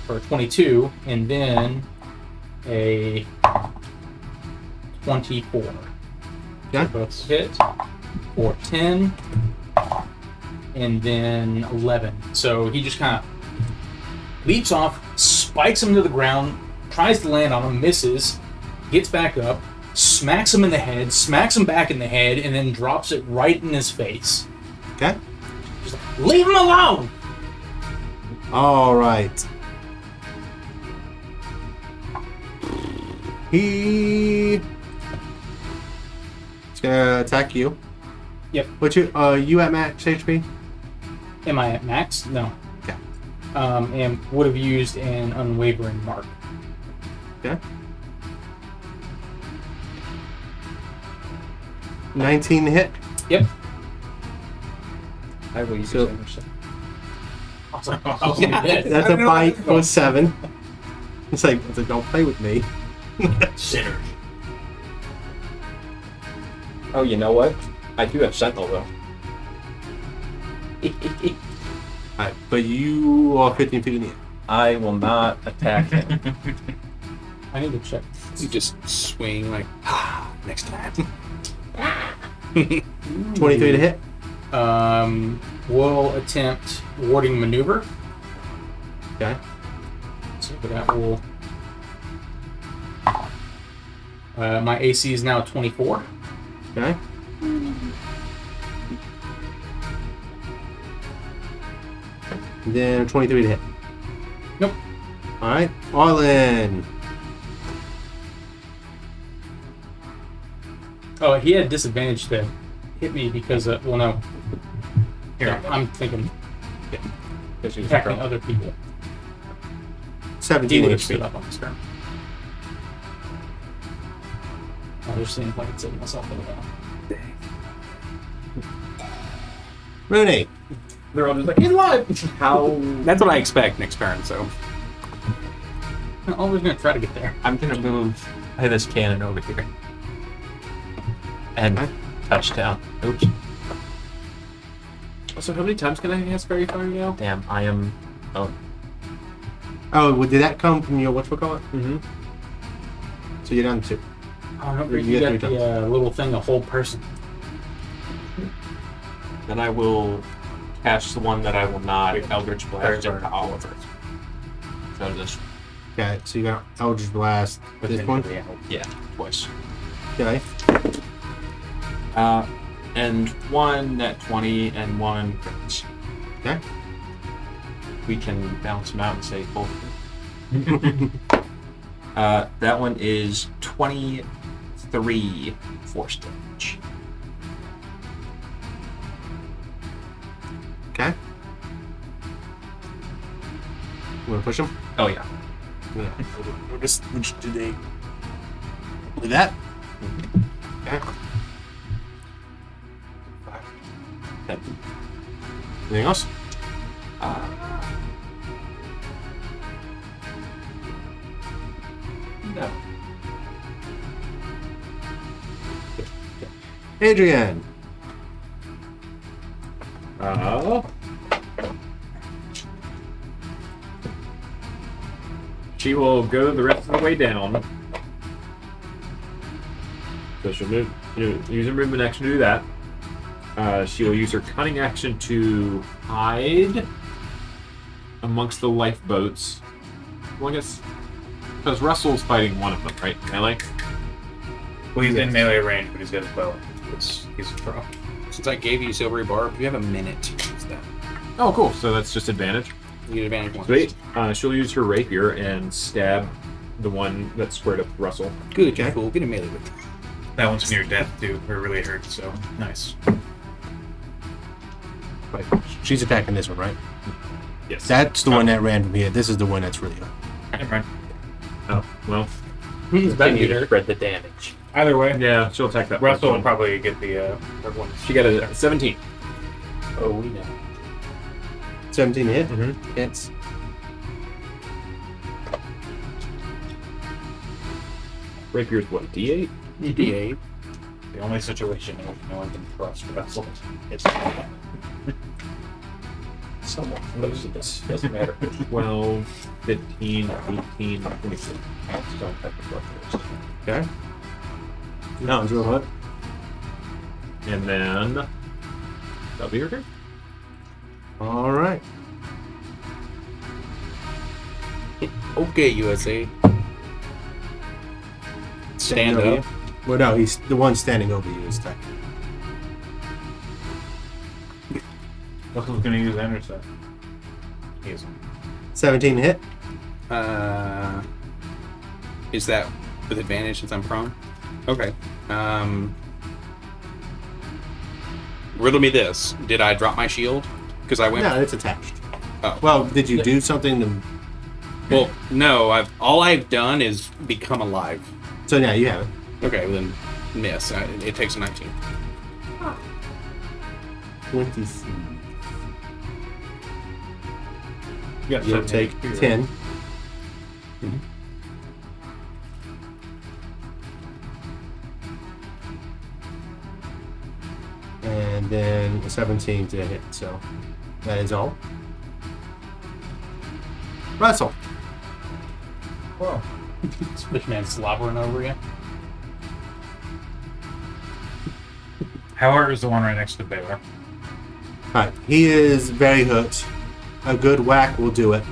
for 22, and then a 24. Okay. So both hit for 10, and then 11. So he just kind of leaps off, spikes him to the ground, tries to land on him, misses, gets back up, smacks him in the head, smacks him back in the head, and then drops it right in his face. Okay. Just like, leave him alone! All right. He's gonna attack you. Yep. What you at max HP? Am I at max? No. Okay. And would have used an unwavering mark. Okay. 19 to hit. Yep. I will use So- Emerson. That's a bite for 7. It's like, don't play with me. Sinner. Oh, you know what? I do have Sentinel though. Alright, but you are 15 feet in the air. I will not attack him. I need to check. You just swing like, next time. 23 to hit. We'll attempt warding maneuver. Okay. So that will. My AC is now 24. Okay. Then 23 to hit. Nope. Alright, Arlen. Oh, he had disadvantage to hit me because, well, no. Here. I'm thinking Because he's attacking prone. other people. He 17 would have stood HP. up on his turn. I just seeing if I could save myself in the Rooney. They're all just like, he's alive! How... That's what I expect next turn, so. I'm always going to try to get there. I'm gonna move this cannon over here. And touchdown. Oops. So how many times can I cast Fairy Fire now? Damn, I am. Oh, Oh, well, did that come from your whatchamacallit? Mm-hmm. So you're down to 2. Oh, no, You you get got 3 the little thing, a whole person. Then I will cast the one that I will not Eldritch Blast into Oliver. So this Okay, so you got Eldritch Blast. This one? twice. Okay. And one at 20 and one crits. Okay. We can balance them out and say both. That one is 23 force damage. Okay. You want to push him? Oh yeah. Yeah. We'll just do the. Do that? Okay. Anything else? No. Adrian. She will go the rest of the way down. So she'll move, use her movement action to do that. She will use her cunning action to hide amongst the lifeboats. Well, I guess because Russell's fighting one of them, right? Melee. Well, he's in melee range, but he's got his bow. He's a pro. Since I gave you Silvery Barb, you have a minute to use that. Oh, cool. So that's just advantage. You get advantage once. Sweet. She'll use her rapier and stab the one that's squared up with Russell. Good, Okay. cool. Get a melee with That one's near death too, where it really hurts. So nice. Wait, she's attacking this one, right? Yes. That's the one that ran from here. This is the one that's really up. Never mind. Oh, well. He's continue to spread the damage. Either way, Yeah, she'll attack that Russell will one. probably get the third one. She got a 17. Oh, we know. 17 hit. Mhm. Hits. Rapier's what, D8? D8. The only situation in which no one can trust Russell is somewhat close to this. Doesn't matter. 12, 15, 18, 26. Some type of blood first. Okay. No, it's real hot. And then that'll be your turn. All right. Okay, USA. Stand over up. you. Well, no, he's the one standing over you is attacking. Russell's gonna use intercept. He is. 17 to hit. Is that with advantage since I'm prone? Okay. Riddle me this. Did I drop my shield? Because I went. No, it's attached. Oh. Well, did you do something to... Well, no. All I've done is become alive. So, yeah, you have it. Okay, well then miss. It takes a 19. 23. You got You'll 17 take HP, right? 10. And then a 17 to hit, so that is all. Russell. Whoa. This man's slobbering over you. Howard is the one right next to Baylor. Alright, he is very hurt. A good whack will do it.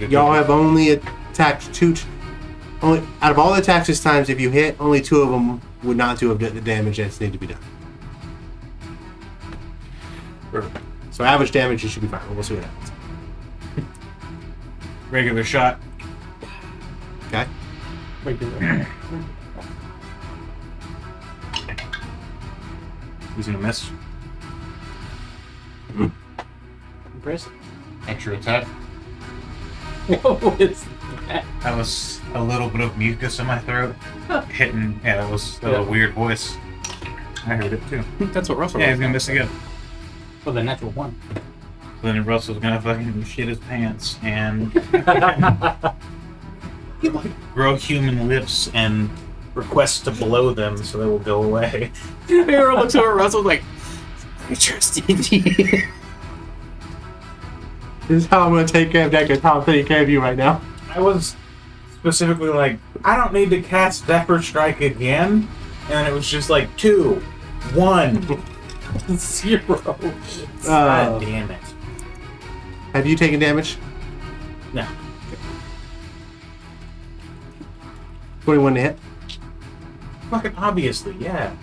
Y'all have only attacked only out of all the attacks this time, if you hit, only 2 of them would not do the damage that's needed to be done. So average damage, you should be fine. We'll see what happens. Regular shot. Okay. He's gonna miss. Impressive. Extra attack. What is that? That was a little bit of mucus in my throat. Hitting. Yeah, that was a weird voice. I heard it too. That's what Russell Yeah, he's was gonna miss again. With a natural 1. So then Russell's gonna fucking shit his pants and grow human lips and request to blow them so they will go away. Bear looks over at Russell like, I trust in you. This is how I'm going to take care of that, because how I'm taking care of you right now. I was specifically like, I don't need to cast Zephyr Strike again. And it was just like 2, 1, 0. God damn it. Have you taken damage? No. 21 to hit. Fucking obviously, yeah.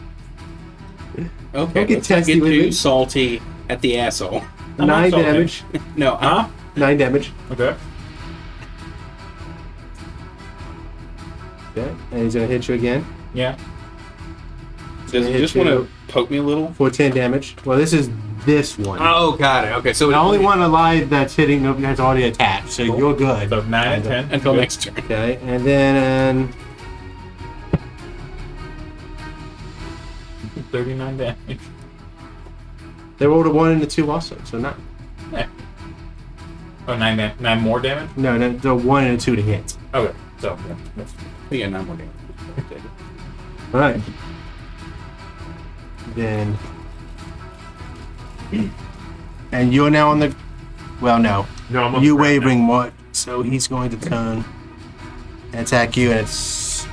Okay, Don't get let's not testy get with too me. salty at the asshole. I'm not 9 salty. damage. No, Huh? 9 damage. Okay. Okay. And he's going to hit you again Yeah. does he hit just want you. to poke me a little? for 10 damage. Well, this is this one. Oh, got it. Okay, so The only one alive that's hitting has already attacked, so Cool. you're good. So 9 and 10. until Good. next turn. Okay, and then 39 damage. they rolled a 1 and a 2 also, so not. Oh, 9 more damage? No, the 1 and a 2 to hit. Okay. So, yeah. Yeah, 9 more damage. Alright. Then. And you're now on the. Well, no. No, I'm on You the ground wavering what? So he's going to turn and attack you, and it's.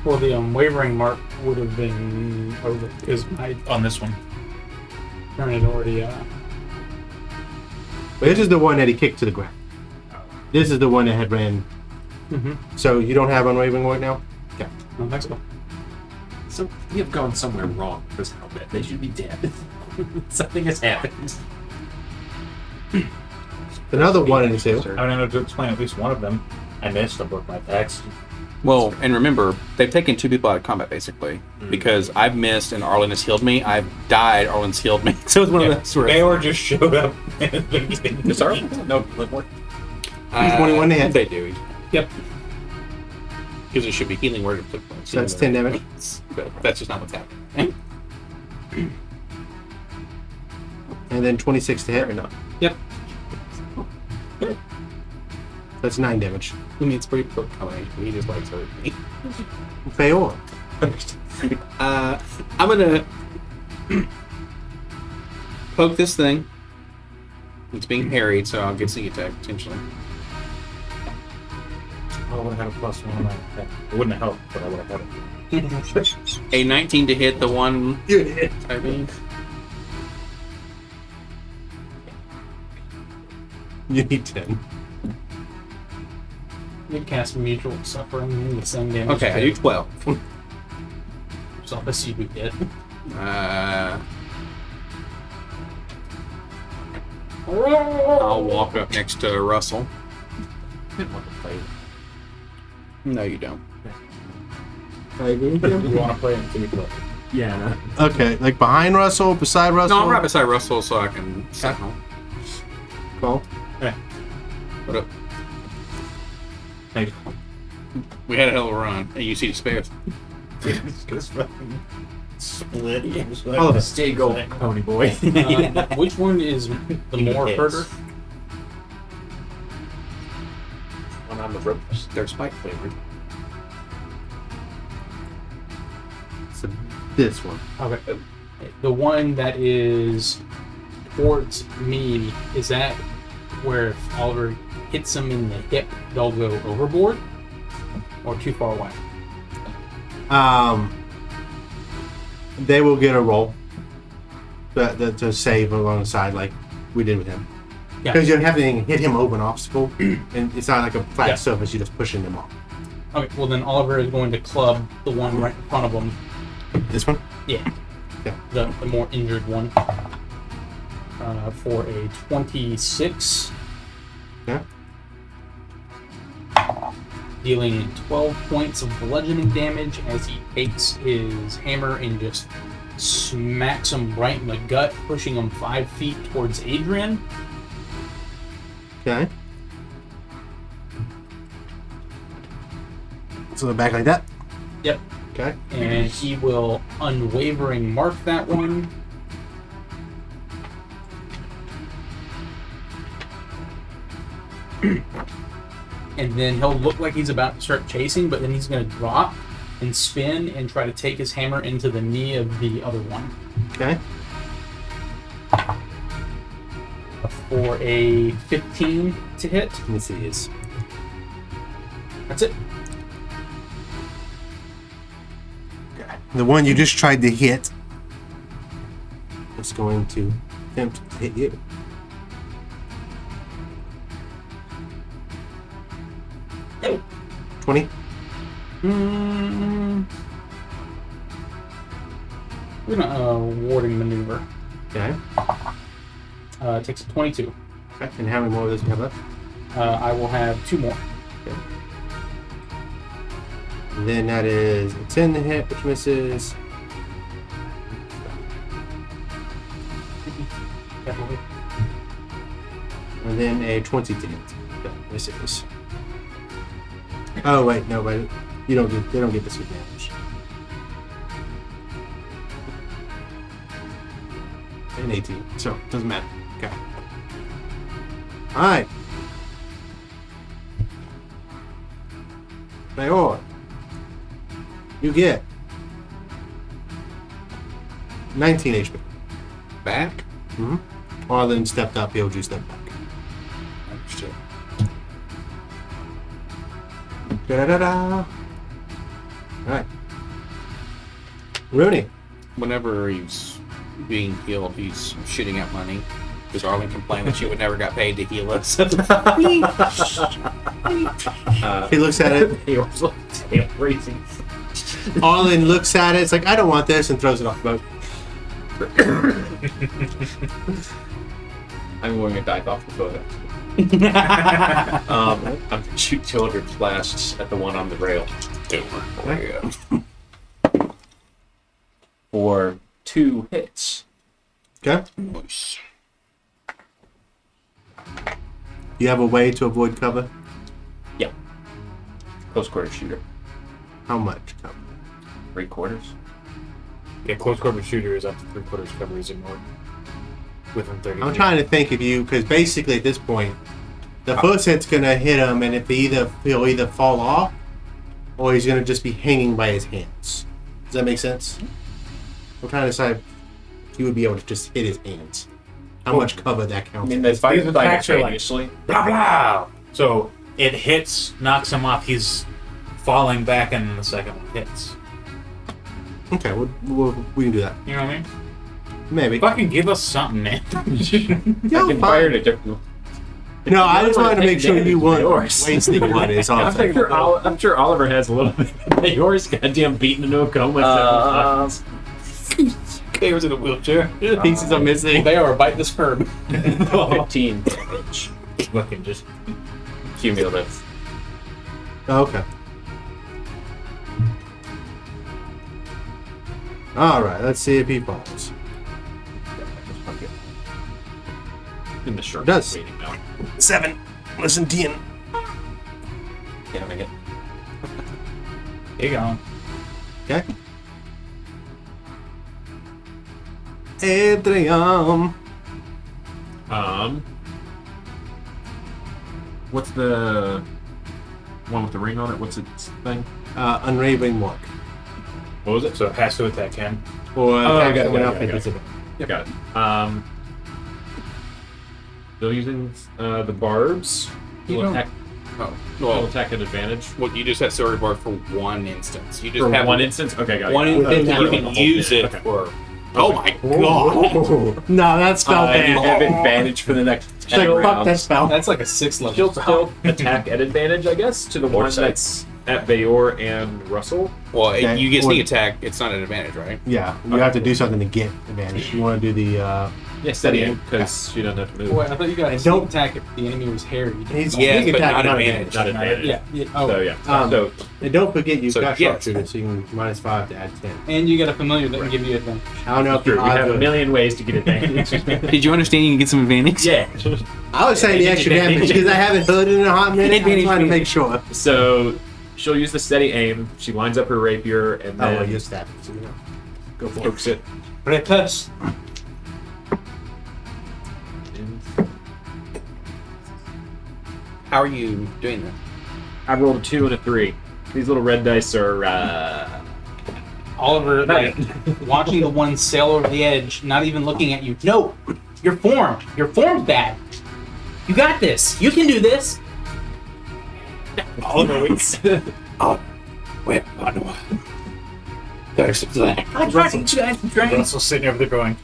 Well, the wavering mark would have been over because my On this one. turn had already. But this is the one that he kicked to the ground. This is the one that had ran. So you don't have unwavering ward now? Okay. I don't think so. So you have gone somewhere wrong with this combat. They should be dead. Something has happened. Another 1 and a 2. I mean, I know to explain at least one of them. I missed a book my text. Well, and remember, they've taken 2 people out of combat, basically. Because I've missed and Arlen has healed me. I've died, Arlen's healed me. So it's one of those where... Baylor just showed up. And Sorry? No, live more. 21 to hit. They do. Yep. Because it should be healing word inflict points. So that's 10 damage. But that's just not what's happening. And then 26 to hit or not? Yep. That's 9 damage. I mean, it's pretty quick combination. He just likes hurting me. Feyor. I'm gonna poke this thing. It's being harried, so I'll get sneak attack potentially. I would have had a +1 on my attack. It wouldn't have helped, but I would have had it. A 19 to hit the one. You hit. I mean, You need 10. You cast mutual suffering with some damage. okay, I do 12. So I'll see you hit. I'll walk up next to Russell. I didn't want to play. No, you don't. You want to play it until you play it. Yeah. Okay, like behind Russell, beside Russell? No, I'm right beside Russell, so I can signal. Cool. What up? Thank you. We had a hell of a run, and you see the spares. Just fucking split. Just like- Oh, Stay gold, pony boy. Which one is the more Hits. herder? One on the ropes. They're spike flavored. So this one. Okay. The one that is towards me, is that where if Oliver hits him in the hip, they'll go overboard? Or too far away? They will get a roll to save alongside like we did with him. Yeah. Because you're having hit him over an obstacle, and it's not like a flat Yeah. surface, you're just pushing them off. Okay, well then Oliver is going to club the one right in front of him. This one? Yeah. Yeah. The more injured one. For a 26. Yeah. Dealing 12 points of bludgeoning damage as he takes his hammer and just smacks him right in the gut, pushing him 5 feet towards Adrian. Okay. So they're back like that? Yep. Okay. And he will unwavering mark that one. And then he'll look like he's about to start chasing, but then he's going to drop and spin and try to take his hammer into the knee of the other one. Okay. For a 15 to hit. Let me see his. That's it. The one you just tried to hit is going to attempt to hit you. Oh. 20? We're going to warding maneuver. Okay. It takes a 22. Okay. And how many more of those do you have left? I will have 2 more. And then that is a 10 to hit, which misses. Definitely. And then a 20 to hit. That misses. Oh wait, no, but they don't get this with damage. And 18, so it doesn't matter. Okay. Alright. Mayor, you get 19 HP. Back? Mm-hmm. Arlen stepped up, he'll just step back. Understood. Da-da-da-da. Alright. Rooney. Whenever he's being healed, he's shitting out money. Because Arlen complained that she would never got paid to heal us. He looks at it. He was like tail raising. Arlen looks at it. It's like, I don't want this, and throws it off the boat. I'm going to dive off the boat. I'm gonna shoot 200 blasts at the one on the rail. For 2 hits. Okay. Nice. You have a way to avoid cover? Close quarter shooter. How much cover? 3/4. Yeah, close quarter shooter is up to 3/4 cover is ignored. Within 30 I'm feet. trying to think of you, because basically at this point, the first hit's going to hit him, and if he'll either fall off, or he's going to just be hanging by his hands. Does that make sense? I'm trying to decide if he would be able to just hit his hands. how much cover that I counts. mean, they fight These attacks are like- simultaneously. Blah blah. So it hits, knocks him off. He's falling back, and then the second one hits. Okay, we can do that. You know what I mean? Maybe. Fucking give us something, man. Yeah, I can fine. fire it at different. No, I just wanted to make sure you weren't yours. wasting one. Is all I'm saying. I'm sure Oliver has a little bit. Yours goddamn beaten into a coma. Claire's in a wheelchair. Pieces are missing. They are bite this curb. 15 damage. Fucking just. Cumulative. Okay. All right. Let's see if he falls. In the shark Does. waiting now. 7. Listen, 10. Damning it. Here you go. Okay. Adrian. What's the one with the ring on it? What's its thing? Unraveling Mark. What was it? So it has to attack him. Or attack okay, someone okay, else okay, at okay. disadvantage. Got it. Still using the barbs. You Will don't- attack, Oh, will well, attack at advantage. well, you just have Story Bar for one instance. You just For have one instance? Okay, got it. one got it. instance. You can use it Okay. for. Oh my god! No, that spell You bad. have advantage for the next It's 10 like, fuck rounds. that spell. That's like a 6 level. She'll still attack at advantage, I guess, to the one that's at Bayor and Russell. Well, Okay, you get or- sneak attack. It's not an advantage, right? Yeah, you have to do something to get advantage. You want to do the. Yeah, steady aim, because she doesn't have to move. Wait, I thought you guys And don't don't- attack if the enemy was hairy. He's Yes, sneak but attack, not advantage. advantage. Not advantage. Yeah. Oh. So, yeah. So, so, and don't forget you've So, got yes. sharpshooter, so you can -5 to add 10. And you get a familiar that can give you advantage. I don't know if true. the We have odds a are- million ways to get advantage. Did you understand you can get some advantage? yeah. I was saying the extra damage because I haven't heard it in a hot minute. I'm Advantage, trying to advantage. make sure. So, she'll use the steady aim. She lines up her rapier and Oh, then well, you're stabbing, so you know. Go for it. pokes it. Repus. How are you doing that? I rolled a 2 and a 3. These little red dice are, Oliver, like, watching the one sail over the edge, not even looking at you. No! You're formed. Your form's bad. You got this. You can do this. Oliver waits. Wait, no. There's that. I'm trying to guys. I'm trying. Russell's sitting over there going.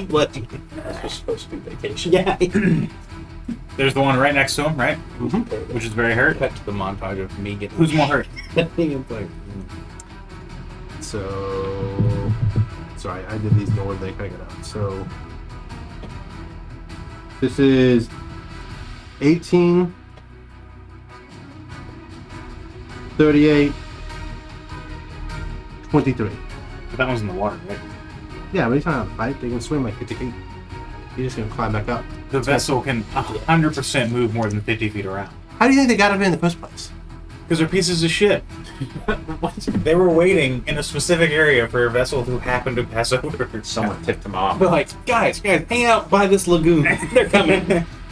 What? This was supposed to be vacation. Yeah. There's the one right next to him, right? Mhm. Which is very hurt. Cut to the montage of me getting. Who's more hurt? So, sorry, I did these in order they kind of got out. So, this is 18, 38, 23. But that one's in the water, right? Yeah, but he's not on a fight. They can swim like 50 feet. You're just gonna climb back up. The vessel can 100% move more than 50 feet around. How do you think they got him in the first place? Because they're pieces of shit. They were waiting in a specific area for a vessel who happened to pass over. Someone tipped him off. They're like, guys, hang out by this lagoon. They're coming.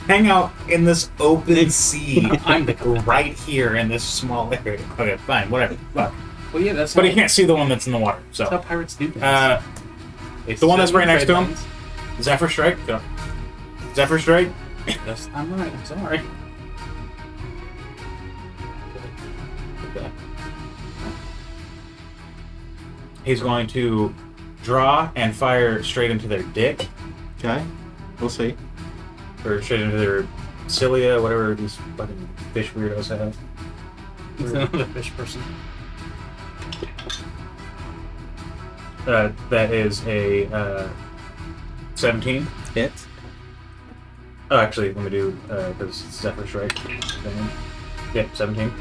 Hang out in this open sea. I'm right here in this small area. Okay, fine, whatever. Fuck. Well, yeah, that's. But how, he can't see the one that's in the water. That's how So, pirates do things. the one that's right next to him. Zephyr Strike. Go. Zephyr Strike. Yes, I'm right. I'm sorry. He's going to draw and fire straight into their dick, Okay, we'll see. or straight into their cilia, whatever these fucking fish weirdos have. It's another fish person. That is a 17. Hit. Oh, actually, let me do because Zephyr Strike. Yeah, 17.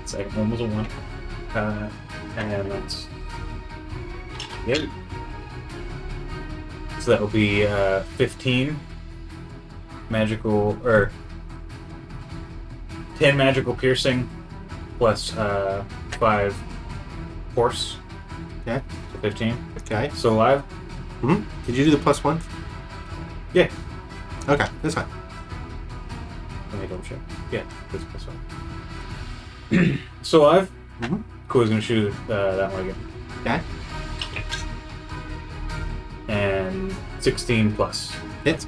Second one was a 1. And that's. Yep. So that will be 15 magical, or 10 magical piercing plus 5 force. Okay. So 15. Okay. Still alive? Did you do the +1? Yeah. Okay, that's fine. Let me double check. Yeah, that's plus 1. Still alive? Mhm. Cool, he's gonna shoot that one again. Okay. And 16 plus. Hits.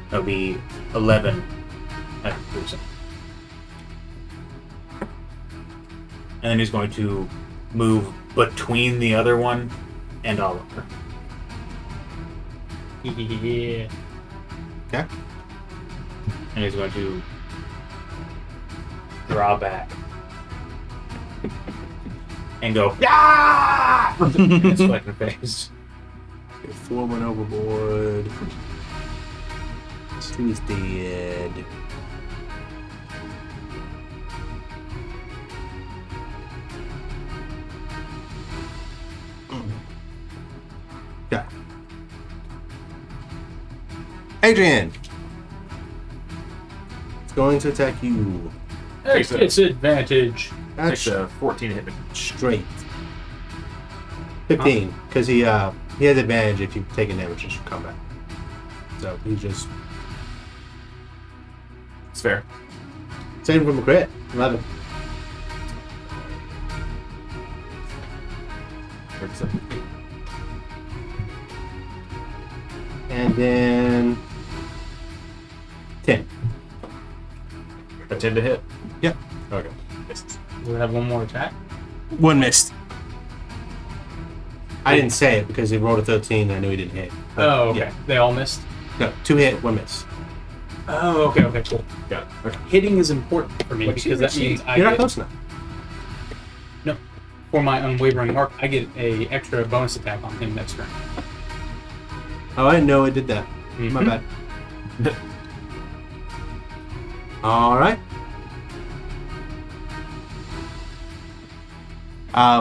That'll be 11 at cruising. And then he's going to move between the other one and Oliver. Yeah. Okay. And he's going to draw back and go, yeah! And spike in the face. Okay, 4 went overboard. 2 is dead. Yeah. Adrian! It's going to attack you. It's advantage. That's Takes a 14 to hit me. straight. 15, because he has advantage if you've taken damage in combat. So he just It's fair. saved from a crit. 11. 37. And then 10. A 10 to hit? Yep. Okay. Misses. We have one more attack. One missed. I didn't say it because he rolled a 13 and I knew he didn't hit. But, Oh, okay. yeah. They all missed. No, 2 hit, 1 miss. Oh, okay, cool. Got it. Okay. Hitting is important for me because that means I You're not get, close enough. for my unwavering mark, I get a extra bonus attack on him next turn. Oh, I didn't know it did that. My Mhm. bad. Alright.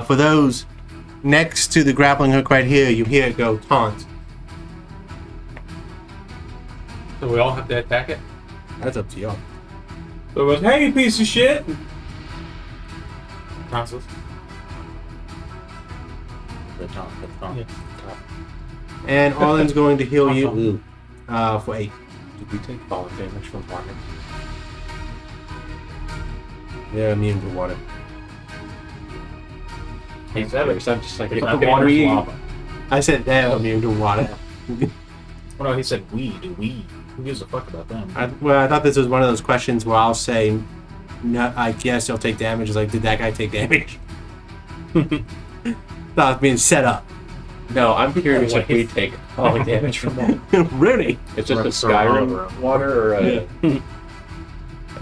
For those next to the grappling hook right here, you hear it go taunt. So we all have to attack it. That's up to y'all. So it goes, hey, you piece of shit! Tonsils. The taunt. Yeah. And Arlen's going to heal you for 8. Did we take falling damage from water? They're immune to water. He's at it. So I'm just like, It's the not getting water much we lava. I said they're immune to water. Well, no, he said we. Who gives a fuck about them? I thought this was one of those questions where I'll say, no, I guess you'll take damage. It's like, did that guy take damage? Thought was being set up. No, I'm curious if we take falling damage from that. Really? It's just a Skyrim water or a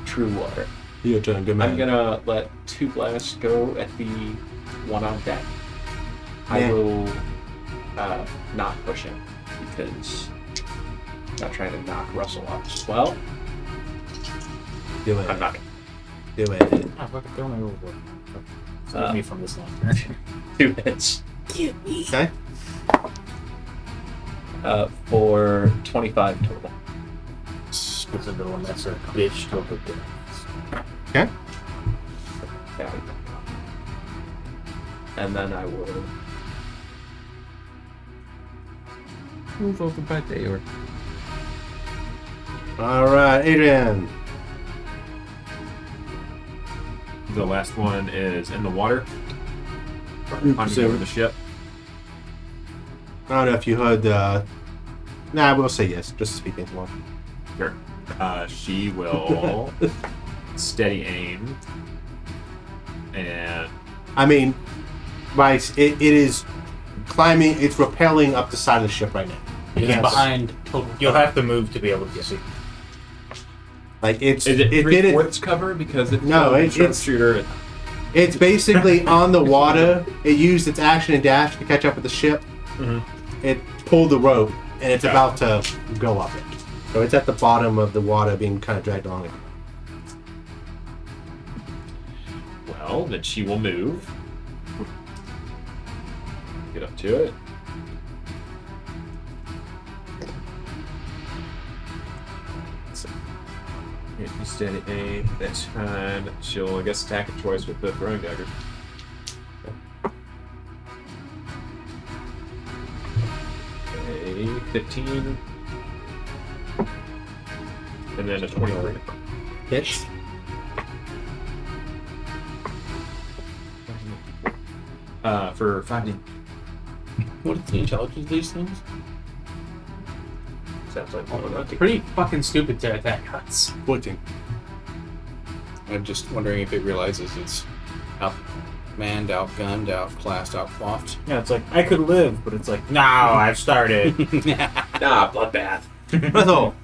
true water. Your turn, good man. I'm gonna let 2 blasts go at the one on deck. I Yeah. will not push him because I'm not trying to knock Russell off as well. Do it. I'm not. Do it. Oh, fucking throw me overboard. Save me from this long turn. 2 hits. Okay. For 25 total. Gets into one that's a bitch to a good day. Okay. And then I will Move over by day or All right, Adrian. the last one is in the water. Under the ship. I don't know if you heard. Nah, we'll say yes, just to speak into one. Sure. She will steady aim. And I mean, right? It is climbing. It's rappelling up the side of the ship right now. It's Yes. behind total. You'll have to move to be able to see. Like it's is it it did it. 3/4 cover because it's No, it's- sharpshooter. It's basically on the water. It used its action and dash to catch up with the ship. Mhm. It pulled the rope, and it's Yeah. about to go up it. So it's at the bottom of the water, being kind of dragged along it. Well, then she will move. Get up to it. So, if you steady aim, that's fine. She'll, I guess, attack a choice with the throwing dagger. Okay, 15. And then a 23. Hits. For 5 damage. What is the intelligence of these things? Sounds like Pretty fucking stupid to attack us. 14. I'm just wondering if it realizes it's outmanned, outgunned, outclassed, outclocked. Yeah, it's like I could live, but it's like, no, I've started. Nah, bloodbath. That's all.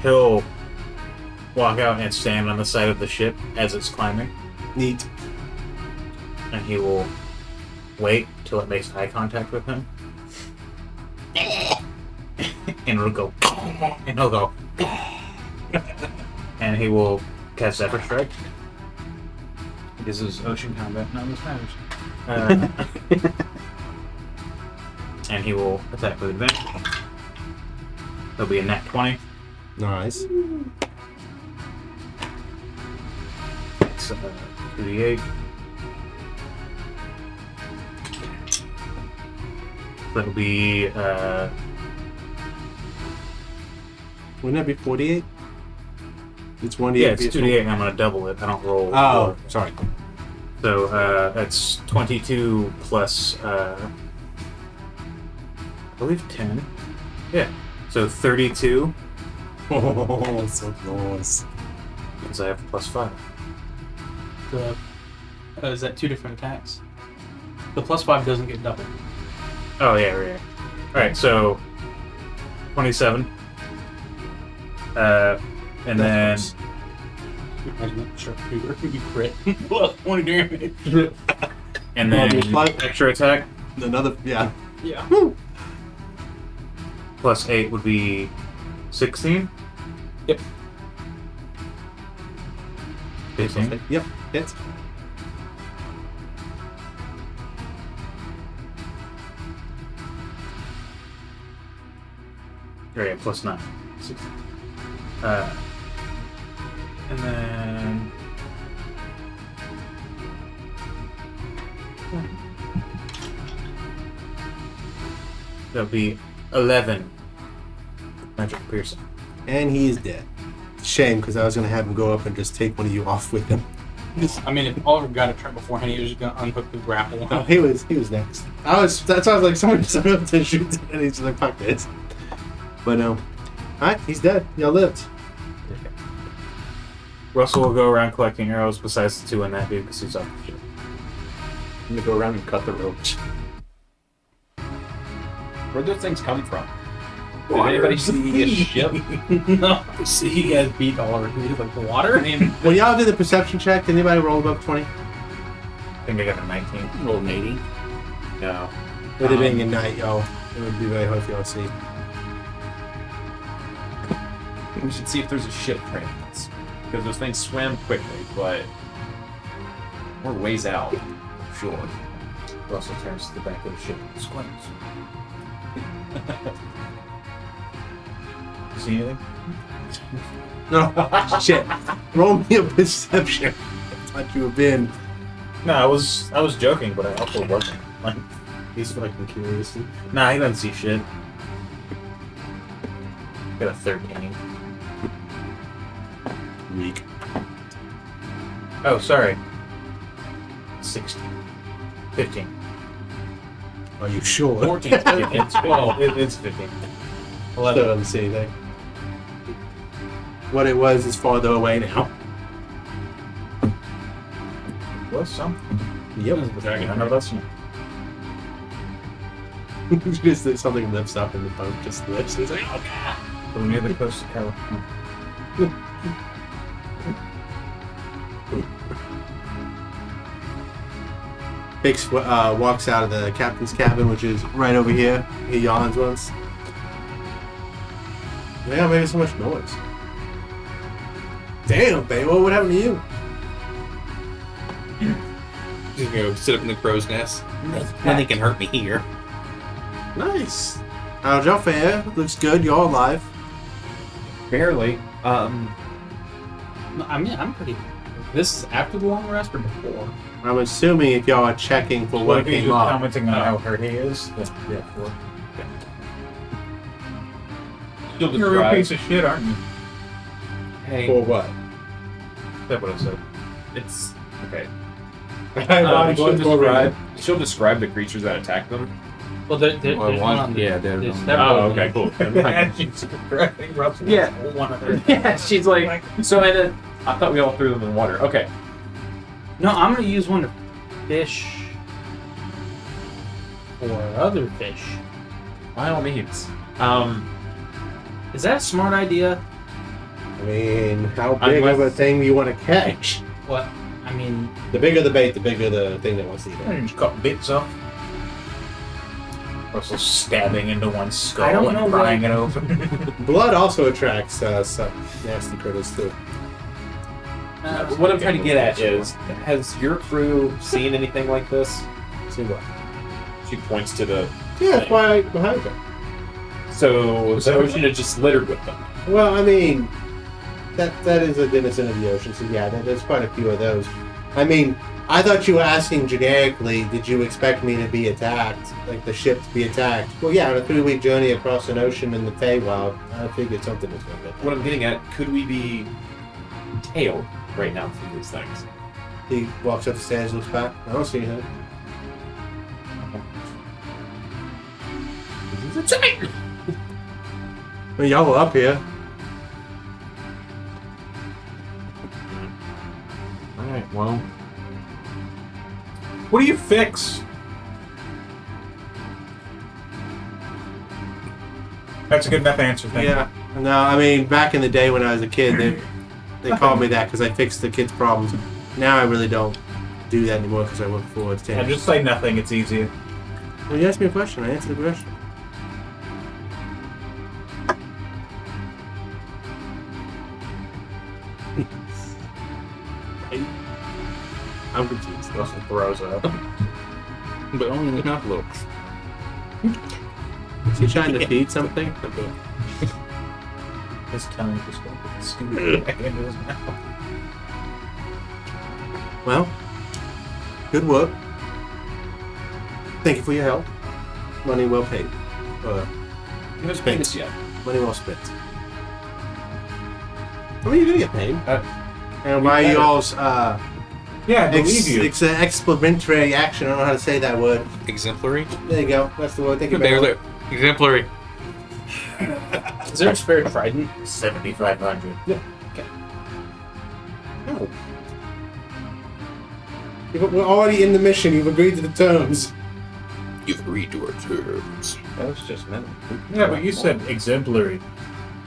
He'll walk out and stand on the side of the ship as it's climbing, Neat. and he will wait till it makes eye contact with him. And it'll go, and he'll go, and he will cast Zephyr Strike. This is ocean combat, none of this matters. And he will attack with advantage. There'll be a nat 20. Nice. It's 2d8. That'll be Wouldn't that be 48? It's 1d8. yeah, it's 2d8 and I'm gonna double it. I don't roll. Oh, sorry. So that's 22 plus I believe 10. Yeah. So 32 Oh, so close. because I have plus 5. Is that 2 different attacks? The +5 doesn't get doubled. Oh yeah, right. Alright, so 27. And then Imagine that sharpshooter. You crit. Plus 20 damage. and then Multiply. extra attack Another, yeah. Yeah. plus 8 would be 16. Yep. 15. Yep, hits. Oh, yeah, plus 9. 16. And then that'll be 11 magic piercing. And he is dead. Shame, because I was going to have him go up and just take one of you off with him. I mean, if Oliver got a turn beforehand, he was just gonna unhook the grapple. Oh, he was next. That's why I was like, someone just up to shoot him, and he's just like, fuck this. But no. Alright, he's dead. Y'all lived. Russell will go around collecting arrows besides the 2 in that dude because he's off the ship. I'm gonna go around and cut the ropes. Where'd those things come from? Did anybody see a ship? No, see, you guys beat Oliver. He was like the water. I mean, When y'all did the perception check, did anybody roll above 20? I think I got a 19. Roll an 80. No. With it being a night, y'all, it would be very hard for y'all to see. We should see if there's a ship trailing us. Because those things swim quickly, but we're ways out. Sure. Russell turns to the back of the ship and squints. You see anything? No, shit. Roll me a perception. I thought you have been. No, I was joking, but I also wasn't. Like, He's fucking curious. nah, he doesn't see shit. Got a 13. Weak. Oh, sorry. 16. 15. Are you sure? 14. It's 12. It's 15. Still doesn't see anything. What it was is farther away now. Was something. Yep. None of us know. Just something lifts up and the boat just lifts. It's like, oh god. We're near the coast of California. Bix walks out of the captain's cabin, which is right over here. He yawns once. Yeah, making so much noise. Damn, Feywild, what happened to you? Just gonna go sit up in the crow's nest. Nothing can hurt me here. Nice. How's y'all fare? Looks good. Y'all alive. Barely. I mean, I'm pretty. This is after the long rest or before? I'm assuming if y'all are checking for what If he's came up. commenting on how hurt he is, then yeah. Still You're a real describe. piece of shit, aren't you? Hey, For what? That's what I said. it's okay. She'll describe the creatures that attack them. Well, there's Well, one on the. yeah, there's there's several Oh, of okay, them. cool. And she's describing Russell. Yeah. One of her. Yeah, she's like, so and then I thought we all threw them in the water. Okay. No, I'm gonna use one to fish for other fish. By all means. Is that a smart idea? I mean, how big of a thing do you want to catch? What? I mean, The bigger the bait, the bigger the thing that wants to eat it. And she cut bits off. Russell stabbing into one skull I don't know and prying it open. Blood also attracts some nasty critters too. What I'm trying to get at is, has your crew seen anything like this? See what? She points to the. Yeah, that's why I'm behind her. So the ocean is just littered with them. Well, I mean, that is a denizen of the ocean, so yeah, there's quite a few of those. I mean, I thought you were asking generically, did you expect me to be attacked? Like the ship to be attacked? Well, yeah, on a 3-week journey across an ocean in the Feywild, I figured something was going to get What I'm getting at, could we be tailed right now through these things? He walks up the stairs, looks back. I don't see him. This is a giant! Well, y'all were up here. Alright, well. What do you fix? That's a good enough answer. Thank Yeah. No, I mean, back in the day when I was a kid, they called me that because I fixed the kids' problems. Now I really don't do that anymore because I work for you. Stanley. Yeah, just say nothing. It's easier. Well, you asked me a question. I answered the question. I'm confused. Russell throws up. But only enough looks. Is he trying to feed something? His tongue just went scooped back into his mouth. Well, good work. Thank you for your help. Money well paid. You haven't paid us yet. Money well spent. When are you gonna get paid? And why better. y'all's Yeah, I believe you. it's an explanatory action. I don't know how to say that word. Exemplary? There you go. That's the word. Thank you There's very it. Exemplary. Is there a spirit trident? 7,500. No. We're already in the mission. You've agreed to the terms. You've agreed to our terms. That was just meant. Yeah, but you said exemplary.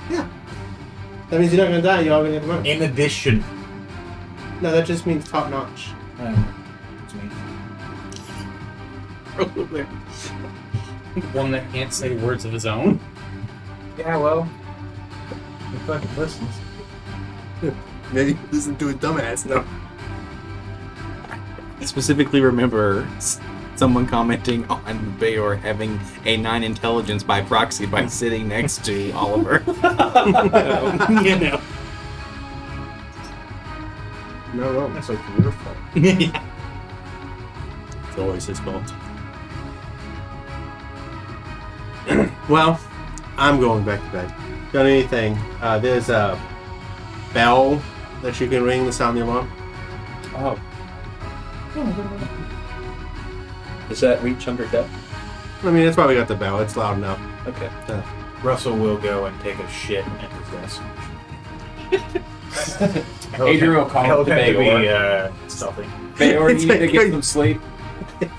That means you're not gonna die. You're all gonna get the money. In addition. No, that just means top notch. It's me. One that can't say words of his own. Yeah, well. He fucking listens. Maybe listen to a dumbass. No. I specifically remember someone commenting on Bayor having a 9 intelligence by proxy by sitting next to Oliver. You know. No, no. That's like your fault. Yeah. It's always his fault. Well, I'm going back to bed. Done anything? There's a bell that you can ring to sound the alarm. Oh. Does that reach under deck? I mean, that's why we got the bell. It's loud enough. Okay. Russell will go and take a shit at his desk. Adrian will call He'll up the have to Bayor. be stealthy. Bayor, It's you need to like- get some sleep.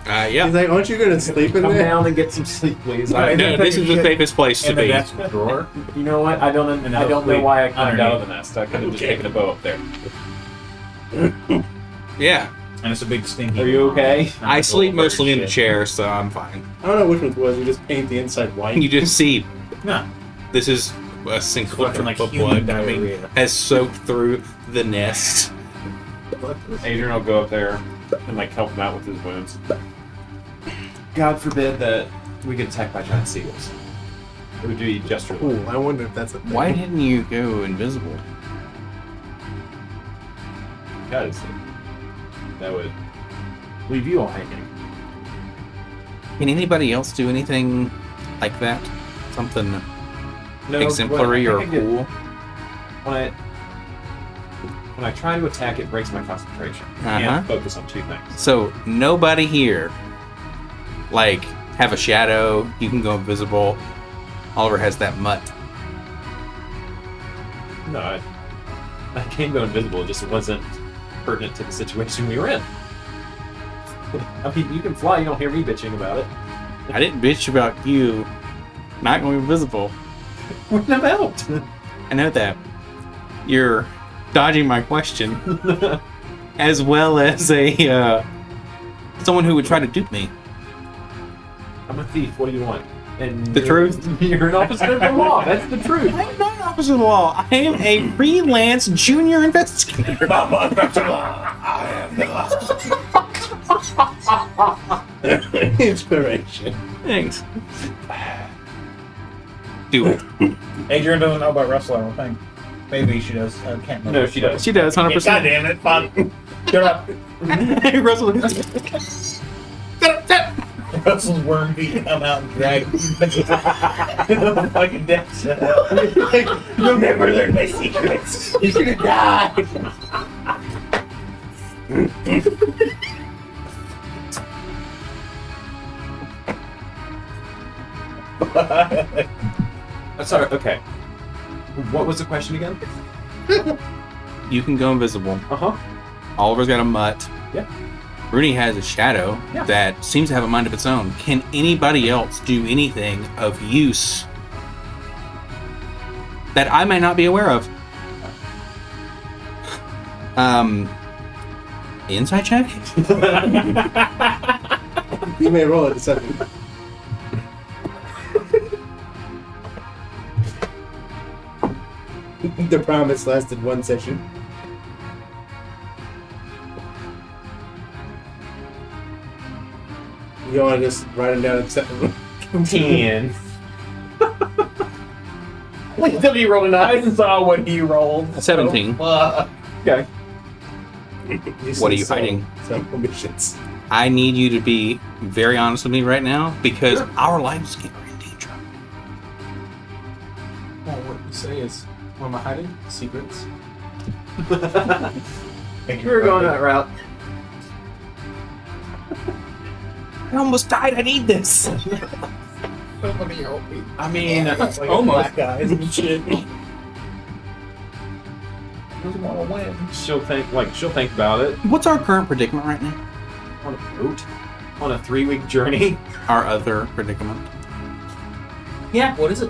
Yeah. He's like, aren't you gonna sleep in Come there? down and get some sleep, please. I- No, this is the safest place to In the be. desk drawer. You know what? I don't And know I'll why I sleep climbed out of underneath. the nest. I could have just taken a bow up there. Yeah. And it's a big stinky. Are you okay? I sleep mostly in the Shit. chair, so I'm fine. I don't know which one it was. You just paint the inside white. You just see No. this is a single Fucking drop like of human blood coming, diarrhea. has soaked through the nest. Adrian will go up there and like help him out with his wounds. God forbid that we get attacked by giant seagulls. It would do you just right. Ooh, I wonder if that's a thing. Why didn't you go invisible? Because that would leave you all hanging. Can anybody else do anything like that? Something No, exemplary well, or I think cool? When When I try to attack, it breaks my concentration. I can't focus on two things. So nobody here, like, have a shadow. You can go invisible. Oliver has that mutt. No, I can go invisible. It just wasn't pertinent to the situation we were in. I mean, you can fly. You don't hear me bitching about it. I didn't bitch about you not going invisible. Wouldn't have helped. I know that. You're dodging my question, as well as a someone who would try to dupe me. I'm a thief. What do you want? And The truth? You're an officer of the law. That's the truth. I am not an officer of the law. I am a freelance junior investigator. Inspiration. Thanks. Do it. Adrian doesn't know about Russell, I don't think. Maybe she does. I can't remember. No, she does. She does, 100%. God damn it, fun. Shut up. Russell. Russell's worm feet come out and drag the fucking death cell. You'll never learn my secrets. You're gonna die. Sorry. Okay. What was the question again? You can go invisible. Uh huh. Oliver's got a mutt. Yeah. Rooney has a shadow Yeah. that seems to have a mind of its own. Can anybody else do anything of use that I may not be aware of? Insight check? You may roll it a second. The promise lasted one session. You want to just write them down except 10. Wait until you rolled a 9. I saw what he rolled. 17. Okay. What are you hiding? Some omissions. I need you to be very honest with me right now because our lives are in danger. Well, what you say is, what am I hiding? Secrets. We were going that route. I almost died. I need this. Somebody help me. I mean, Like Almost. black guys and shit. Doesn't want to win. she'll think about it. What's our current predicament right now? On a boat, on a 3-week journey. Our other predicament? Yeah, what is it?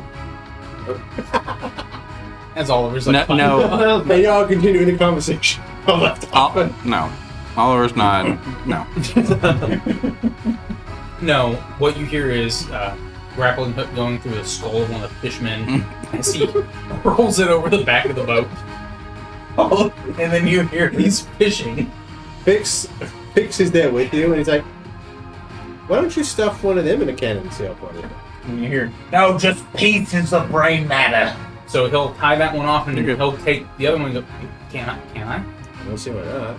As Oliver's like, No, no. And y'all continuing the conversation. I left off. No. Oliver's not. No. No, what you hear is grappling hook going through the skull of one of the fishermen as he rolls it over the back of the boat. And then you hear he's fishing. Fix is there with you, and he's like, "Why don't you stuff one of them in a cannon and see how far they go?" And you hear, no, just pieces of brain matter. So he'll tie that one off and You're good. he'll take the other one and go, Can I? I don't see why not.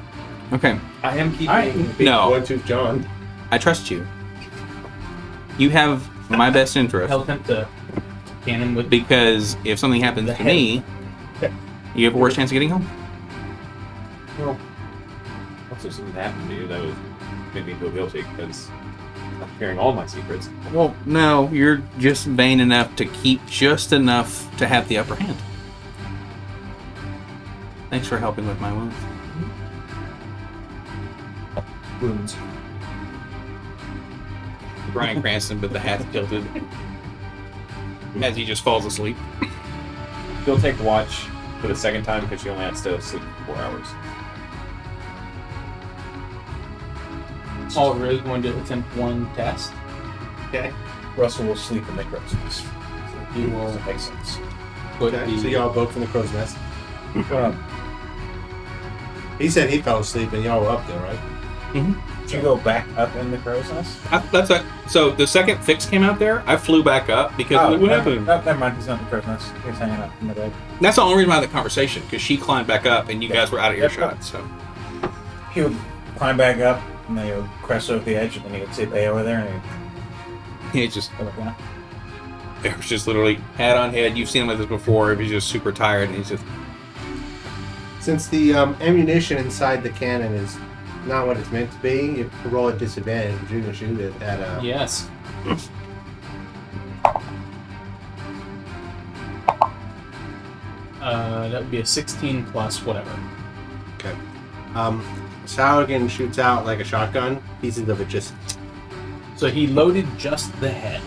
Okay. I am keeping. Alright. Big No. One-tooth John. I trust you. You have my best interest. Help him to cannon with Because if something happens The to me, you have a worse chance of getting home. Well, also something happened to you that was made me feel guilty because I'm sharing all my secrets. Well, no, you're just vain enough to keep just enough to have the upper hand. Thanks for helping with my wounds. Wounds. Brian Cranston, but the hat's tilted as he just falls asleep. She'll take the watch for the second time because she only has to sleep for 4 hours. Oliver is going to attempt one test. Okay. Russell will sleep in the crow's nest. He will That makes sense. put Okay, so the y'all both from the crow's nest. Well, He said he fell asleep, and y'all were up there, right? did you go back up in the crow's nest? That's it. So the second fix came out there, I flew back up because what happened? Never mind. He's not in the crow's nest. He's hanging out in the bed. That's the only reason I had the conversation because she climbed back up and you guys were out of Yep. earshot. So He would climb back up, and then he would crest over the edge, and then he would sit way over there, and he just he'd go down. it was just literally head on head. You've seen him like this before. He was just super tired and he's just Since the ammunition inside the cannon is not what it's meant to be, you can roll at disadvantage. You're gonna shoot it at Yes. That would be a 16 plus whatever. Saladin shoots out like a shotgun. Pieces of it just So he loaded just the head.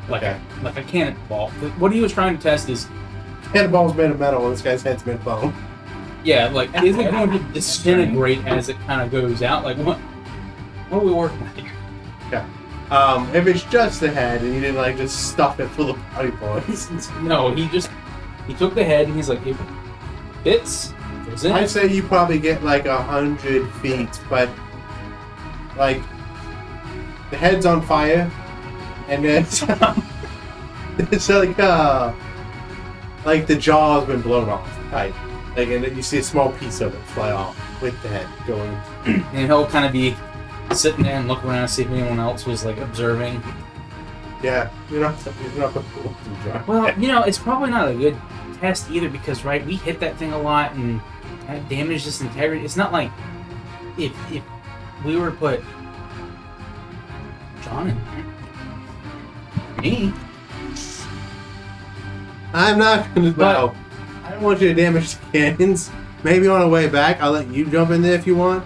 Like Okay. a cannonball. What he was trying to test is, cannonball's made of metal, and this guy's head's made of bone. yeah, like is it going to disintegrate as it kind of goes out? Like what are we working with here? If it's just the head and you didn't like just stuff it full of body parts, No, he took the head and he's like, it fits. Fits in. I'd say you probably get like 100 feet, but like the head's on fire, and it's it's like the jaw's been blown off, right? Like, and then you see a small piece of it fly off with the head going. And he'll kind of be sitting there and look around and see if anyone else was like observing. Yeah, you're not gonna pull the jar. Well, it's probably not a good test either because, right, we hit that thing a lot and that damaged its integrity. It's not like if we were to put John in there. Me. I'm not gonna. No, I don't want you to damage the cannons. Maybe on the way back, I'll let you jump in there if you want.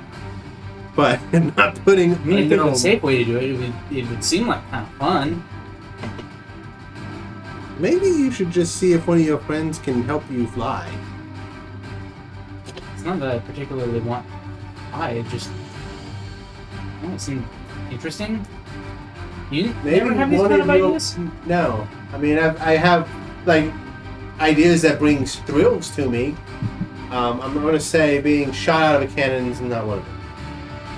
But I'm not putting. I mean, if there was a safe way to do it, it would seem like kind of fun. Maybe you should just see if one of your friends can help you fly. It's not that I particularly want it just it seemed interesting. You never have these one kind of your- ideas? No, I mean I have like ideas that brings thrills to me. I'm going to say being shot out of a cannon is not one of them.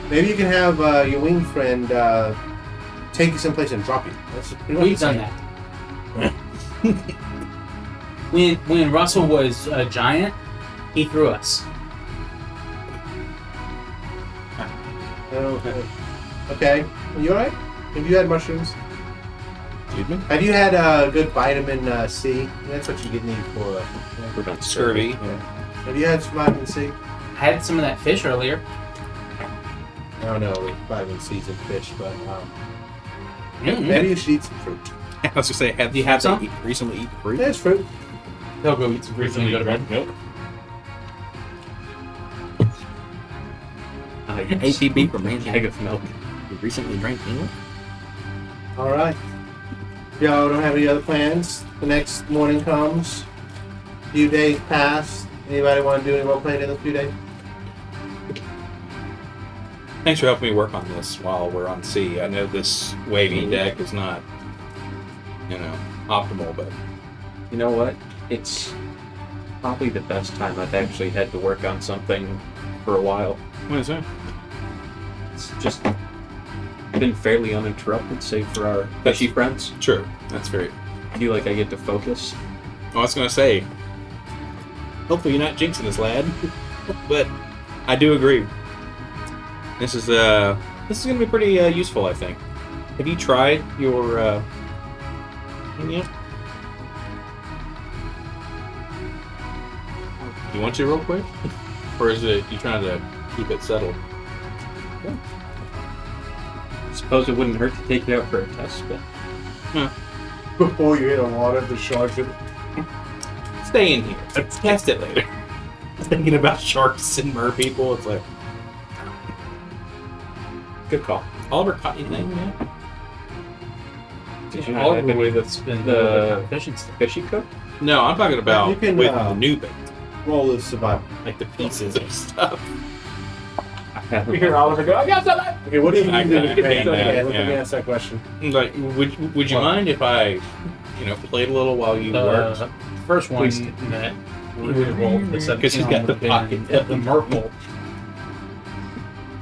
Maybe you can have your wing friend take you someplace and drop you. That's pretty much We've the done same. that. When Russell was a giant, he threw us. Oh, okay. Are you alright? Have you had mushrooms? Excuse me? Have you had good vitamin C? That's what you get need for Prevent Scurvy. Have you had some vitamin C? I had some of that fish earlier. I don't know if vitamin C's in fish, but Mm-hmm. maybe you should eat some fruit. I was just say, have Do you have some? recently eaten fruit? There's fruit. He'll go eat some fruit and go to bed. milk. ATB from a bag of milk. You recently drank milk? Alright. Y'all don't have any other plans? The next morning comes. A few days pass. Anybody want to do any role playing in a few days? Thanks for helping me work on this while we're on sea. I know this wavy deck is not, optimal, but You know what? It's probably the best time I've actually had to work on something for a while. what is that? It's just been fairly uninterrupted, save for our fishy friends. True. That's very. I feel like I get to focus. I was going to say, hopefully you're not jinxing this, lad. But I do agree. This is going to be pretty useful, I think. Have you tried your thing yet? Do you want to real quick? Or is it you trying to keep it settled? Suppose it wouldn't hurt to take it out for a test, but Before you hit a lot of the sharks. Stay in here. Let's test it later. Thinking about sharks and mer people, it's like good call. Oliver caught anything yet? did you All have of the way any that's been the- fishing stuff. fishy cook? No, I'm talking about You can, with uh, the new bait, Roll the survival. like the pieces of stuff. I haven't. You hear Oliver go, I got something! Okay, what do you I do? can understand that, Let me yeah. ask that question. Like, would you mind if I, played a little while you worked? The first one Please. that he would have rolled the 17 'Cause he's got on the would have pocket. been the Merkle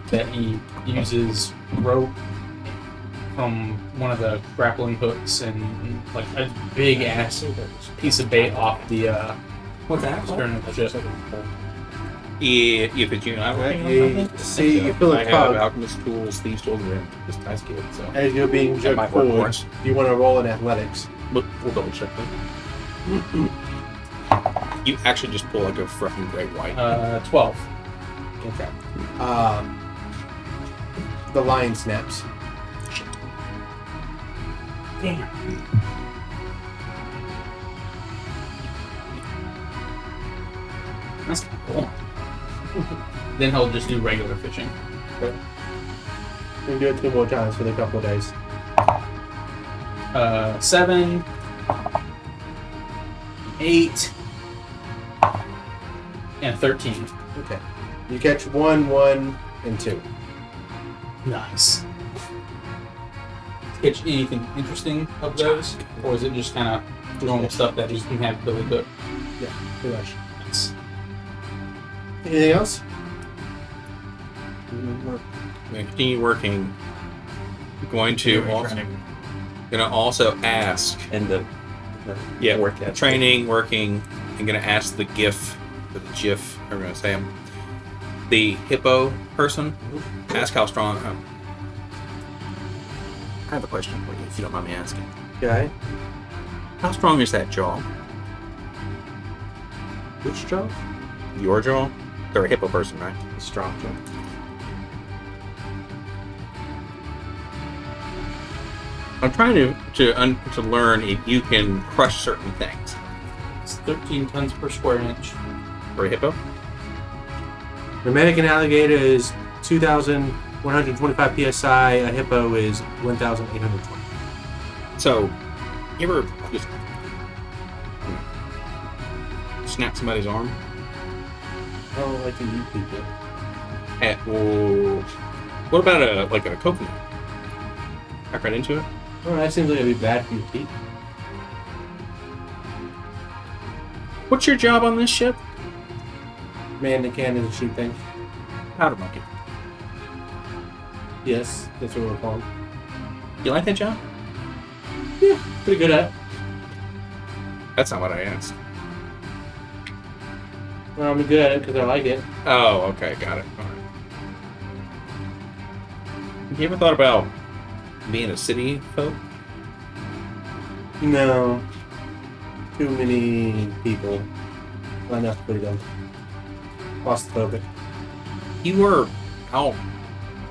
that he uses rope from one of the grappling hooks and like a big ass piece of bait off the What's that? stern of the ship. Yeah, but you know, I'm working on You something. see, you feel I like have tug alchemist tools, thieves tools, and this nice kid. So as you're being that jerked might work for forward. us. You want to roll in athletics. We'll double check that. You actually just pull like a fucking great white. 12. Okay. The line snaps. Damn. That's kind of cool. Then he'll just do regular fishing. You can do it 2 more times for the couple of days. 7, 8, and 13. Okay. You catch 1, 1, and 2. Nice. Catch anything interesting of those, or is it just kind of normal stuff that you can have Billy cook? Yeah, pretty much. Nice. Anything else? Continue working. Going to also ask. And the Yeah, work ethic. training, working. I'm gonna ask the GIF, or the GIF. I'm gonna say him. The hippo person. Ask how strong. I have a question for you, if you don't mind me asking. Okay. How strong is that jaw? Which jaw? Your jaw? They're a hippo person, right? Strong jaw. I'm trying to learn if you can crush certain things. It's 13 tons per square inch. For a hippo? The American alligator is 2,125 psi. A hippo is 1,820. So, you ever just snap somebody's arm? I don't like to eat people. What about a coconut? Back right into it? Oh, that seems like it'd be bad for your teeth. What's your job on this ship? Man the cannons and shoot things. Powder monkey. Yes, that's what we're called. You like that job? Yeah, pretty good at it. That's not what I asked. Well, I'm good at it because I like it. Oh, okay, got it. All right. Have you ever thought about being a city folk? No. Too many people. Not enough freedom. Claustrophobic. You were out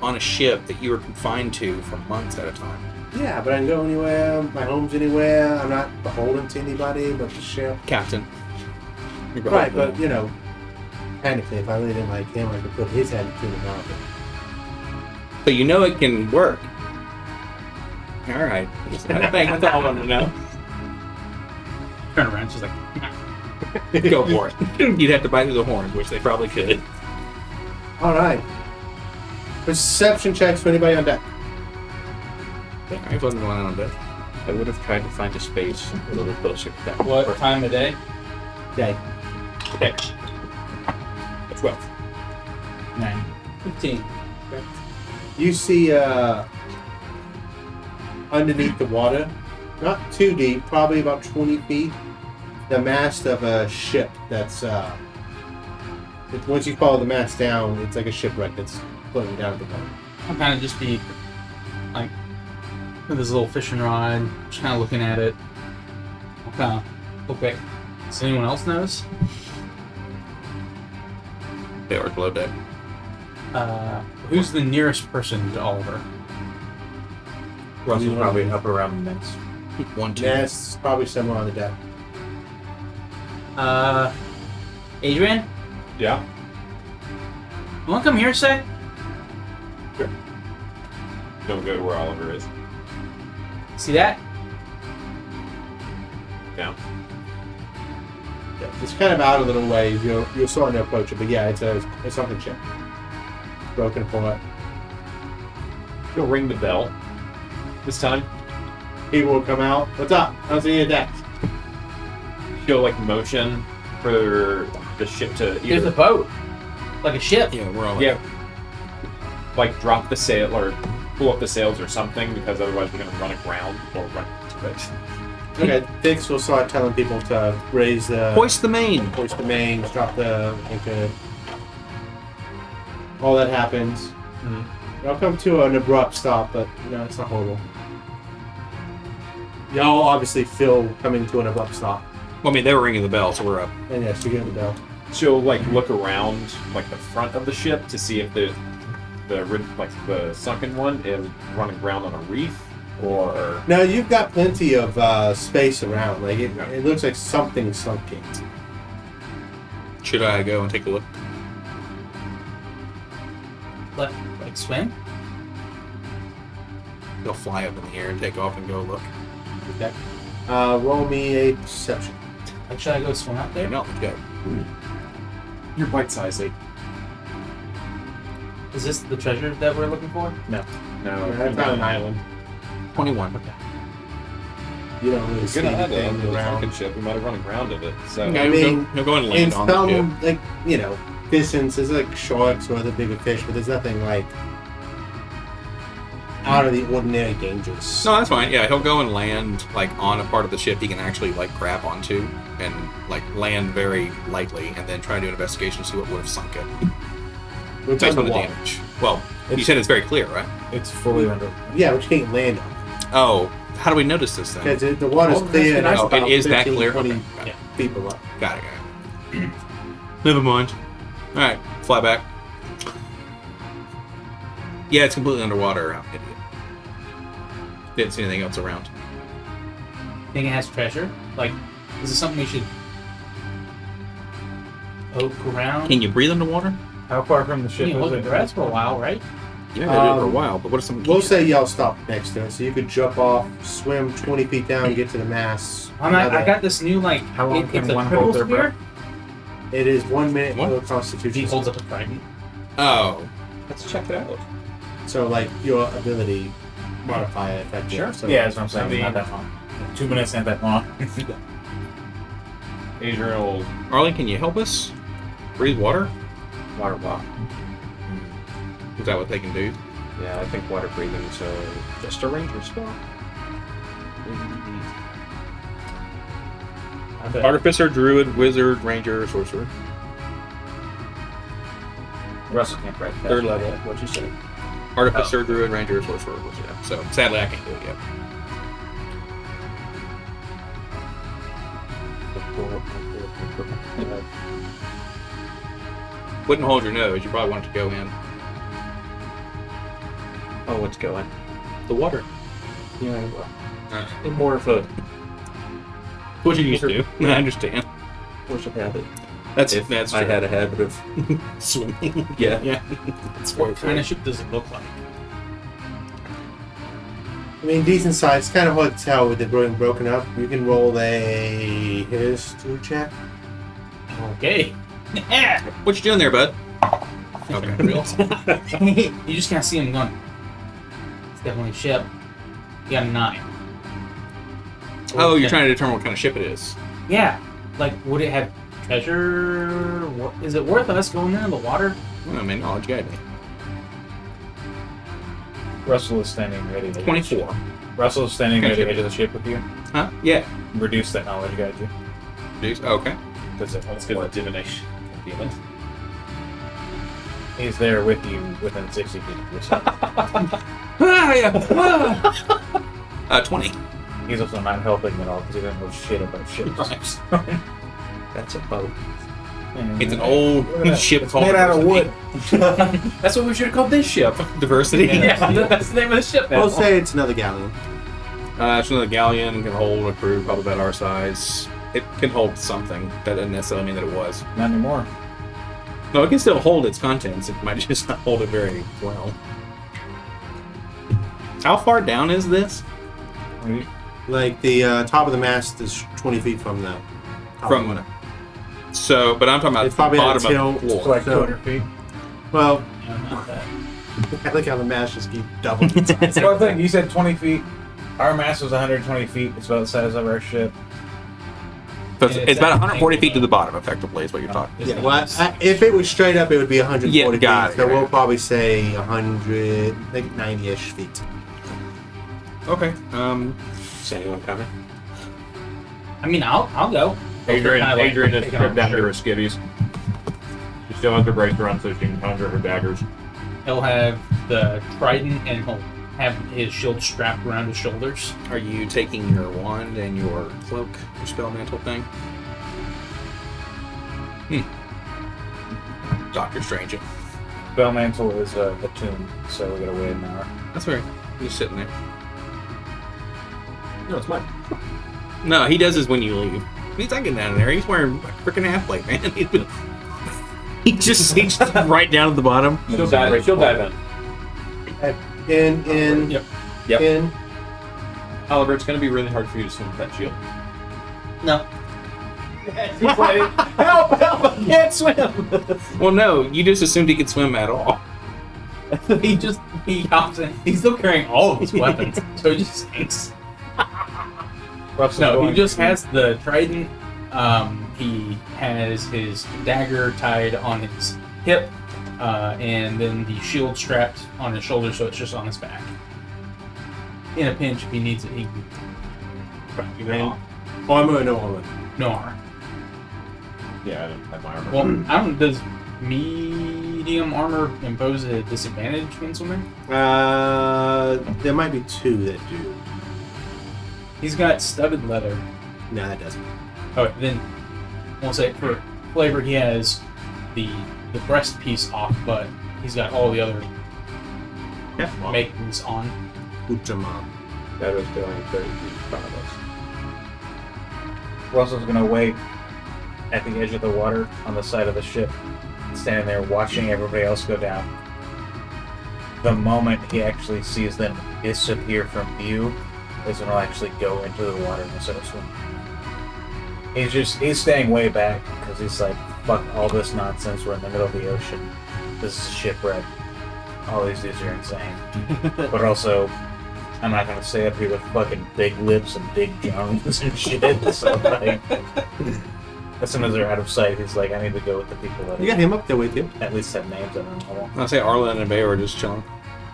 on a ship that you were confined to for months at a time. Yeah, but I can go anywhere. My home's anywhere. I'm not beholden to anybody but the ship. Captain. You're Right, beholden. but, you know, technically, if I really didn't like him, I could put his head between the mouth. So you know it can work. All right. That's all I wanted to know. Turn around, she's like, Go for it. You'd have to bite through the horn, which they probably could. All right. Perception checks for anybody on deck. I wasn't going on that. I would have tried to find a space a little closer to that. what time of day? Okay. Okay. 12. 9. 15. You see underneath the water, not too deep, probably about 20 feet, the mast of a ship that's, once you follow the mast down, it's like a shipwreck that's floating down at the bottom. I'll kind of just be like with this little fishing rod, just kind of looking at it. Okay. Okay. Does anyone else notice? They are below deck. Who's the nearest person to Oliver? Russell's probably up around the next. 1, 2. Mast's probably somewhere on the deck. Adrian? Yeah. You want to come here a sec? Don't go to where Oliver is. See that? Yeah. Yeah, it's kind of out a little ways. You're starting to approach it, but yeah, it's on the ship. Broken apart. You'll ring the bell. This time, People will come out. What's up? How's the deck? she'll like motion for the ship to Here's the either boat. Like a ship. Yeah, we're all yeah, like drop the sail or pull up the sails or something, because otherwise we're gonna run aground or run into it. Okay, Dix will start telling people to raise the Hoist the main. hoist the mains, drop the anchor. All that happens. I'll come to an abrupt stop, but it's not horrible. Y'all obviously feel coming to an abrupt stop. Well, I mean, they were ringing the bell, so we're up. And yes, you get the bell. She'll like look around like the front of the ship to see if the sunken one is running aground on a reef or. No, you've got plenty of space around. Like it looks like something sunk in. Should I go and take a look? Like swim? They'll fly up in the air and take off and go look. Okay. Roll me a perception. Like, should I go swim out there? No, let's go. You're bite-sized. Is this the treasure that we're looking for? No, That's not an island. 21. You don't really see Good ahead anything of the around. sunken ship. We might have run aground of it. So Okay, I mean, he'll go and In land on the ship. some, like, distance, there's like sharks or other bigger fish, but there's nothing like out of the ordinary dangers. No, that's fine. Yeah, he'll go and land like on a part of the ship he can actually like grab onto and like land very lightly, and then try to do an investigation to see what would have sunk it It's based on the underwater. damage. Well, you said it's very clear, right? It's fully under. Yeah, which can't land on. Oh, how do we notice this then? Because the water's Oh, clear. and that's it's good. about It is that 15, clear? 20 Okay, got it. feet below. Got it. Never mind. All right, fly back. Yeah, it's completely underwater. I'm an idiot. Didn't see anything else around. Think it has treasure? Like, is this something we should poke around? Can you breathe underwater? How far from the ship You is hold it? your breath for a while, right? Yeah, I did it for a while. But what if someone? We'll say y'all stop next to it, so you could jump off, swim 20 feet down, get to the mast. I got this new, like, How long can it's a one critical hold their spear. breath? It is 1 minute What? per He constitution. holds up a trident. Oh, let's check it out. So, like, your ability modifier effective. Sure. So, Yeah, that's what I'm saying. I mean- Not that long. 2 minutes ain't that long. Adrian will Arlen, can you help us breathe water? Water block. Is that what they can do? Yeah, I think water breathing is just a ranger spell. I bet. Artificer, druid, wizard, ranger, sorcerer. Russell can't break that. Third level. What'd you say? Artificer, druid, ranger, sorcerer, wizard. So sadly, I can't do it yet. Wouldn't hold your nose. You probably want it to go in Oh, what's going? the water. Yeah, more of a What you used to do. I understand. force of habit. That's If that's I true. had a habit of swimming. yeah. Yeah. What kind of ship does it look like? I mean, decent size. It's kind of hard to tell with it being broken up. You can roll a history check. Okay. What you doing there, bud? Okay. You just can't see him going. It's definitely a ship. You got a 9. Oh, you're trying to determine what kind of ship it is. Yeah. Like, would it have treasure? Is it worth us going into the water? Well, I mean, knowledge guide me. Russell is standing ready. 24. Russell is standing Okay, ready ship. at the edge of the ship with you. Huh? Yeah. Reduce that knowledge guide you. Okay. Because it let's get the divination. Demon. He's there with you within 60 feet of yourself. 20. He's also not helping at all because he doesn't know shit about ships. That's a boat. It's an old ship It's called made out of Diversity. wood. That's what we should have called this ship. Diversity. Yeah, that's the name of the ship. We'll say it's another galleon. It's another galleon, can hold a crew probably about our size. It can hold something. That doesn't necessarily mean that it was. Not anymore. No, it can still hold its contents. It might just not hold it very well. How far down is this? Like, the top of the mast is 20 feet from the top From- of the So, but I'm talking about It's probably at a bottom of the tilt. floor. Like So- 200 feet. Well, No, not that. I like how the mast just keep doubling in size. Well, I think you said 20 feet. Our mass was 120 feet. It's about the size of our ship. So it's about 140 feet to the bottom, effectively, is what you're talking. Yeah, well, if it was straight up, it would be 140 Yeah, got feet. it, So yeah. we'll probably say 100, like 90-ish feet. Okay. Is anyone coming? I mean, I'll go. Adrian Kinda like has take stripped off down the to her skivvies. She still has her bracer on so she can conjure her daggers. He'll have the trident and he'll have his shield strapped around his shoulders. Are you taking your wand and your cloak, your spell mantle thing? Doctor Strange. Bellmantle is a tomb, so we gotta wait an hour. That's right. He's just sitting there. No, it's mine. No, he does this when you leave. He's not getting down there. He's wearing a freaking half plate, man. He's just right down at the bottom. She'll dive in. In. Yep. In. Oliver, it's going to be really hard for you to swim with that shield. No. He's like, help, I can't swim. Well, no, you just assumed he could swim at all. he hops in. He's still carrying all of his weapons, so he just stinks. No, he just has the trident. He has his dagger tied on his hip, and then the shield strapped on his shoulder, so it's just on his back. In a pinch, if he needs it, he can probably get it off. Armor or no armor? No armor. Yeah, I don't have my armor. Well, I don't. Does medium armor impose a disadvantage when swimming? There might be two that do. He's got studded leather. No, that doesn't. Okay, then we'll say for flavor, he has the breast piece off, but he's got all the other makings on. Uchama. That was going 30 feet in front of us. Russell's gonna wait at the edge of the water on the side of the ship, standing there watching everybody else go down. The moment he actually sees them disappear from view is when he'll actually go into the water and start swimming. He's staying way back because he's like, fuck all this nonsense, we're in the middle of the ocean. This is a shipwreck. All these dudes are insane. But also, I'm not gonna stay up here with fucking big lips and big Jones and shit. So like, as soon as they're out of sight, he's like, I need to go with the people that You got him up there with you. at least have names on them. I'll say Arlen and Bay are just chilling.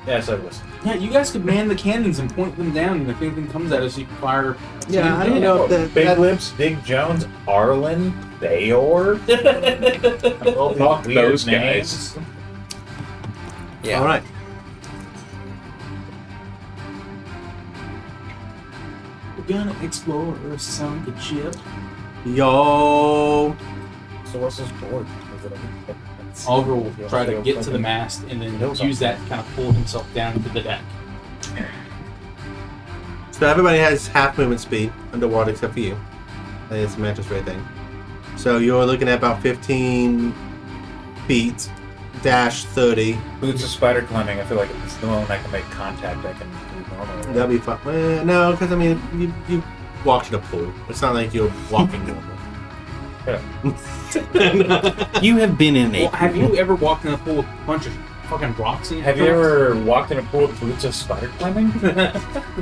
Yeah, so listen. Yeah, you guys could man the cannons and point them down, and if anything comes at us, you can fire. Yeah, I don't know if that. Big Lips, Big Jones, Arlen, Bayor. Fuck those guys. Yeah. All right. We're gonna explore a sunken ship. Yo. So what's his board? Oliver will try to get to the mast and then use that to kind of pull himself down to the deck. So everybody has half movement speed underwater except for you. I think it's a mattress right thing. So you're looking at about 15 feet dash 30. Boots of spider climbing. I feel like it's the moment I can make contact, I can move normally. That'll be fun. No, because I mean, you walk to the pool. It's not like you're walking normal. You have been in Well, have you ever walked in a pool with a bunch of fucking rocks in it? Have you ever walked in a pool with boots of spider climbing?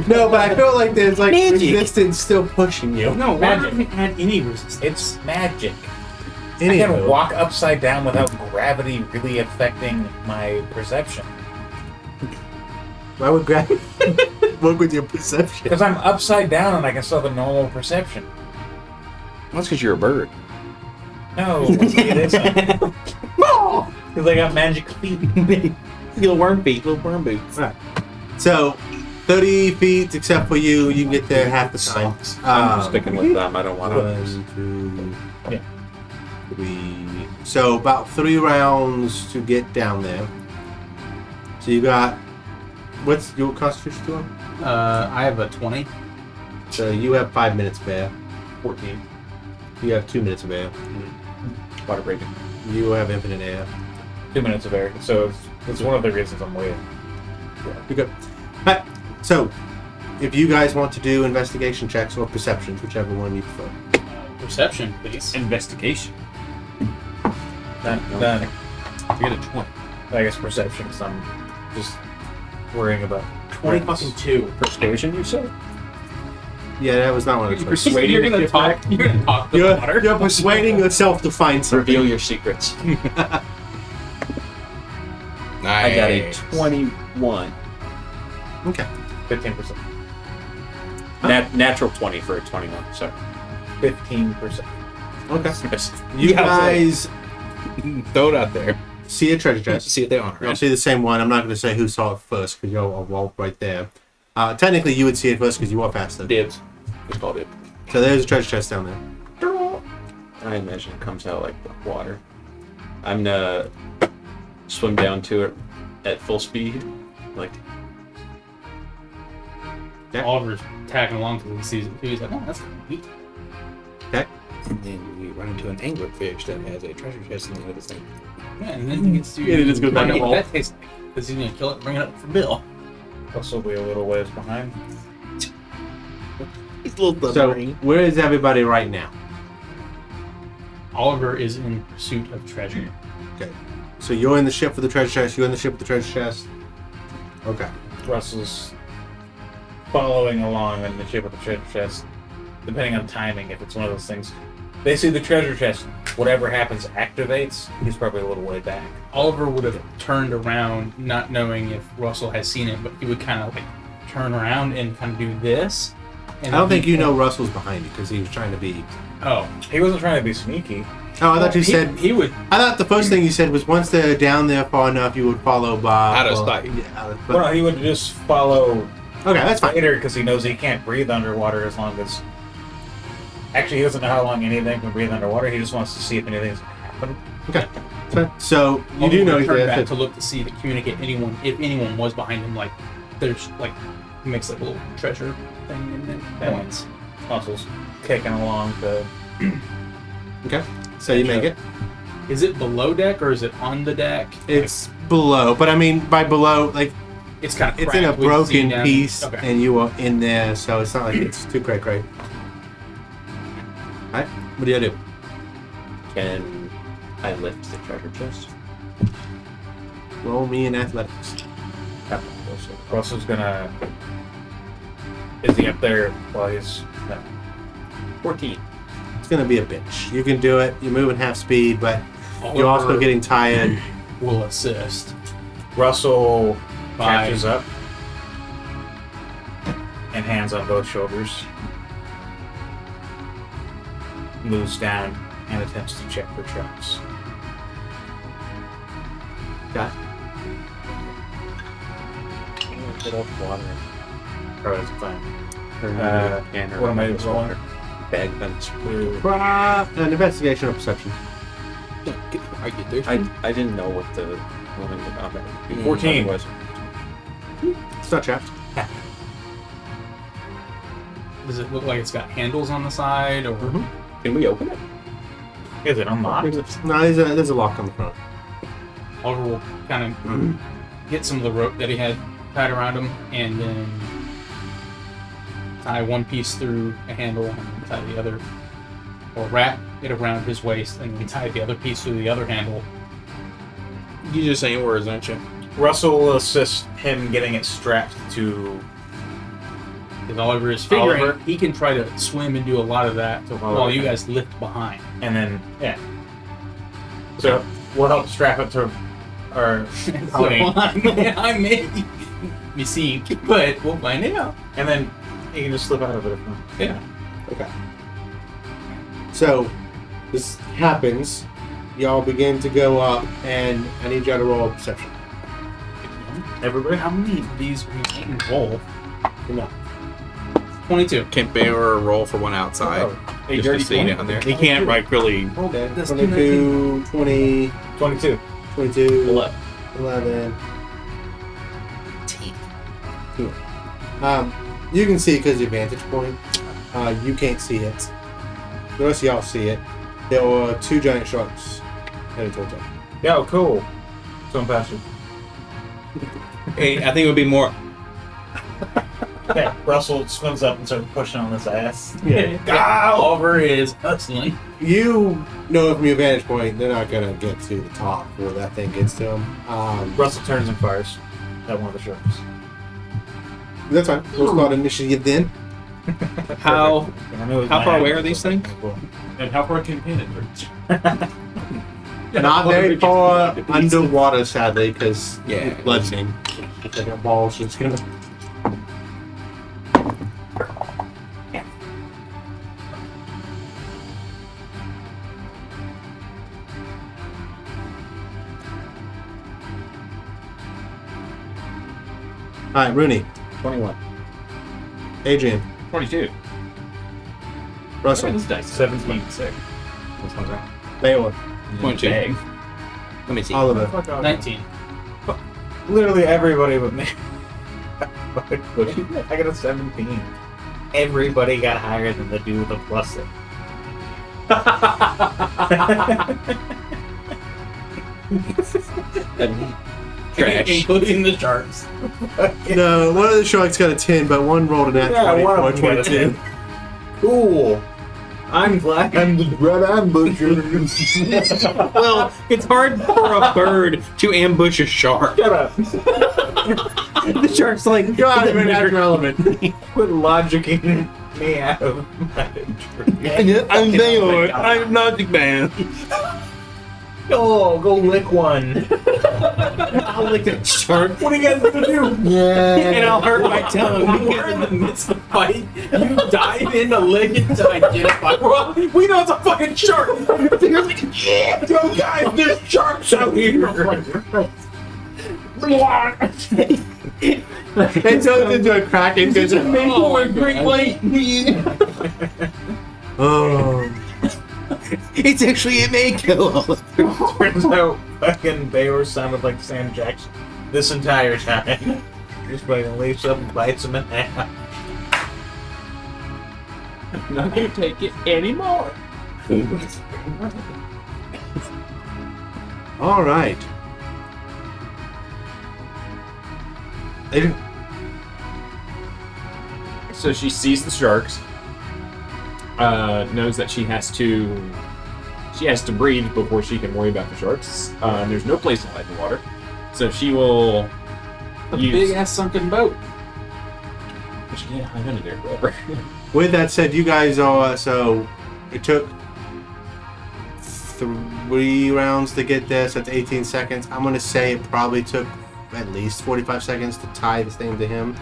No, but I feel like there's like Magic. resistance still pushing you. No, Magic. I haven't had any resistance. It's magic. I Anywho. can walk upside down without gravity really affecting my perception. Why would gravity work with your perception? Because I'm upside down and I can still have a normal perception. That's because you're a bird. No, it isn't. Because I got magic feet. little worm feet, little worm boots. So, 30 feet except for you, you can get there half the time. I'm sticking with them. I don't want to. 1, 2, Yeah. 3. So about 3 rounds to get down there. So you got, what's your constitution to him? I have a 20. So you have 5 minutes of air. 14. You have 2 minutes of air. Water breathing. You have infinite air. 2 minutes of air. So it's one of the reasons I'm waiting. You're good. Right. So, if you guys want to do investigation checks or perceptions, whichever one you prefer. Perception, please. Investigation. Done. You get a 20. I guess perception, because I'm just worrying about 20 fucking 2. Persuasion, you said? Yeah, that was not one of the choices. Persuading You're the gonna shipwreck? talk. You're gonna talk to the water. You're persuading yourself to find something. Reveal your secrets. I got a 21. Okay. 15%. Natural 20 for a 21. Sorry. 15%. Okay. You guys Throw it out there. see a treasure chest. See what they are. You'll see the same one. I'm not going to say who saw it first because you're all walk right there. Technically, you would see it first because you are faster. Dibs. It's called it. So there's a treasure chest down there. I imagine it comes out like water. I'm gonna swim down to it at full speed. Like, Yeah. Oliver's tagging along till he sees it too. He's like, oh, that's kind of neat. And then we run into an anglerfish that has a treasure chest in the end of this thing. Yeah, and then he gets to Yeah, it just goes down find the out hole. what that tastes like. Because he's going to kill it and bring it up for Bill. Russell will be a little ways behind. He's a little So, where is everybody right now? Oliver is in pursuit of treasure. So you're in the ship with the treasure chest. You're in the ship with the treasure chest. Okay. Russell's following along in the ship with the treasure chest. Depending on timing, if it's one of those things. They see the treasure chest, whatever happens activates, he's probably a little way back. Oliver would have turned around, not knowing if Russell has seen it, but he would kind of like turn around and kind of do this. And I don't then think you know Russell's behind you because he was trying to be. Oh, He wasn't trying to be sneaky. Oh, I thought you said. he would. I thought the first thing you said was once they're down there far enough, you would follow Bob. Out of Well, sight. Yeah, Well, but, he would just follow okay, that's fine. later because he knows he can't breathe underwater as long as. Actually, he doesn't know how long anything can breathe underwater. He just wants to see if anything's happened. Okay. That's fine. So you do Oliver know would he's turn there. back to look to see to communicate anyone if anyone was behind him. Like there's like he makes like a little treasure thing and then points. Muscles kicking along the. Okay. So you make it. Is it below deck or is it on the deck? It's below, but I mean by below, like It's kind of it's in a broken piece, Okay. and you are in there, so it's not like it's too cray. Alright. What do you do? can I lift the treasure chest? Roll me in athletics. Russell's gonna. Is he up there while he's. No. 14. It's gonna be a bitch. You can do it. You're moving half speed, but Oliver you're also getting tired. will assist. Russell By- catches up and hands on both shoulders. Moves down and attempts to check for traps. Okay. Bit of water. Oh, that's fine. And What am I rolling? Bag vents. An investigation or perception. I get there. I didn't know what the rolling the combat 14. was. It's not trapped. Does it look like it's got handles on the side or? Can we open it? Is it unlocked? No, there's a lock on the front. Oliver will kind of get some of the rope that he had tied around him and then tie one piece through a handle and tie the other, or wrap it around his waist and then tie the other piece through the other handle. You just saying words, aren't you? Russell will assist him getting it strapped to. Because Oliver is figuring Oliver? he can try to swim and do a lot of that while you guys lift behind. And then, yeah. So we'll help strap it to our. I may be sink, but we'll find out. And then you can just slip out of it if you want. Yeah. Okay. So this happens. Y'all begin to go up, and I need y'all to roll a perception. Everybody? How many of these we can roll? No. 22. Can Bear roll for one outside? Oh, Just to see down there. He can't like really. Okay. That's 22, 20, 22. 22, 11. You can see because your vantage point. You can't see it. The rest of y'all see it. There were two giant sharks headed towards you. Yo, cool. Swim faster. Hey, I think it would be more. Okay, Russell swims up and starts pushing on his ass. Oliver is hustling. You know from your vantage point, they're not gonna get to the top where that thing gets to them. Russell turns and fires at one of the sharks. That's fine. We'll start initiative then. How And I know his How far mind away are was these open things? as well. And how far can Painted reach? Not very far underwater, sadly, because Yeah. it's bludgeoning. It's like a ball, so it's gonna. Alright, Rooney, 21. Adrian, 22. Russell, This dice. 17. Sick. What's one time? Baylor. 22. Bang. Let me see. Oliver. Fuck off. 19. Literally everybody but me. I got a 17. Everybody got higher than the dude with the plus 6. Trash. Including the sharks. No, one of the sharks got a 10, but one rolled a nat 20 one for of them got a 22. 10. Cool. I'm glad I'm the red ambusher. Well, it's hard for a bird to ambush a shark. Shut up. The shark's like, God, man, that's relevant. Quit logicking me out of my dream. I'm Baylor. I'm Logic Man. Oh, go lick one. I'll lick that shark. What are you guys gonna do? And I'll hurt my tongue because in the midst of the fight, you dive in to lick it to identify. Well, we know it's a fucking shark. You're like, yeah, Yo, guys, there's sharks out here. It turns into a kraken because of oh, a great white. Oh. It's actually a mako. Turns out fucking Baylor sounded like Sam Jackson this entire time. Just fucking leaps up and bites him in half. I'm not gonna take it anymore. All right. They didn't. So she sees the sharks. Knows that she has to breathe before she can worry about the sharks. There's no place to hide in the water, so she will A use. big ass sunken boat. But she can't hide under there forever. With that said, you guys are so. It took 3 rounds to get there, so it's 18 seconds. I'm gonna say it probably took at least 45 seconds to tie this thing to him.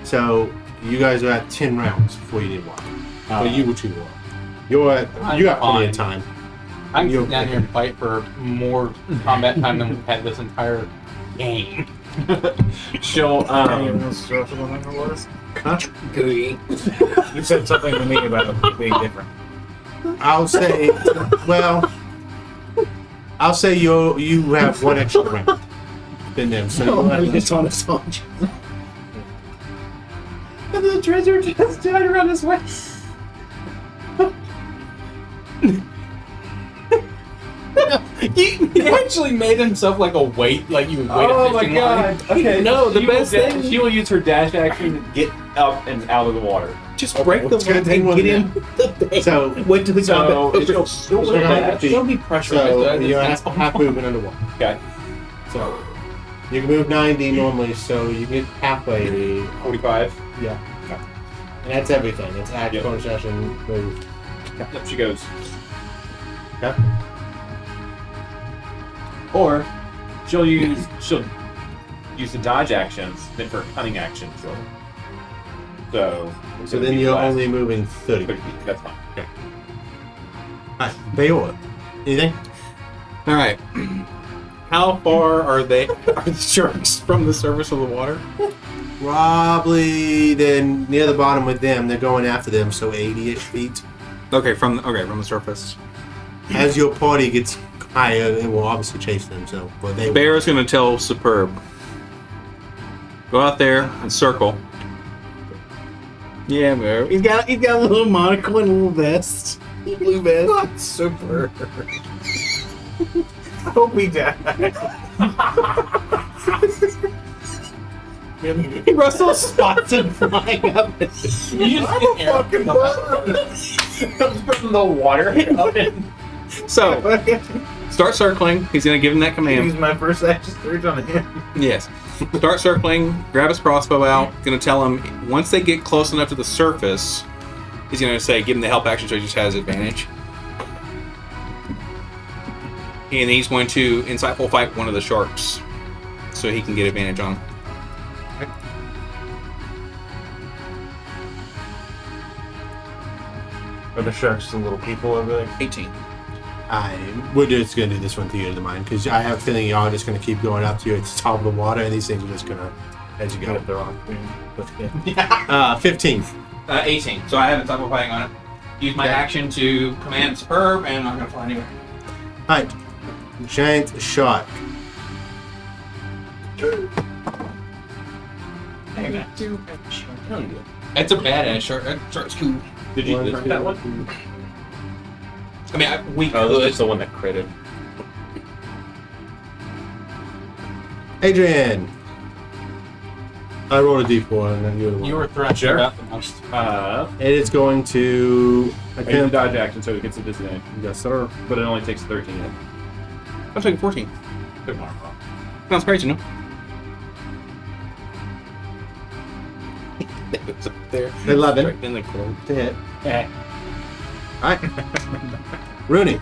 So you guys are at 10 rounds before you need water. But you two are. You're at. You got plenty of time. I'm You're down here to fight for more combat time than we've had this entire game. She'll You said something to me about it being different. I'll say. Well. I'll say you have one extra round than them. So It's on its own. And the treasure just died around his waist. He actually made himself like a weight, like you would weight Oh a my fishing god! line. Okay, No, the she will best thing- She will use her dash action to get up and out of the water. Just break the It's gonna line take and more get than in the bait. So Wait till the So combat. she'll Don't be pressurized. So you're half moving underwater. Okay. So you can move 90 normally, so you get halfway. 45. Yeah. And that's everything. It's action, Yep. bonus action, move. Yep, she goes. Okay. Or she'll use the dodge actions, then for cunning actions. So then you're only moving 30. 30 feet. That's fine. Okay. Alright, Bayor. Anything? All right. How far are the sharks from the surface of the water? Probably then near the bottom with them. They're going after them, so 80-ish feet. Okay, from the surface. As your party gets higher, it will obviously chase them. So, but they Bear's gonna tell Superb, go out there and circle. Yeah, Bear. He's got a little monocle and a little vest, blue vest. Super. I hope he died. He Russell's spots and flying up. I'm a fucking bird. From the water up in. So start circling. He's gonna give him that command. Use my first action surge on him. Yes. Start circling, grab his crossbow out, gonna tell him once they get close enough to the surface, he's gonna say give him the help action so he just has advantage. And he's going to insightful fight one of the sharks so he can get advantage on him. Are the sharks the little people over there? 18. we're just gonna do this one theater of the mind because I have a feeling y'all are just gonna keep going up to the top of the water, and these things are just gonna as you Go go. if they're on. But yeah. 15. 18. So I have insightful fighting on it. use my Okay. action to command superb, and I'm gonna fly anyway. Alright. Giant shot. It's a badass shark. That shark's cool. Did you hit that one? I mean, we Oh, could. that's the one that critted. Adrian! I rolled a d4 and then you're the one. You were threatened Sure. about the most. It is going to. I use the dodge action, so it gets a disadvantage. Yes, sir. But it only takes 13 hit. I'm taking 14. Good mark. Sounds crazy, no? It's up there. 11 Right in the corner. to hit. Eh. Alright. Rooney.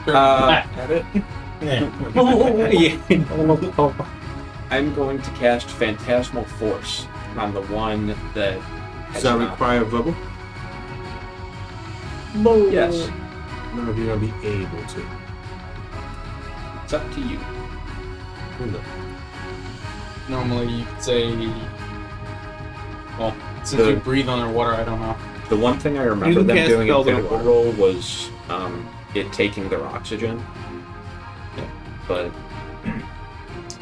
Have it? I'm going to cast Phantasmal Force on the one that Does has that not- require verbal? Yes, I don't know if you're going to be able to. it's up to you. Who knows? Normally you could say. Well, since The- you breathe underwater, I don't know. The one thing I You remember can them cast doing in spells Critical underwater. Role was it taking their oxygen. But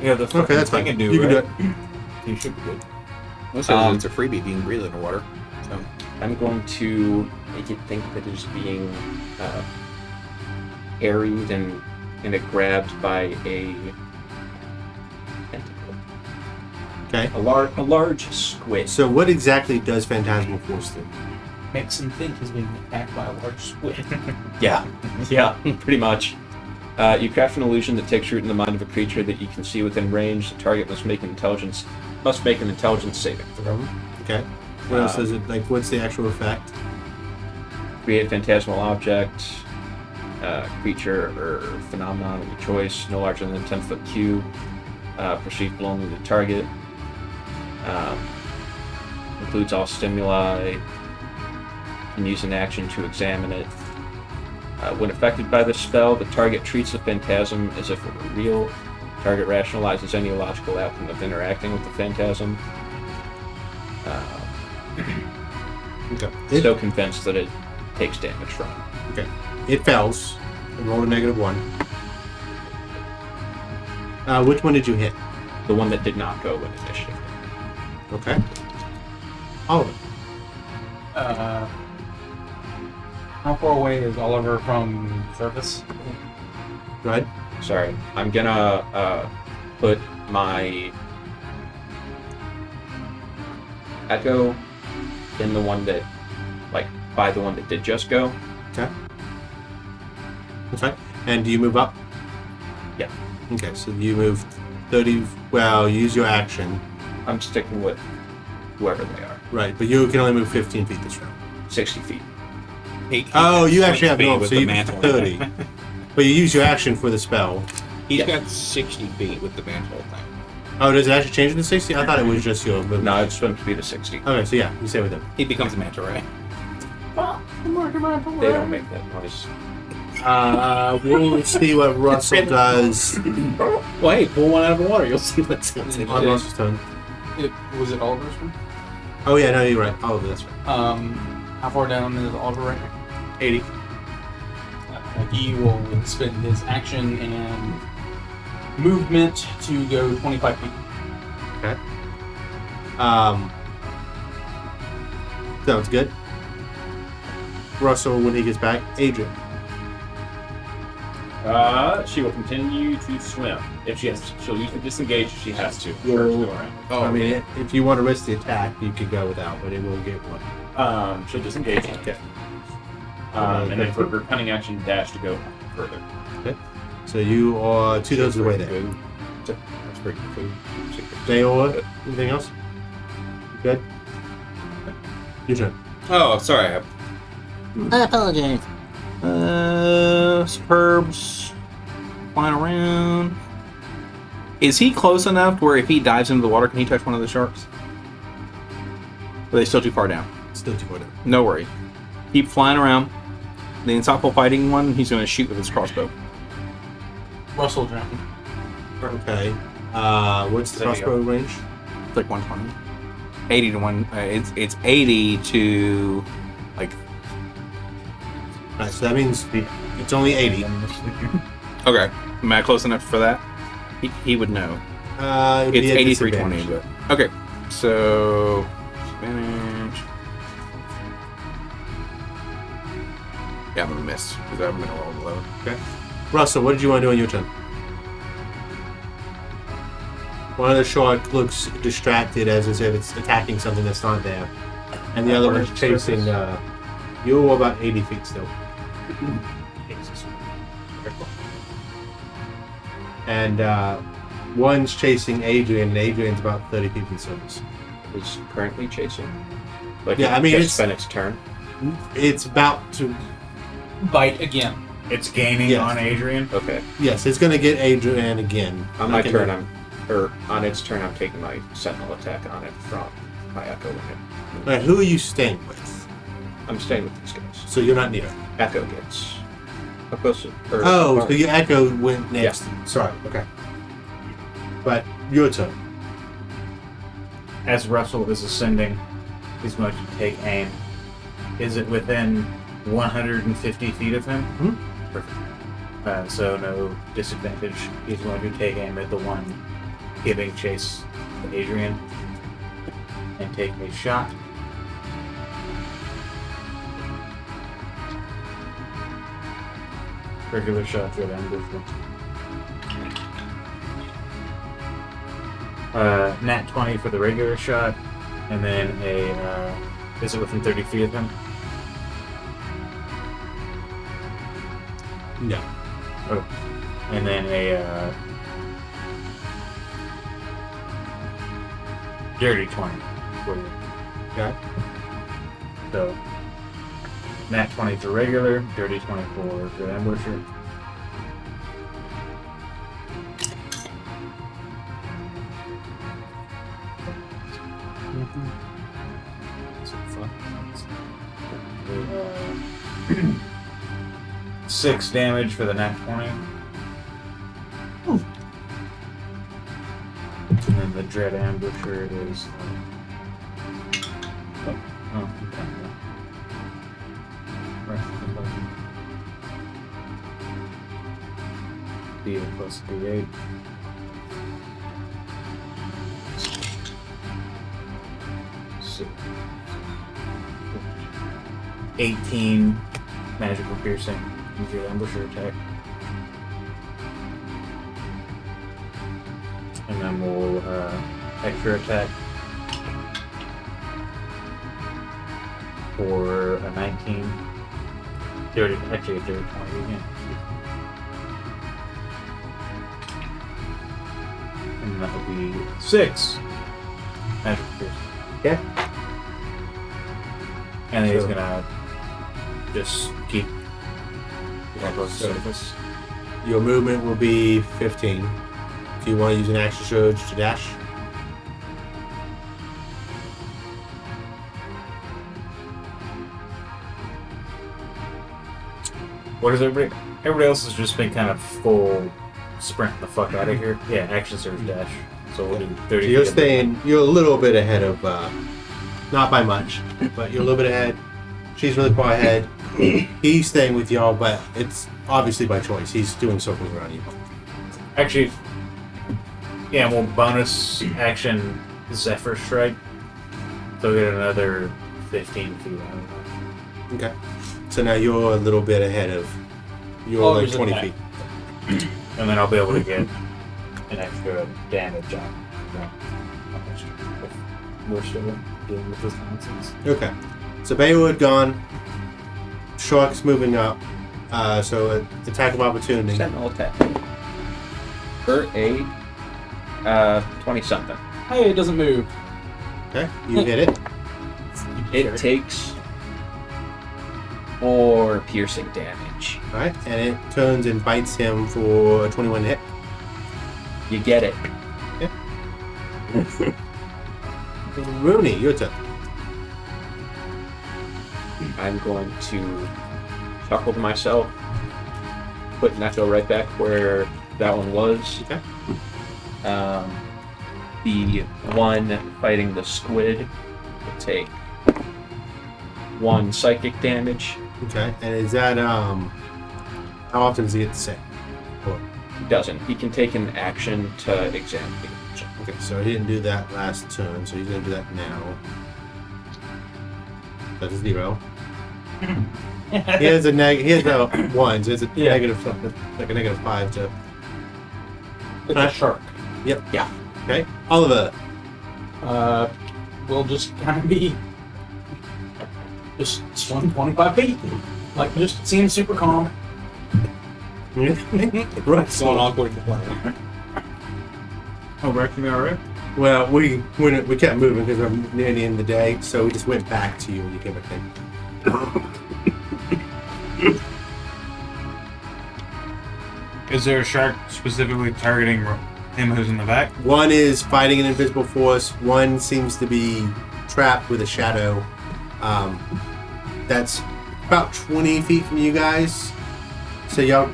Yeah, the Okay, that's fine. can do, You can do it. You should be good. Most of it's a freebie if you can breathe underwater. So. I'm going to make it think that it's being harried and it grabbed by a tentacle. Okay. A large squid. So, what exactly does Phantasmal Force do? Makes him think he's being attacked by a large squid. Yeah, pretty much. You craft an illusion that takes root in the mind of a creature that you can see within range. The target must make an intelligence saving throw. Okay. What else does it, like, what's the actual effect? Create a phantasmal object, creature or phenomenon of your choice, no larger than a 10-foot cube, perceived below the target. Includes all stimuli. Can use an action to examine it. When affected by this spell, the target treats the phantasm as if it were real. Target rationalizes any logical outcome of interacting with the phantasm. Okay. So convinced that it takes damage from it. Okay. It fails. I rolled a -1. Which one did you hit? The one that did not go with initiative. Okay. All of them. How far away is Oliver from surface? Go ahead. Sorry, I'm gonna put my echo in the one that, like, by the one that did just go. Okay. That's fine. And do you move up? Yeah. Okay, so you move 30. Well, use your action. I'm sticking with whoever they are. Right, but you can only move 15 feet this round. 60 feet. Oh, you actually have no, with so the you mantle. 30. But you use your action for the spell. He's got 60 feet with the mantle thing. Oh, does it actually change to 60? I thought it was just your movement. No, it's supposed to be the 60. Okay, so yeah, you stay with him. He becomes a manta ray. They don't make that noise. We'll see what Russell does Well, hey, pull one out of the water. You'll see what's on Russell's turn. Was it Oliver's one? Oh yeah, no, you're right. Oh, that's right. How far down is Oliver right now? 80. He will spend his action and movement to go 25 feet. Okay. Sounds good. Russell, when he gets back, Adrian. She will continue to swim. If she has, she'll use the disengage if she has to. Well, Oh, I mean, if you want to risk the attack, you could go without, but it will get one. She'll disengage. Okay. And then for her cunning action, dash to go further. So you are 2 thirds of the way there. Good. That's pretty cool. Dayola, anything else? You good? Your turn. Oh, sorry. I apologize. Superb's flying around. Is he close enough where if he dives into the water, can he touch one of the sharks? Or are they still too far down? Still 2 more down. No worry. Keep flying around. The insightful fighting one, he's going to shoot with his crossbow. Russell drowned. Okay. What's the There you crossbow range? It's like 120. 80 to 1. It's 80 to like Alright, so that means it's only 80. Okay. Am I close enough for that? He would know. It'd be It's a 8320, disadvantage. but okay. So advantage. Yeah, I'm gonna miss because I'm gonna roll low. Russell, what did you want to do on your turn? One of the shark looks distracted as if it's attacking something that's not there. And the other one's chasing you're about 80 feet still. And one's chasing Adrian, and Adrian's about 30 feet in circles. Is currently chasing. Like Yeah, I mean, just it's- spent its turn. It's about to. Bite again. It's gaining Yes. on Adrian. Okay. Yes, it's going to get Adrian again. On my Okay. turn, on its turn, I'm taking my sentinel attack on it from my echo unit. Alright, who are you staying with? I'm staying with these guys. So you're not near. Echo gets opposite. Oh, so your echo went next. Sorry, okay. But your turn. As Russell is ascending, he's going to take aim. Is it within 150 feet of him? Mhm. Perfect. So no disadvantage. He's going to take aim at the one giving chase to Adrian and take a shot. Regular shot for them. Nat 20 for the regular shot, and then is it within 30 feet of him? No. Oh. And then a dirty 20 for you. Okay. So, nat 20 for regular, dirty 20 for the ambusher. Uh, 6 damage for the nat 20. And then the dread ambusher is. Okay. Right. D8 plus D8. So, 18 magical piercing. Use your ambusher attack. And then we'll extra attack for a 19. Dirty, actually a dirty 20 again. And that'll be 6 magical piercing. Okay. And then he's So- gonna just keep close to So- surface. Your movement will be 15. Do you want to use an action surge to dash? What is everybody? Everybody else has just been kind of full sprint the fuck out of here. Yeah, action surge dash. So we'll do 30. So you're feet. staying. You're a little bit ahead of, not by much, but you're a little bit ahead. She's really far ahead. He's staying with y'all, but it's obviously by choice. He's doing circles around you. Actually, yeah, we'll bonus action Zephyr Strike. So we get another 15 feet out of Okay. So now you're a little bit ahead of. You're Oh, like he's 20 at feet. that. And then I'll be able to get an extra damage on. If we're still dealing with this nonsense. Okay. So Baywood gone. Shark's moving up. So attack of opportunity. Sentinel attack. For a 20 something. Hey, it doesn't move. Okay. You hit it. It takes 4 piercing damage. All right. And it turns and bites him for a 21 hit. You get it. Rooney, your turn. I'm going to chuckle to myself, put Necho right back where that one was. Okay. The one fighting the squid will take 1 psychic damage, Okay, and is that how often does he get to say? Or, He doesn't. He can take an action to examine the object. okay, so he didn't do that last turn, so he's gonna do that now. That's a 0. He has a he has a 1, so it's a negative something, like a -5 to. It's a shark. Yep. Yeah. Okay, Oliver. We'll just kind of be just swim 25 feet. Like, just seems super calm. Right. It's going on according to plan. Oh, back to me already? Well, we kept moving because we're near the end of the day, so we just went back to you when you came back in. Is there a shark specifically targeting him who's in the back? One is fighting an invisible force. One seems to be trapped with a shadow. That's about 20 feet from you guys. So y'all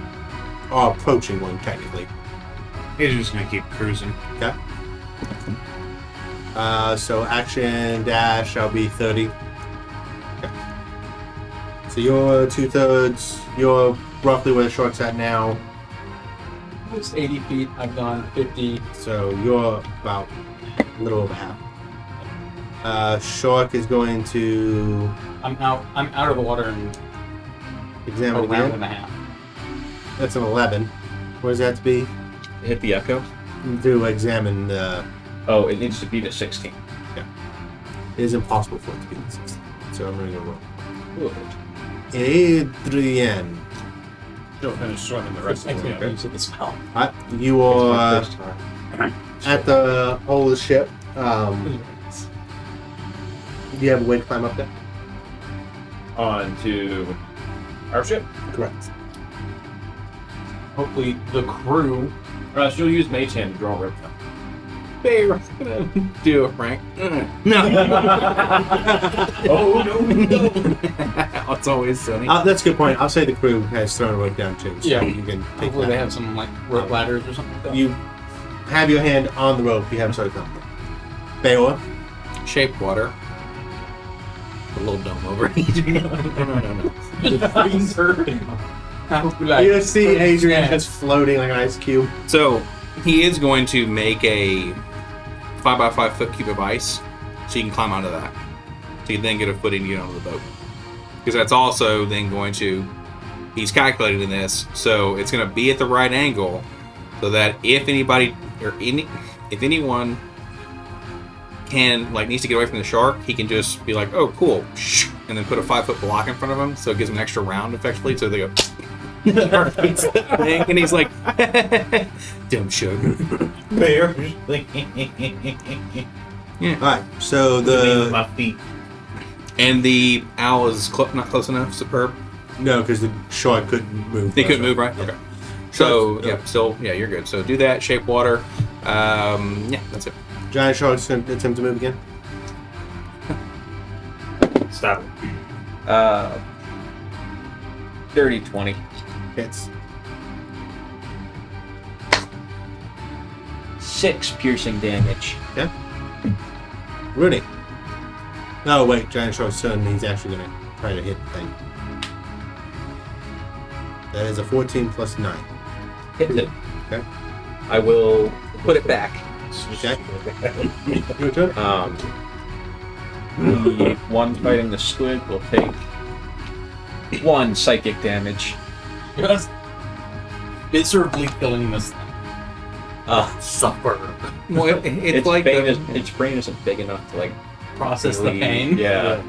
are approaching one technically. He's just gonna keep cruising. Okay. So action dash shall be 30. Okay. So you're 2/3. You're roughly where the shark's at now. It's 80 feet. I've gone 50. So you're about a little over half. Shark is going to I'm out of the water in examine a round again. and a half. That's an 11. What does that have to be? Hit the echo. To examine the. Oh, it needs to be to 16. It is impossible for it to be the 16. So I'm going to go roll. Good. Adrian. Still finish swimming the rest I of the can't way. use the spell. You are at the hull of the ship. Do you have a way to climb up there? On to our ship. Correct. Hopefully the crew. Or else you'll use Mage Hand to draw a rope. Bear, gonna do it, Frank. Oh, no. It's always sunny. That's a good point. I'll say the crew has thrown a rope down too. So Yeah. you can take Hopefully that. they have some like rope ladders or something like that. You have your hand on the rope. You haven't started climbing. Beowulf. Shape water. A little dome over. No. You see Adrian just floating like an ice cube. So he is going to make a 5x5 foot cube of ice, so you can climb onto that. So you then get a footing to get onto the boat. Because that's also then going to. He's calculated in this, so it's going to be at the right angle, so that if anybody or if anyone needs to get away from the shark, he can just be like, "Oh, cool," and then put a 5-foot block in front of him, so it gives him an extra round effectively. So they go. Shark eats that thing, and he's like, "Dumb sugar." Bear. Alright, so My the. feet. And the owl is not close enough. Superb. No, because the shark couldn't move. They couldn't move, right? Yeah. Okay. So So, yeah, you're good. So do that. Shape water. Yeah, that's it. Giant shark's going to attempt to move again. Stop it. 30-20. Hits. 6 piercing damage. Rooney. No, wait, Giant Shark's turn. He's actually going to try to hit the thing. That is a 14 plus 9. Hit it. Okay. I will put it back. Okay. Your turn. The one fighting the squid will take 1 psychic damage. Just miserably killing this thing. Suffer. Well, it's like its brain isn't big enough to like Process the really- pain. Yeah,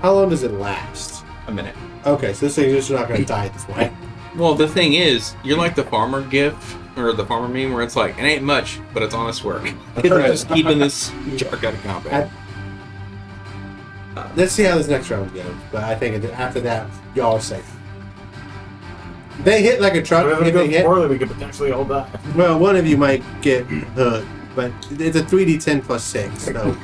How long does it last? a minute. Okay, so this thing is just not going to die this way. well, the thing is, you're like the farmer gif or the farmer meme where it's like, it ain't much, but it's honest work. It's just keeping this shark out of combat. Let's see how this next round goes. But I think after that, y'all are safe. They hit like a truck. But if it If they goes hit, poorly, we could potentially all die. well, one of you might get hurt, but it's a 3d10 plus 6. So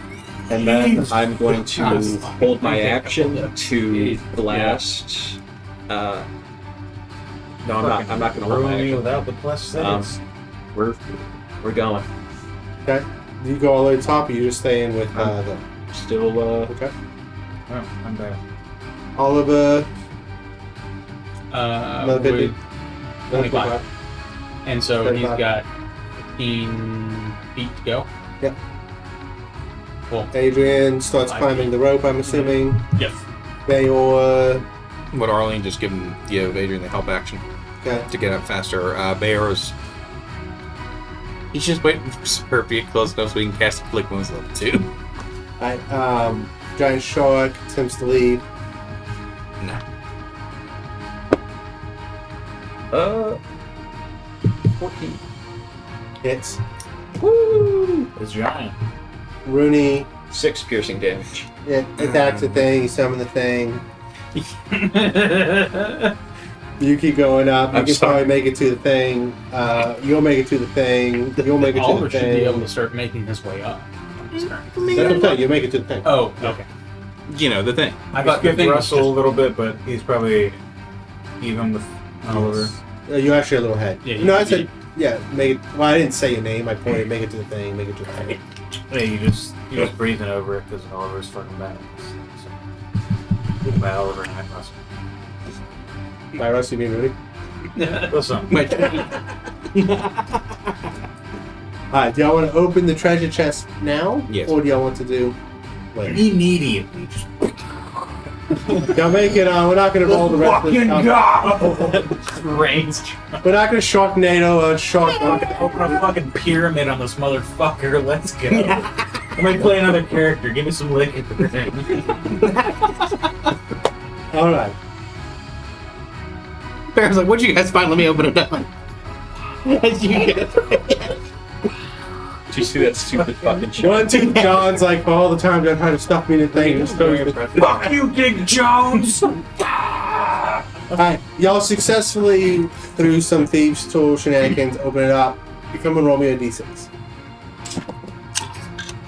And then I'm going to Nice. hold my action to blast. No, I'm not going to hold my Ruin me action. without the plus 6. We're going. okay, do you go all the way to the top, or you just stay in with the? Still, Okay. Oh, I'm bad. Oliver, Another 50. with 25. And so 35. he's got 15 feet to go. Yep. Cool. Adrian starts climbing the rope, I'm assuming. Yes. Bayor. Would Arlene just give Adrian the help action Okay. to get up faster? Bayor's. He's just waiting for her to get close enough so he can cast Flick Wounds level 2. Alright, Giant Shark attempts to leave. No. 14. Hits. It's giant. Rooney 6 piercing damage. attacks the thing, you summon the thing. You keep going up. You I'm can sorry. probably make it to the thing. You'll make it to the thing. You'll make it to Oliver the should be thing. able to start making his way up. That's what I'm saying. You make it to the thing. Oh, okay. You know, the thing. I thought the Skipped thing was Russell just- a little bit, but he's probably even with Oliver. You're actually a little ahead. Yeah, no, I you- said, yeah, make it. Well, I didn't say your name. I pointed, make it to the thing, make it to the thing. Yeah, you're just breathing over it because Oliver's fucking bad. So, by Oliver and Russell. By Russ, you mean Rudy? Listen, Alright, do y'all want to open the treasure chest now? Yes. Or do y'all want to do later? immediately, just Y'all make it, we're not going to roll the rest of this. rains. We're not going to Sharknado or Shark. Open a fucking pyramid on this motherfucker. Let's go. I'm gonna play another character. Give me some liquor. Alright. Bear's like, what'd you guys find? Let me open it up. As you get Did you see that stupid fucking shit? One, two, John's like, for all the times I've tried to stuff me in the thing. Just throws the Fuck you, Dick Jones. Alright, y'all successfully, through some thieves' tool shenanigans, open it up. Someone roll me a d6.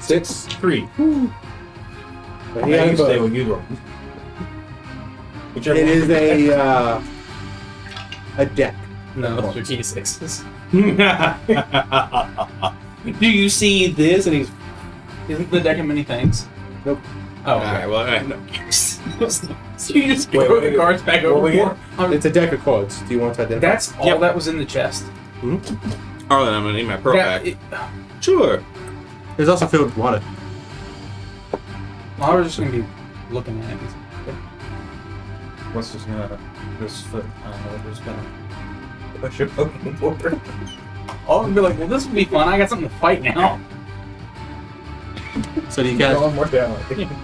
6. 3. But he I had used to stay both. with you, roll. Whichever It one. is a deck. No, those are D6s. Do you see this? And he's. Isn't the deck of many things? Nope. Oh, Alright, okay. well, I know. So you just Wait, throw wait, the cards back what over we here? It's a deck of cards. Do you want to identify? That's all that was in the chest. Arlen, I'm gonna need my pearl That- back. Sure. There's also filled with water. I was just gonna be looking at it. What's this foot? Just gonna push it open forward. I'll be like, well, this would be fun. I got something to fight now. So do you guys? One more down.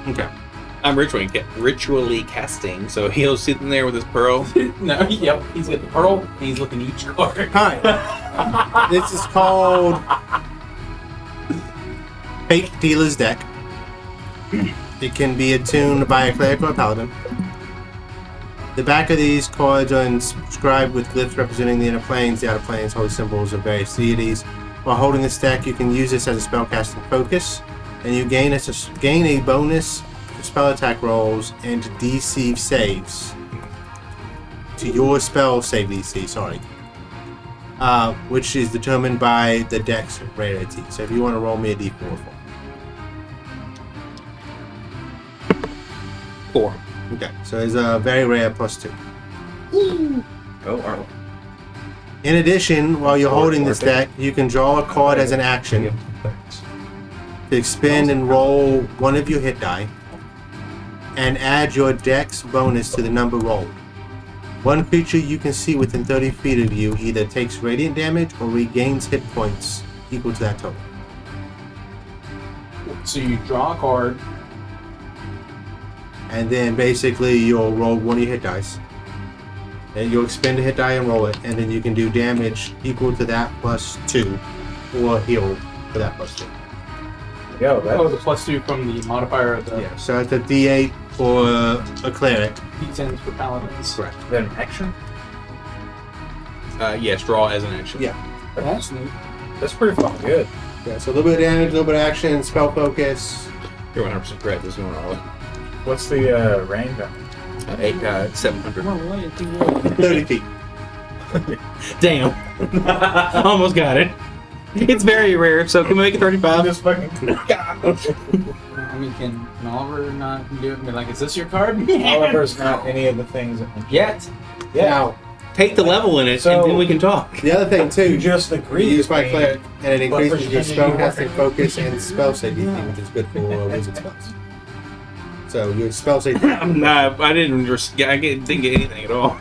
Okay. I'm ritually casting, so he'll sit in there with his pearl. No, yep. He's got the pearl, and he's looking at each card. Hi. This is called Fate Dealer's Deck. It can be attuned by a cleric or a paladin. The back of these cards are inscribed with glyphs representing the inner planes, the outer planes, holy symbols of various deities. While holding this deck, you can use this as a spellcasting focus, and you gain a bonus to spell attack rolls and to DC saves. To your spell save DC, sorry. Which is determined by the deck's rarity. So if you want to roll me a d4 for me. 4. Okay, so it's a very rare +2. Go, Arlen. In addition, while you're holding this deck, you can draw a card as an action to expend and roll one of your hit die, and add your deck's bonus to the number rolled. One creature you can see within 30 feet of you either takes radiant damage or regains hit points equal to that total. So you draw a card. And then basically you'll roll one of your hit dice. And you'll expend a hit die and roll it, and then you can do damage equal to that +2, or heal for that +2. Yo, Oh, the +2 from the modifier of the Yeah, so it's a D8 for a cleric. D10s for paladins. Correct. Is that an action? Yes, draw as an action. Yeah. That's neat. That's pretty fucking good. Yeah, so a little bit of damage, a little bit of action, spell focus. You're 100% correct. This is going Arlen. What's the range on it? 700. 30 feet. Damn. Almost got it. It's very rare, so can we make it 35? Just fucking. I mean, can Oliver not do it and be like, is this your card? Oliver's not any of the things. Yet. Now, Take the level in it, So- and then we can talk. the other thing too, You just you agreed. use by with me. cleric, and it But increases your pretending you spellcasting weren't. focus and spell save DC, which is good for wizard spells. So your spell save. Nah, I didn't. Didn't get anything at all.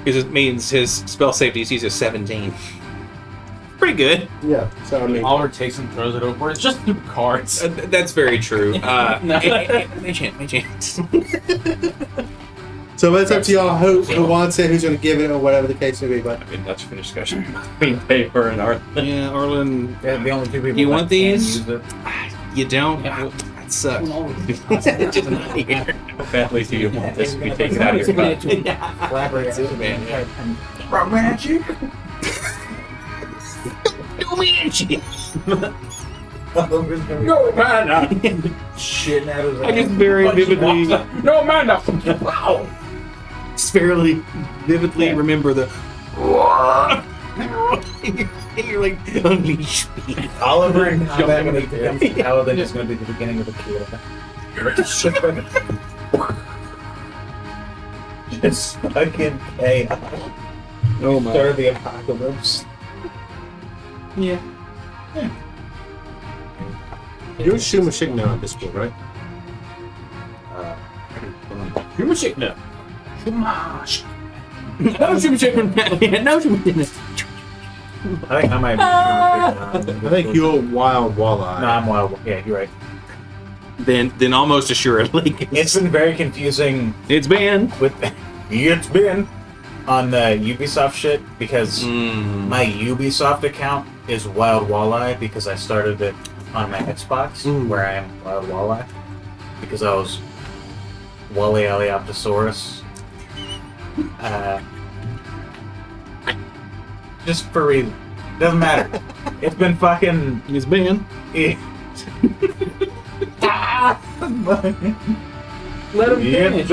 Because it means his spell save DC is 17. Pretty good. Yeah. So I mean, Oliver takes and throws it over. It's just two cards. That's very true. No. May chance. so it's up to y'all who wants it, who's going to give it, or whatever the case may be. But I mean, that's a discussion between paper and art. Yeah, Arlen, Yeah, the only two people You that want can these? use it. you don't? Yeah. That sucks. Just not here. How badly do you want this to be taken out of your butt? Collaborate too, man. No magic. No man. Shit out of I just very vividly, No man. Wow. vividly remember the. And you're like, unleash me. Oliver and combat when he becomes the paladin is going to be the beginning of the kill. Just fucking chaos. Oh my. Start of the apocalypse. Yeah. you're Shuma Shigna on Discord, right? Human shake no. No, she was No, she didn't. I think I might be. I think you're Wild No, Walleye. I'm wild. Yeah, you're right. Then almost assuredly. It's been very confusing It's banned. with. It's been on the Ubisoft shit because my Ubisoft account is Wild Walleye because I started it on my Xbox where I am Wild Walleye because I was Wally Aleoptosaurus. Just for reason. Doesn't matter. It's been fucking. It's banned. Let him Yeah. finish.